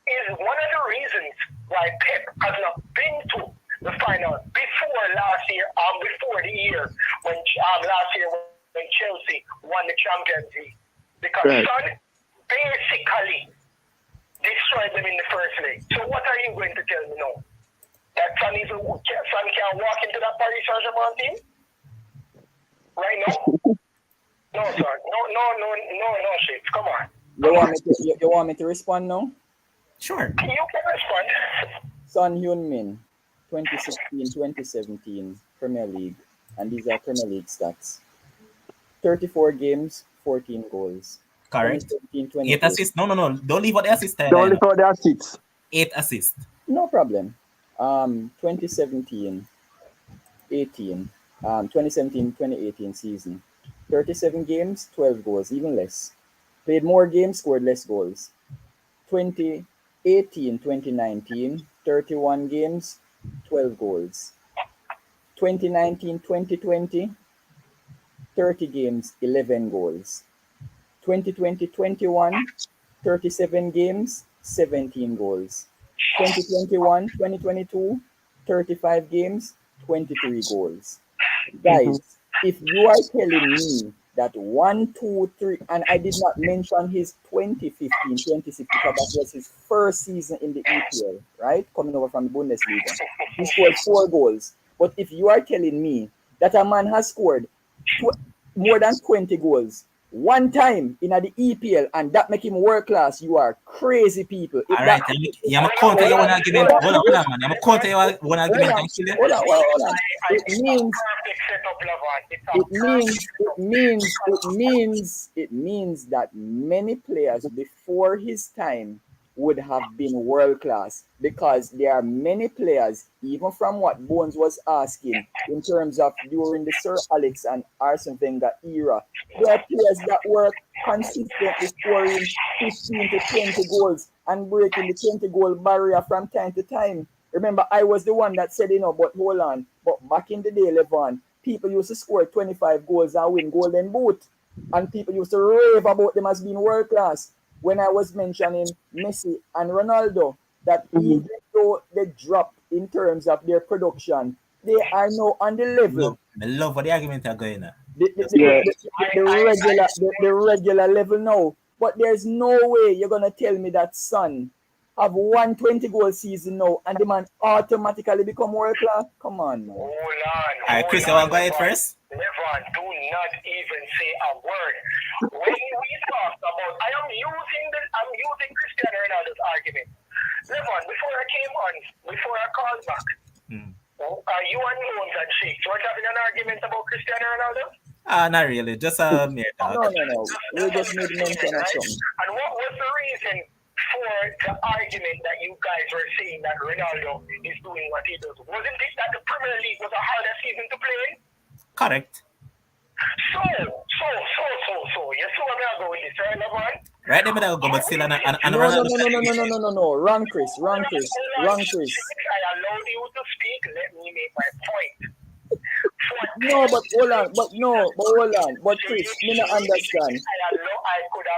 is one of the reasons why Pep has not been to the final before last year, before the year when last year when Chelsea won the Champions League. Because Son basically destroyed them in the first leg. So what are you going to tell me now? That Son can walk into that Paris Saint-Germain team? Right now? No, sir. No, shit. Come on. You want me to respond now? Sure. You can respond. Son Heung-min, 2016-2017 Premier League, and these are Premier League stats. 34 games, 14 goals. Correct. 8 assists. No. Don't leave out the assist. Don't leave out the assists. 8 assists. No problem. 2017-18 season. 37 games, 12 goals, even less. Played more games, scored less goals. 2018, 2019, 31 games, 12 goals. 2019, 2020, 30 games, 11 goals. 2020, 21, 37 games, 17 goals. 2021, 2022, 35 games, 23 goals. Guys, if you are telling me that 1, 2, 3, and I did not mention his 2015, 2016, because that was his first season in the EPL, right? Coming over from the Bundesliga. He scored 4 goals. But if you are telling me that a man has scored more than 20 goals one time in the EPL and that make him world class, you are crazy people. If All right, I'm a counter your one argument. Hold on, man. I'm a counter your one argument and kill it. Hold on. It means that many players before his time would have been world class, because there are many players, even from what Bones was asking in terms of during the Sir Alex and Arsene Wenger era, there are players that were consistently scoring 15 to 20 goals and breaking the 20 goal barrier from time to time. Remember, I was the one that said, but hold on. But back in the day, Levon, people used to score 25 goals and win Golden Boot. And people used to rave about them as being world class. When I was mentioning Messi and Ronaldo, that even though they dropped in terms of their production, they are now on the level. I love what the argument are going on. The regular level now. But there's no way you're going to tell me that Son have 120 goal season now and the man automatically become world class. Come on, man. Hold on. All right, Chris, you want to go ahead first? Levon, do not even say a word. When we talk about, I'm using Cristiano Ronaldo's argument. Levon, before I called back, are you and Jones and Shakes were having an argument about Cristiano Ronaldo? Not really. Just mere talk. No. We just need mention of something. And what was the reason for the argument that you guys were saying that Ronaldo is doing what he does? Wasn't it that the Premier League was a harder season to play in? Correct. So. You saw where I go with this, right, Levon? Right there, but but still, and No. Wrong, Chris. I allowed you to speak. Let me make my point. But Chris, me not understand.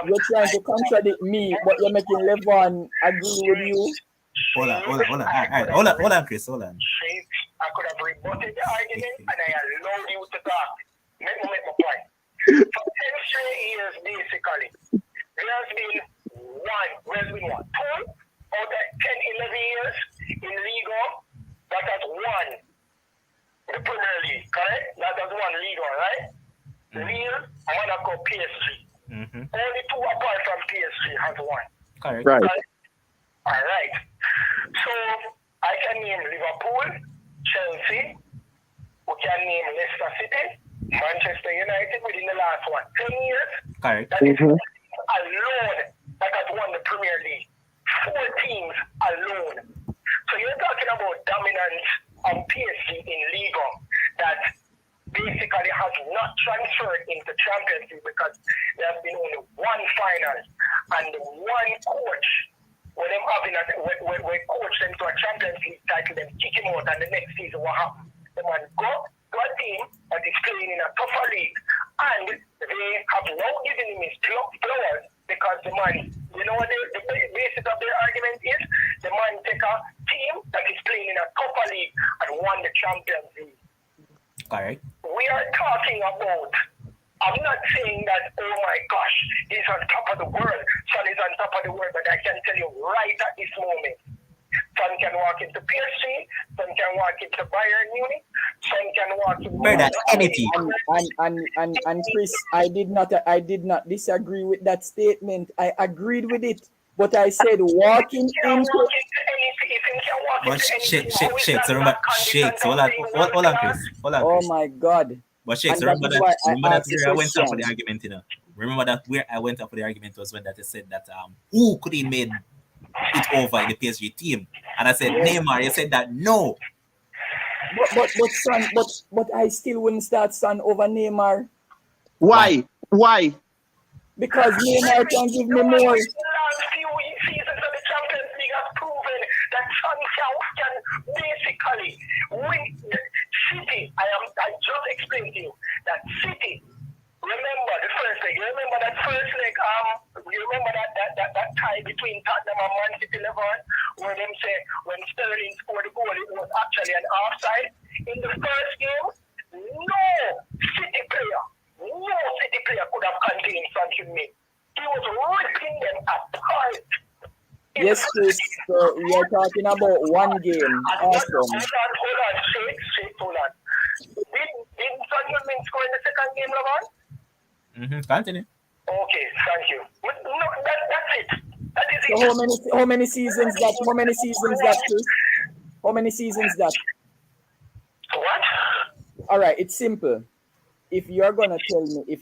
You're trying to contradict me, but you're making Levon agree with you. Hold on. All right, hold on, Chris. Hold on. I could have rebutted the argument and I allowed you to talk. Let me make my point. For 10 straight years, basically, there has been two out of 10, 11 years in Liga that has won the Premier League, correct? That has won Liga, right? Lille, Monaco, PSG. Only two apart from PSG has won. Correct. Right. All right. So I can name Liverpool, Chelsea, we can name Leicester City, Manchester United within the last 10 years. Correct. That is alone that has won the Premier League. 4 teams alone. So you're talking about dominance of PSG in Liga that basically has not transferred into Champions League because there has been only one final and one coach. When them when coach them to a Champions League title, them kick him out, and the next season what happens? The man go to a team that is playing in a tougher league, and they have now given him his flowers because the man, you know what the basis of their argument is? The man take a team that is playing in a tougher league and won the Champions League. Correct. We are talking about, I'm not saying that, oh my gosh, he's on top of the world. Son is on top of the world, but I can tell you right at this moment, Son can walk into PSG, Son can walk into Bayern Munich, Son can walk into anything. And Chris, I did not disagree with that statement. I agreed with it. But I said walking into But shakes, remember shakes. Hold on, Chris. Oh my God. But shakes, remember that where I went up for the argument, Remember that where I went up for the argument was when that they said that who could he made it over in the PSG team? And I said Neymar. You said that no. But I still wouldn't start Son over Neymar. Why? Because Neymar can give me more. The last few seasons of the Champions League has proven that Son can basically win the City. I just explained to you that City. Remember the first leg. You remember that first leg? You remember that tie between Tottenham and Man City 11, where them say when Sterling scored the goal, it was actually an offside. In the first game, no City player could have contained Son Heung-min. He was ripping them apart. Yes, Chris. So we are talking about one game. Awesome. Hold on, shake, hold on. Didn't Son Heung-min score in the second game, Lavan? Continue. Okay, thank you. No, that's it. That is it. So how many seasons that? How many seasons that, Chris? How many seasons that? What? All right, it's simple. If you're gonna tell me with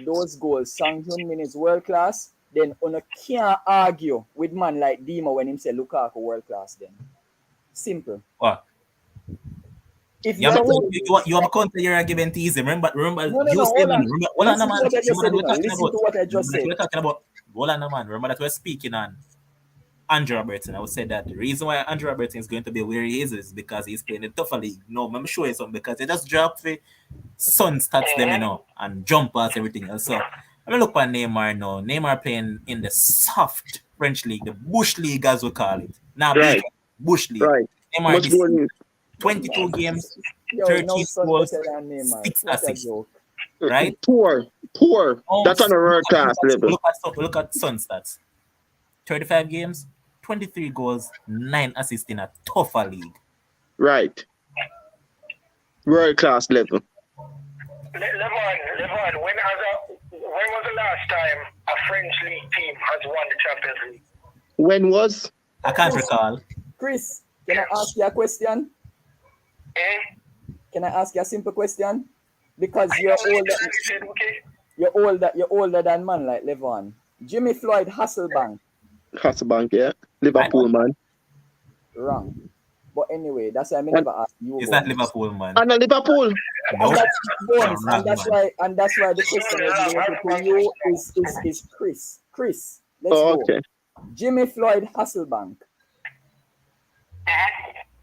those goals, Son Heung-min is world class, then you can't argue with man like Dima when him say Lukaku world class. Then simple. What? If you have a counter your argument easy. Remember, hold on, man. Listen to what I just said. We're talking about hold on, man. Remember that we're speaking on Andrew Robertson. I would say that the reason why Andrew Robertson is going to be where he is because he's playing in a tougher league. No, I'm sure you something because he just dropped the Sun stats them, and jump past everything else. So I mean, look at Neymar now. Neymar playing in the soft French league, the Bush League as we call it. Now, right. Bush League. Right. Neymar 22 games, 13 goals, 6 assists. Right? Poor. That's on a world class level. Look at Sun stats. 35 games, 23 goals, 9 assists in a tougher league. Right. World class level. Levon, when was the last time a French league team has won the Champions League? When was? I can't recall. Chris, can I ask you a question? Can I ask you a simple question? Because you're older than man like Levon. Jimmy Floyd Hasselbank, yeah. Liverpool, man. Wrong. But anyway, that's why I never asked you. Is that Liverpool, man? And Liverpool. No. And that's why the question to you is Chris. Chris, let's go. Okay. Jimmy Floyd Hasselbank.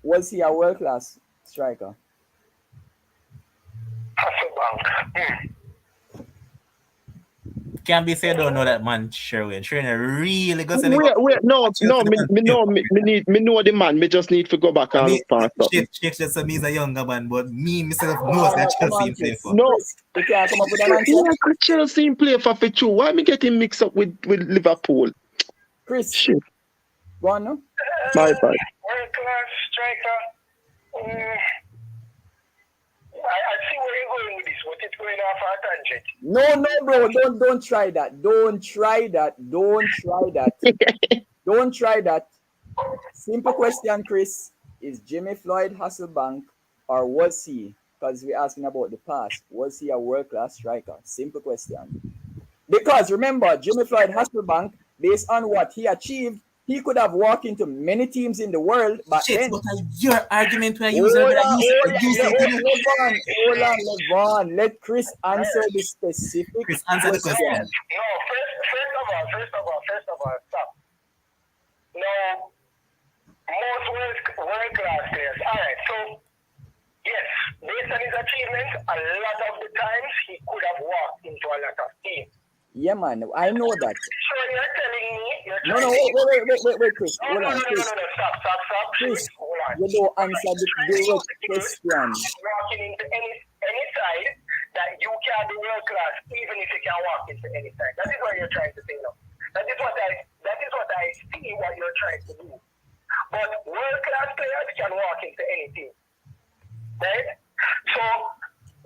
Was he a world class striker? Hasselbank. Can't be said don't know that man Sherwin. Sherwin really good. Wait, no, me know the man. Me just need to go back and look past up. Shake just said he's a younger man, but me myself knows that Chelsea play for. No, you can't come up with an answer. Chelsea play for two. Why me getting mixed up with Liverpool? Chris, shit. Go on now. My bad. World class striker. I see where you're going with this, but it's going off a tangent. No, bro. Don't try that. Don't try that. Simple question, Chris. Is Jimmy Floyd Hasselbank or was he? Because we're asking about the past. Was he a world-class striker? Simple question. Because remember, Jimmy Floyd Hasselbank, based on what he achieved, he could have walked into many teams in the world, but then... What are your argument where you Hold on. Let Chris answer the specific Chris, answer the question. No, first of all, stop. No, most world-class players. All right, so, yes, based on his achievements, a lot of the times he could have walked into a lot of teams. Yeah, man, I know that. So you're telling me... Wait, Chris. No, stop. Chris, you don't answer the direct question. Walking into any side that you can be world class, even if you can walk into any side. That is what you're trying to say now. That is what I see what you're trying to do. But world class players can walk into any team. Right? So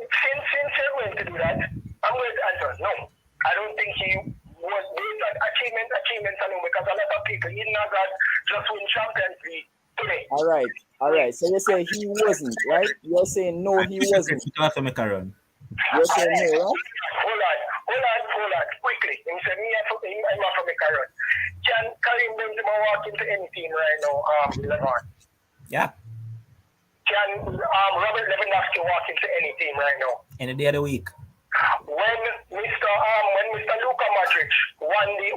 since you're going to do that, I'm going to answer no. I don't think he was based on achievements alone, because a lot of people in Nazard just win Champions League today. All right. So you say he wasn't, right? You're saying no, he wasn't. You have to make a run. You're saying no, right? Hold on, quickly. He said I'm from a run. Can Karim Benzema walk into any team right now, Levon? Yeah. Can Robert Lewandowski walk into any team right now? Any day of the week. when Mr. Luka Modric won the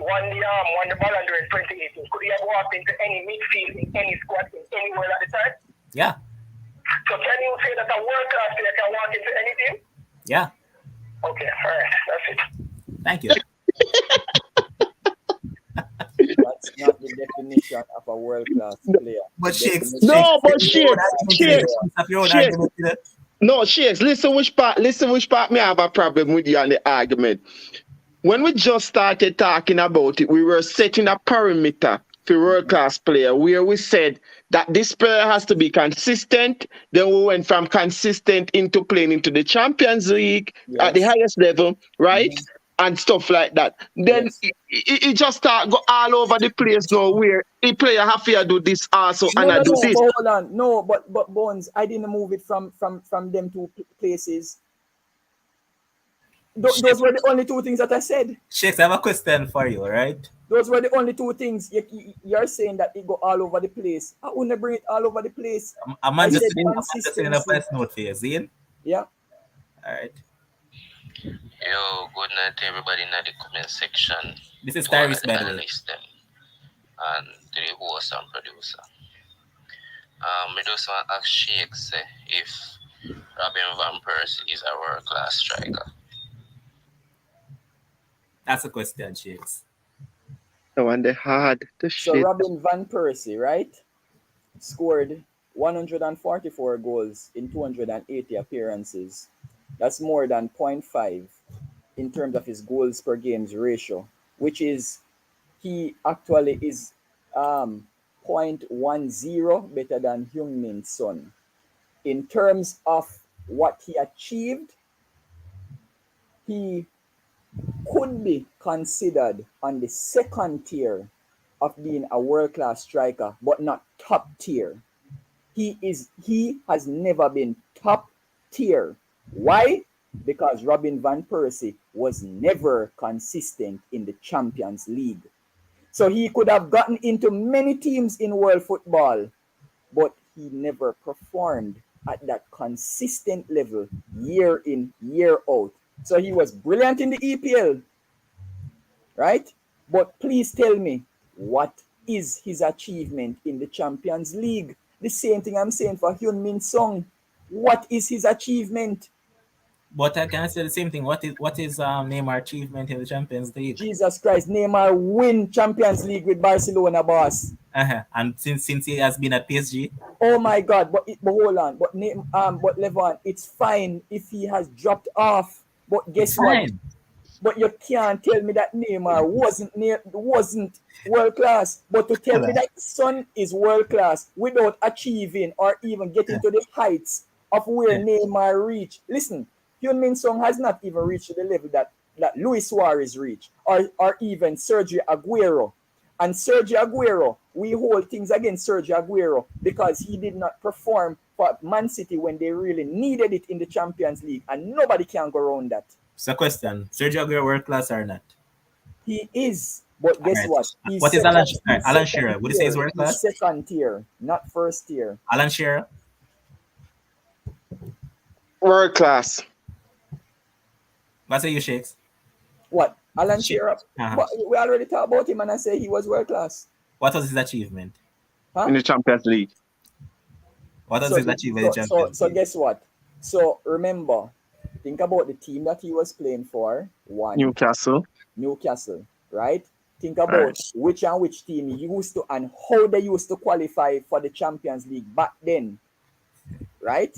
Ballon d'Or in 2018, could he have walked into any midfield in any squad in anywhere at the time? Yeah. So can you say that a world class player can walk into any team? Yeah. Okay, all right, that's it. Thank you. That's not the definition of a world-class player. But Shakes, No, but Shakes. No, Shakes, listen which part me have a problem with you on the argument. When we just started talking about it, we were setting a perimeter for world-class player where we said that this player has to be consistent. Then we went from consistent into playing into the Champions League at the highest level, right? Mm-hmm. And stuff like that. Then it just start go all over the place now where the player have to do this also and do this. Hold on. No, but Bones, I didn't move it from them two places. Those were the only two things that I said. Shakes, I have a question for you, right? Those were the only two things. You're saying that it go all over the place. I wouldn't bring it all over the place. I'm just in a first note for you, Zane. Yeah. All right. Yo, good night to everybody in the comment section. This is Tyrese, by the way. And to the host and producer. I just want to ask Shakes if Robin Van Persie is a world-class striker. That's a question, Shakes. The one they had to shit. So Robin Van Persie, right, scored 144 goals in 280 appearances. That's more than 0.5 in terms of his goals per games ratio, which is he actually is 0.10 better than Heung-min Son. In terms of what he achieved, he could be considered on the second tier of being a world-class striker, but not top tier. He has never been top tier. Why? Because Robin Van Persie was never consistent in the Champions League. So he could have gotten into many teams in world football, but he never performed at that consistent level year in, year out. So he was brilliant in the EPL, right? But please tell me, what is his achievement in the Champions League? The same thing I'm saying for Heung-min Son. What is his achievement? But I can say the same thing. What is Neymar achievement in the Champions League? Jesus Christ, Neymar win Champions League with Barcelona, boss. And since he has been at PSG. Oh my God! But hold on. But Levon, it's fine if he has dropped off. But guess what? But you can't tell me that Neymar wasn't world class. But to tell me that Son is world class without achieving or even getting to the heights of where Neymar reached. Listen. Heung-min Son has not even reached the level that Luis Suarez reached, or even Sergio Aguero. And Sergio Aguero, we hold things against Sergio Aguero because he did not perform for Man City when they really needed it in the Champions League, and nobody can go around that. So question, Sergio Aguero world class or not? He is, but guess what? What is Alan Shearer? Would you say he's world class? Second tier, not first tier. Alan Shearer? World class. What say you, Shakes? What? Alan Shearer? We already talked about him and I say he was world class. What was his achievement? In the Champions League. What was his achievement in the Champions League? So guess what? So remember, think about the team that he was playing for. Newcastle, right? Think about which team he used to and how they used to qualify for the Champions League back then. Right?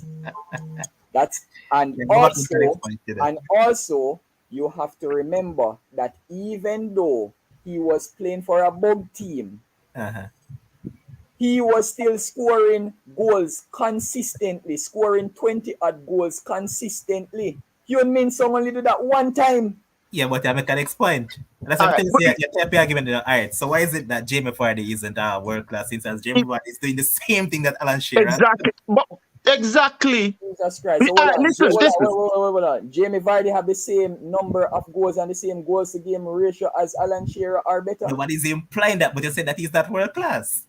Also you have to remember that even though he was playing for a bug team, he was still scoring goals consistently, scoring 20-odd goals consistently. Heung-min Son only did that one time. Yeah, but I make an next point. That's what I'm saying. You're argument. All right, so why is it that Jamie Vardy isn't a world class since Jamie Vardy is doing the same thing that Alan Shearer? Exactly. Jesus Christ. So hold on. Jamie Vardy have the same number of goals and the same goals to game ratio as Alan Shearer or better. Nobody's implying that, but you said that he's not world class.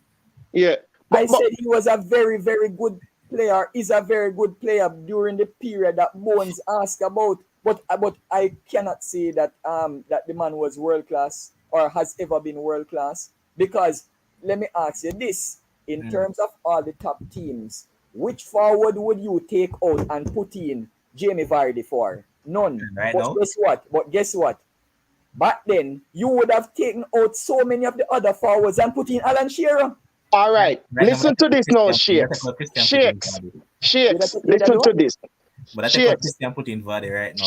Yeah. I said he was a very, very good player. He's a very good player during the period that Bones asked about. But I cannot say that that the man was world class or has ever been world class, because let me ask you this: in terms of all the top teams, which forward would you take out and put in Jamie Vardy for? None. Right But now, guess what? Back then, you would have taken out so many of the other forwards and put in Alan Shearer. All right, right now, listen to this now, That's Shakes. what Christian put in Shakes. Vardy. Shakes, You'd have listen to what? this. But I think what Shakes. Christian put in Vardy right now.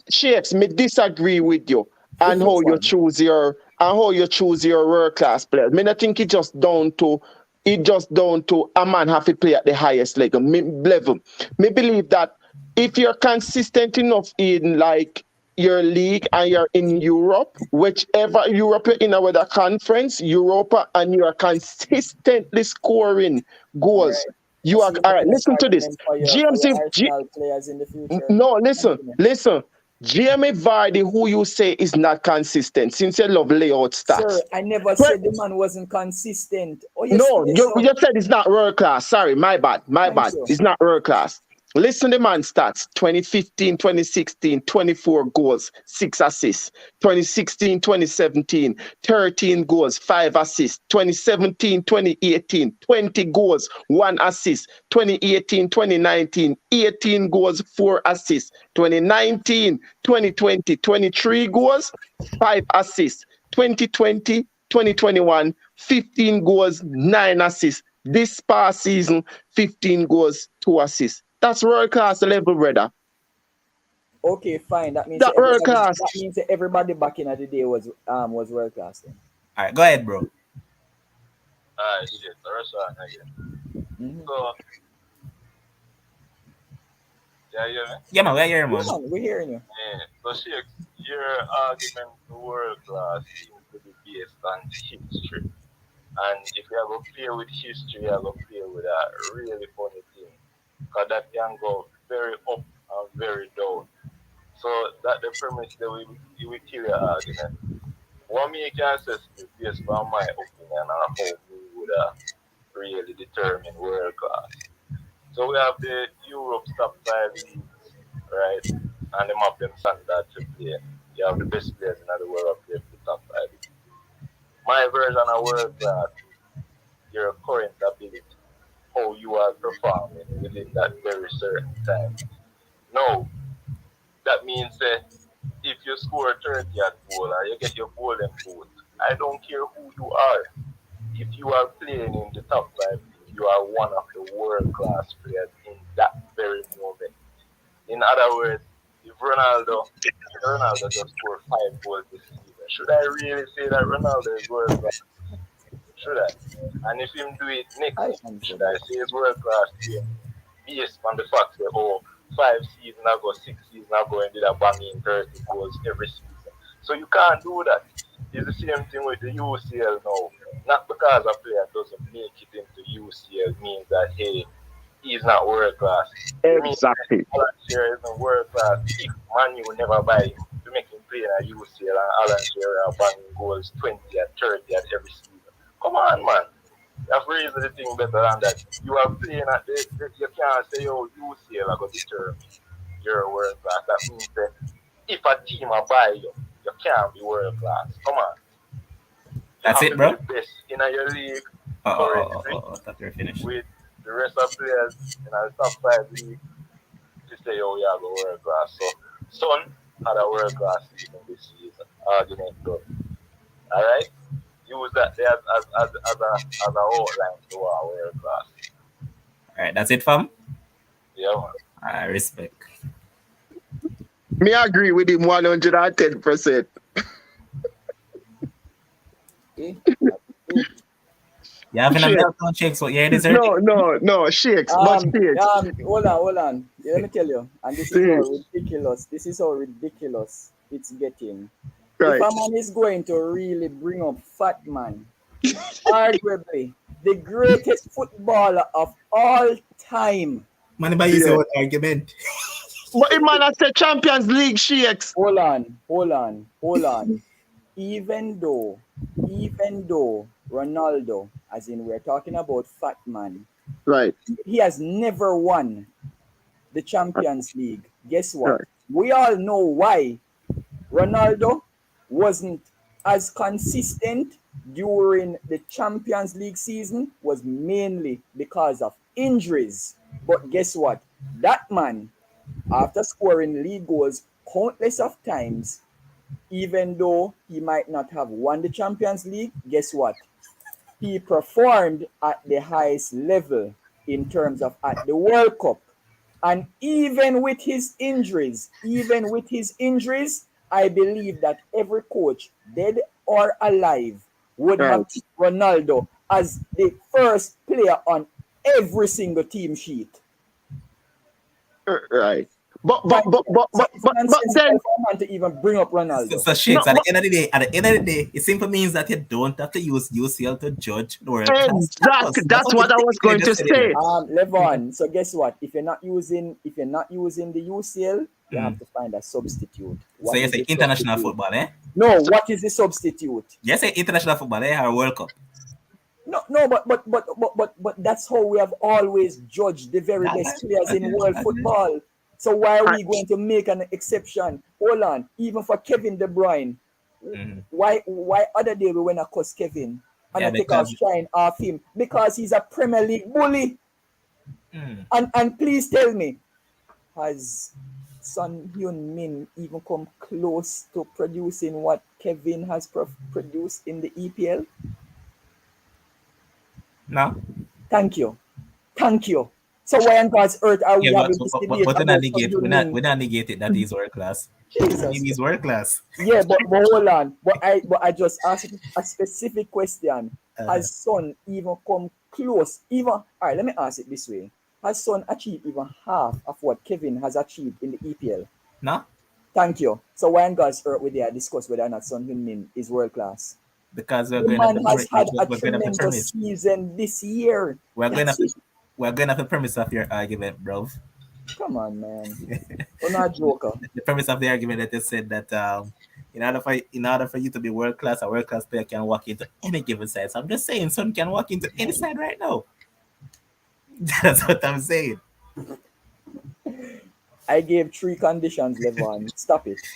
Shakes, me disagree with you and With which one? how you choose your world class players. Me not think it just down to a man have to play at the highest level. Me believe that if you're consistent enough in like your league and you're in Europe, whichever Europe you're in, whether conference, Europa, and you are consistently scoring All goals. right. I You are see you all right. making an Listen to this. argument for James, your Arsenal players in the future. no, Continue. listen. Jamie Vardy, who you say is not consistent, since you love layout stats. Sir, I never But said the man wasn't consistent. Oh, you no, say you so. said it's not world class. Sorry, my bad. Thank you. It's not world class. Listen to the man stats: 2015, 2016, 24 goals, 6 assists. 2016, 2017, 13 goals, 5 assists. 2017, 2018, 20 goals, 1 assist. 2018, 2019, 18 goals, 4 assists. 2019, 2020, 23 goals, 5 assists. 2020, 2021, 15 goals, 9 assists. This past season, 15 goals, 2 assists. That's world class level, brother. Okay, fine. That means That that world everybody. class. That means that everybody back in the day was world class. Then. All right, go ahead, bro. Alright, shit, Russia again. Mm-hmm. So, yeah, you hear me? Yeah, man, we're here, man. Yeah, man, we're hearing you. Yeah. So, Shakes, your argument for world class seems to be based on history. And if you have a play with history, you have a play with a really funny thing. Because that can go very up and very down. So that the premise that we will kill your argument. What me can say is based on my opinion and how we would really determine world class. So we have the Europe's top 5 leagues, right? And them have them standard to play. You have the best players in the world play for the top 5 leagues. My version of world class is your current ability, how you are performing within that very certain time. No, that means if you score 30 at goal or you get your golden boot, I don't care who you are. If you are playing in the top 5 league, you are one of the world class players in that very moment. In other words, if Ronaldo just scored 5 goals this season, should I really say that Ronaldo is world class? Should I? And if him do it next I season, answer should I that. say it's world class team based on the fact that 5 seasons ago, 6 seasons ago, and did a banging 30 goals every season. So you can't do that. It's the same thing with the UCL now. Not because a player doesn't make it into UCL means that hey, he's not world class. It means that Exactly. Alan Shearer isn't world class if Man U never buy him to make him play in a UCL and Alan Shearer are banging goals 20 and 30 at every season. Come on, man. That's reason the thing better than that. You are playing at you can't say, oh, UCL are going to determine you're world class. That means that if a team are buy you, you can't be world class. Come on. You That's have it, to be bro. the best in your league currently I thought you were finished. with the rest of players in the top 5 league to say, oh, yeah, go world class. So, Son had a world class season this season. Argument done. All right? Use that there as a outline to our world class. All right, that's it, fam. Yeah, man. I respect. Me agree with him 110%. Okay. You having a Shit. meltdown, Shakes? What you deserve? No, Shakes. But Shakes. Hold on. Let me tell you. And this is how ridiculous. This is how ridiculous it's getting. Right. If a man is going to really bring up Fat Man, arguably the greatest footballer of all time. Man, by you say what argument? But him man has the Champions League, Shakes. Hold on. Even though Ronaldo, as in we're talking about Fat Man, Right. he has never won the Champions League Guess what? Right. We all know why Ronaldo wasn't as consistent during the Champions League season was mainly because of injuries. But guess what? That man, after scoring league goals countless of times, even though he might not have won the Champions League, guess what? He performed at the highest level in terms of at the World Cup. And even with his injuries, I believe that every coach, dead or alive, would have Right. Ronaldo as the first player on every single team sheet. Right. But but Thank but you. but So but it's but, but nonsensical then for a man to even bring up So, Ronaldo. so no shakes at the but end of the day, it simply means that you don't have to use UCL to judge world class exactly status. That's that's what you what I was technically going to just said it there. say. Levon. So guess what? If you're not using the UCL, you have Mm. to find a substitute. So What you is say the international substitute? football, eh? No, what is the substitute? You say international football, eh? Or World Cup. No, no, but that's how we have always judged the very That, best that, players in world football. So why are Right. we going to make an exception? Hold on, even for Kevin De Bruyne. Mhm. Why other day we went across Kevin and Yeah, I take our because shine off him because he's a Premier League bully. mm, And please tell me, has Son Hyun Min even come close to producing what Kevin has produced in the EPL? no. Thank you. Thank you. So why on God's earth are we Yeah, having this debate we're not about Son negate Hyun Min? we're not negate it that he's world class. Jesus. Maybe he's world class. Yeah, but hold on. But I just asked a specific question. Uh, Has Son even come close? Even all right, let me ask it this way. Has Son achieved even half of what Kevin has achieved in the EPL? no, Thank you. So why on God's earth would they discuss whether or not Son Heung-min is world class? because we're The going off man the has had a we're going off the tremendous premise. season this year. We're going That's off the, it. we're going off the premise of your argument, bro. Come on, man. You're not a joker. The premise of the argument that they said that in order for you to be world class, a world class player can walk into any given side. So I'm just saying, Son can walk into any side right now. That's what I'm saying. I gave three conditions, Levon. Stop it.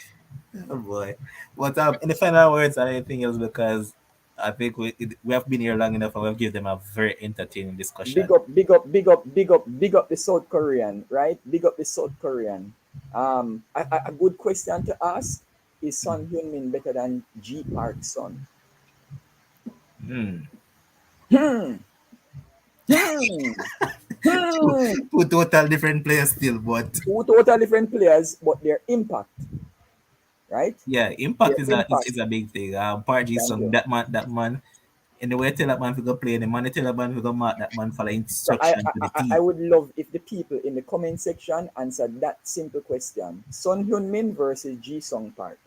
Oh boy. But in the final words and anything else, because I think we have been here long enough and we've given them a very entertaining Big discussion. up, big up, big up, big up, big up the South Korean, right? Big up the South Korean. A good question to ask is Son Heung-min better than G Park Son? Hmm. Hmm. Hmm. two, Hmm. two total different players still, but Two total different players, but their impact, right? yeah, Their impact is a is, impact. is a big thing. Part G Thank song, you. that man, in the way tell that man to go play, the man tell that man to go mark that man follow So I, instruction I to the I I T. would love if the people in the comment section answered that simple question: Son Hyun Min versus Ji Sung Park.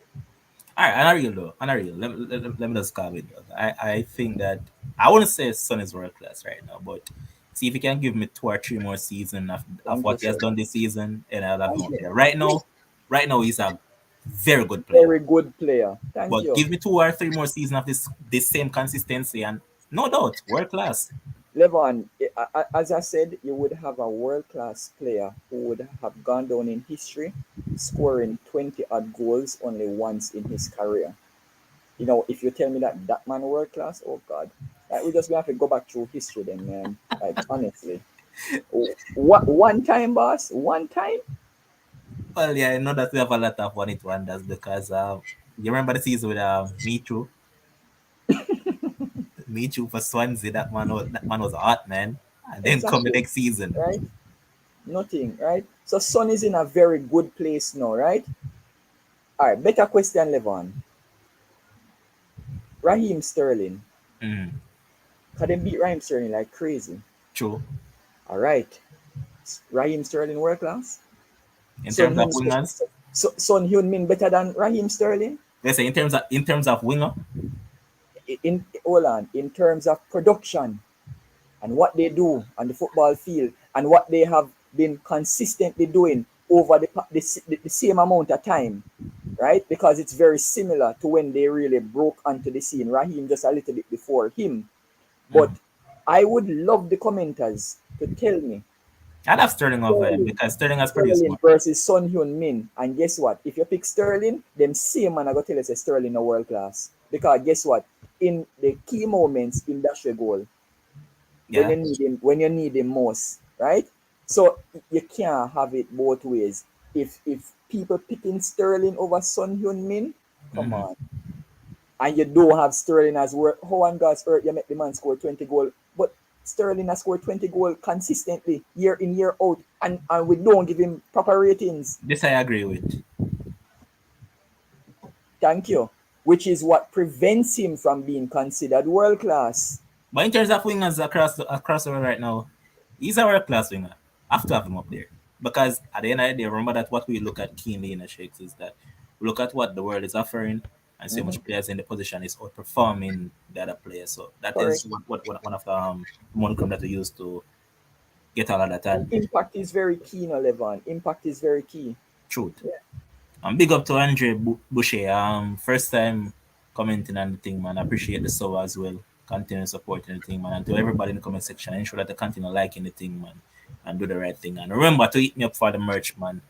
All right, Unreal though, Unreal. Let me just call it. I think that I wouldn't say Son is world class right now, but see if he can give me 2 or 3 more seasons of Thank you, what he has sir. done this season, and I'll have him Thank up you. there. Right now he's a very good player. Very good player. Thank But you. give me 2 or 3 more seasons of this same consistency, and no doubt, world class. Levon, as I said, you would have a world class player who would have gone down in history, scoring 20 odd goals only once in his career. If you tell me that man world class, oh God, like we just gonna have to go back through history then, man. Like honestly, what one time, boss, one time. Well, yeah, I know that we have a lot of one-hit wonders because you remember the season with Me Too for Swansea. That man was hot, man. And then come the Exactly, next season. right? Nothing, right? So Son is in a very good place now, right? All right, better question, Levon. Raheem Sterling. Mm, Can they beat Raheem Sterling like crazy? true. All right. Raheem Sterling world class. In Son terms of Hyun, wingers, Son Hyun Min better than Raheem Sterling. let's say in terms of winger, Hold on, in terms of production and what they do on the football field and what they have been consistently doing over the same amount of time, right? Because it's very similar to when they really broke onto the scene. Raheem just a little bit before him. But mm, I would love the commenters to tell me I'd have Sterling over him Sterling. because Sterling has produced Sterling more. versus Son Hyun Min. And guess what? If you pick Sterling, them same man I go tell you say Sterling a world class. Because guess what? In the key moments in that goal, Yeah. when you need him most, right? So you can't have it both ways. If people picking Sterling over Son Hyun Min, come Mm-hmm. on. And you don't have Sterling as well. How on God's earth you make the man score 20 goal, but Sterling has scored 20 goal consistently year in year out, and we don't give him proper ratings. This I agree with. Thank you. Which is what prevents him from being considered world class. But in terms of wingers across the world right now, he's a world class winger. Have to have him up there. Because at the end of the day, remember that what we look at keenly in the Shakes is that we look at what the world is offering and see how Mm-hmm. much players in the position is outperforming the other players. So that Correct. is one of the monicum that we use to get all of that. And And impact is very key, no, Levan. Impact is very key. truth. Yeah. Big up to Andre Boucher. First time commenting on the thing, man. I appreciate the so as well. Continue supporting the thing, man. And to everybody in the comment section, ensure that they continue liking the thing, man. And do the right thing. And remember to hit me up for the merch, man.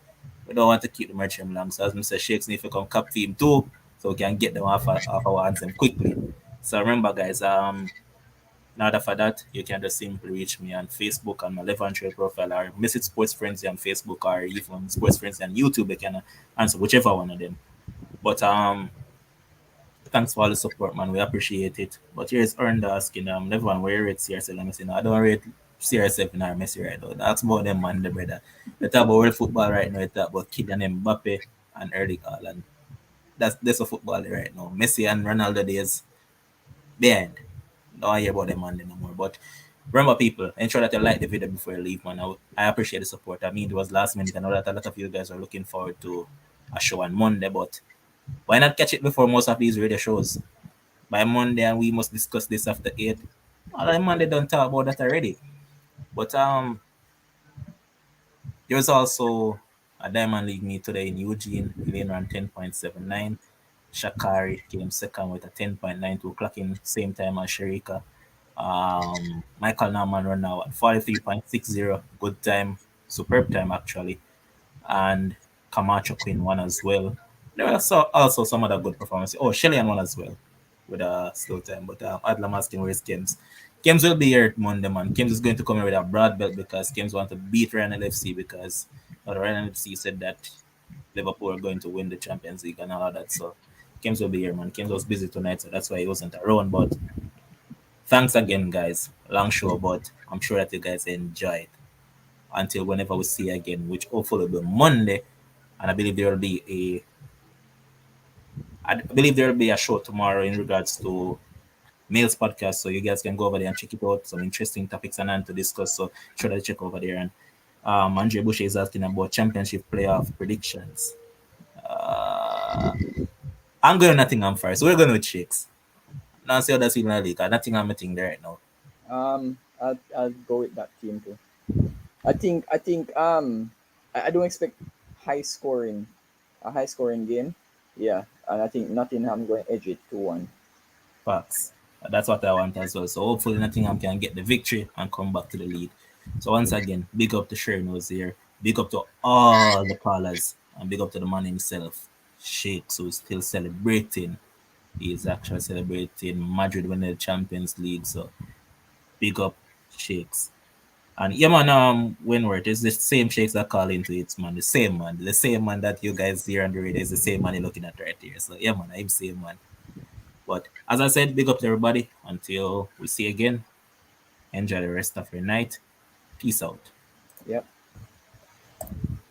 We don't want to keep the merch him long. So as Mr. Shakes, if you come cap team too, so we can get them off our hands them quickly. So remember guys, now that for that, you can just simply reach me on Facebook on my Left Hand Trail profile or Message Sports Frenzy on Facebook or even Sports Frenzy on YouTube. They can answer whichever one of them. But thanks for all the support, man. We appreciate it. But here's Earned asking, never one where you rate CR7. Let me see. No, I don't rate CR7 or Messi right now. That's about them, man, the brother. They talk about world football right now. They talk about Kylian Mbappe and Erling Haaland. That's a football right now. Messi and Ronaldo days behind. Don't hear about them man no more. But remember, people, ensure that you like the video before you leave, man. I appreciate the support. I mean, it was last minute. I know that a lot of you guys are looking forward to a show on Monday, but why not catch it before most of these radio shows? By Monday, and we must discuss this after 8. All of Monday don't talk about that already. But there's also a Diamond League meet today in Eugene. Elaine ran 10.79. Shakari came second with a 10.92, clocking same time as Sharika. Michael Norman run now at 43.60. Good time, superb time actually. And Camacho Queen won as well. There are also some other good performances. Oh, Shellyan won as well with a slow time. But Adlam asking where's Kims. Kims will be here Monday, man. Kims is going to come here with a broad belt because Kims want to beat Ryan LFC because Ryan LFC said that Liverpool are going to win the Champions League and all of that. So Kims will be here, man. Kims was busy tonight, so that's why he wasn't around. But thanks again, guys. Long show, but I'm sure that you guys enjoyed. Until whenever we see you again, which hopefully will be Monday. And I believe there will be a show tomorrow in regards to Males podcast. So you guys can go over there and check it out. Some interesting topics and to discuss. So try to check over there. And Andre Bush is asking about championship playoff predictions. Uh, I'm going Nottingham first. We're going with Shakes. Now see how that's in the league. Nottingham, I think there right now. I'll go with that team too. I don't expect high scoring, a high scoring game. Yeah, and I think Nottingham going to edge it 2-1. Facts. That's what I want as well. So hopefully Nottingham can get the victory and come back to the lead. So once again, big up to Sharon was here. Big up to all the callers and big up to the man himself, Shakes, who's still celebrating. He is actually celebrating Madrid winning the Champions League. So big up Shakes. And yeah, man, Winworth is the same Shakes that call into it, man. The same man. The same man that you guys hear on the radio is the same man you're looking at right here. So yeah, man, I'm same man. But as I said, big up to everybody. Until we see again, enjoy the rest of your night. Peace out. Yep.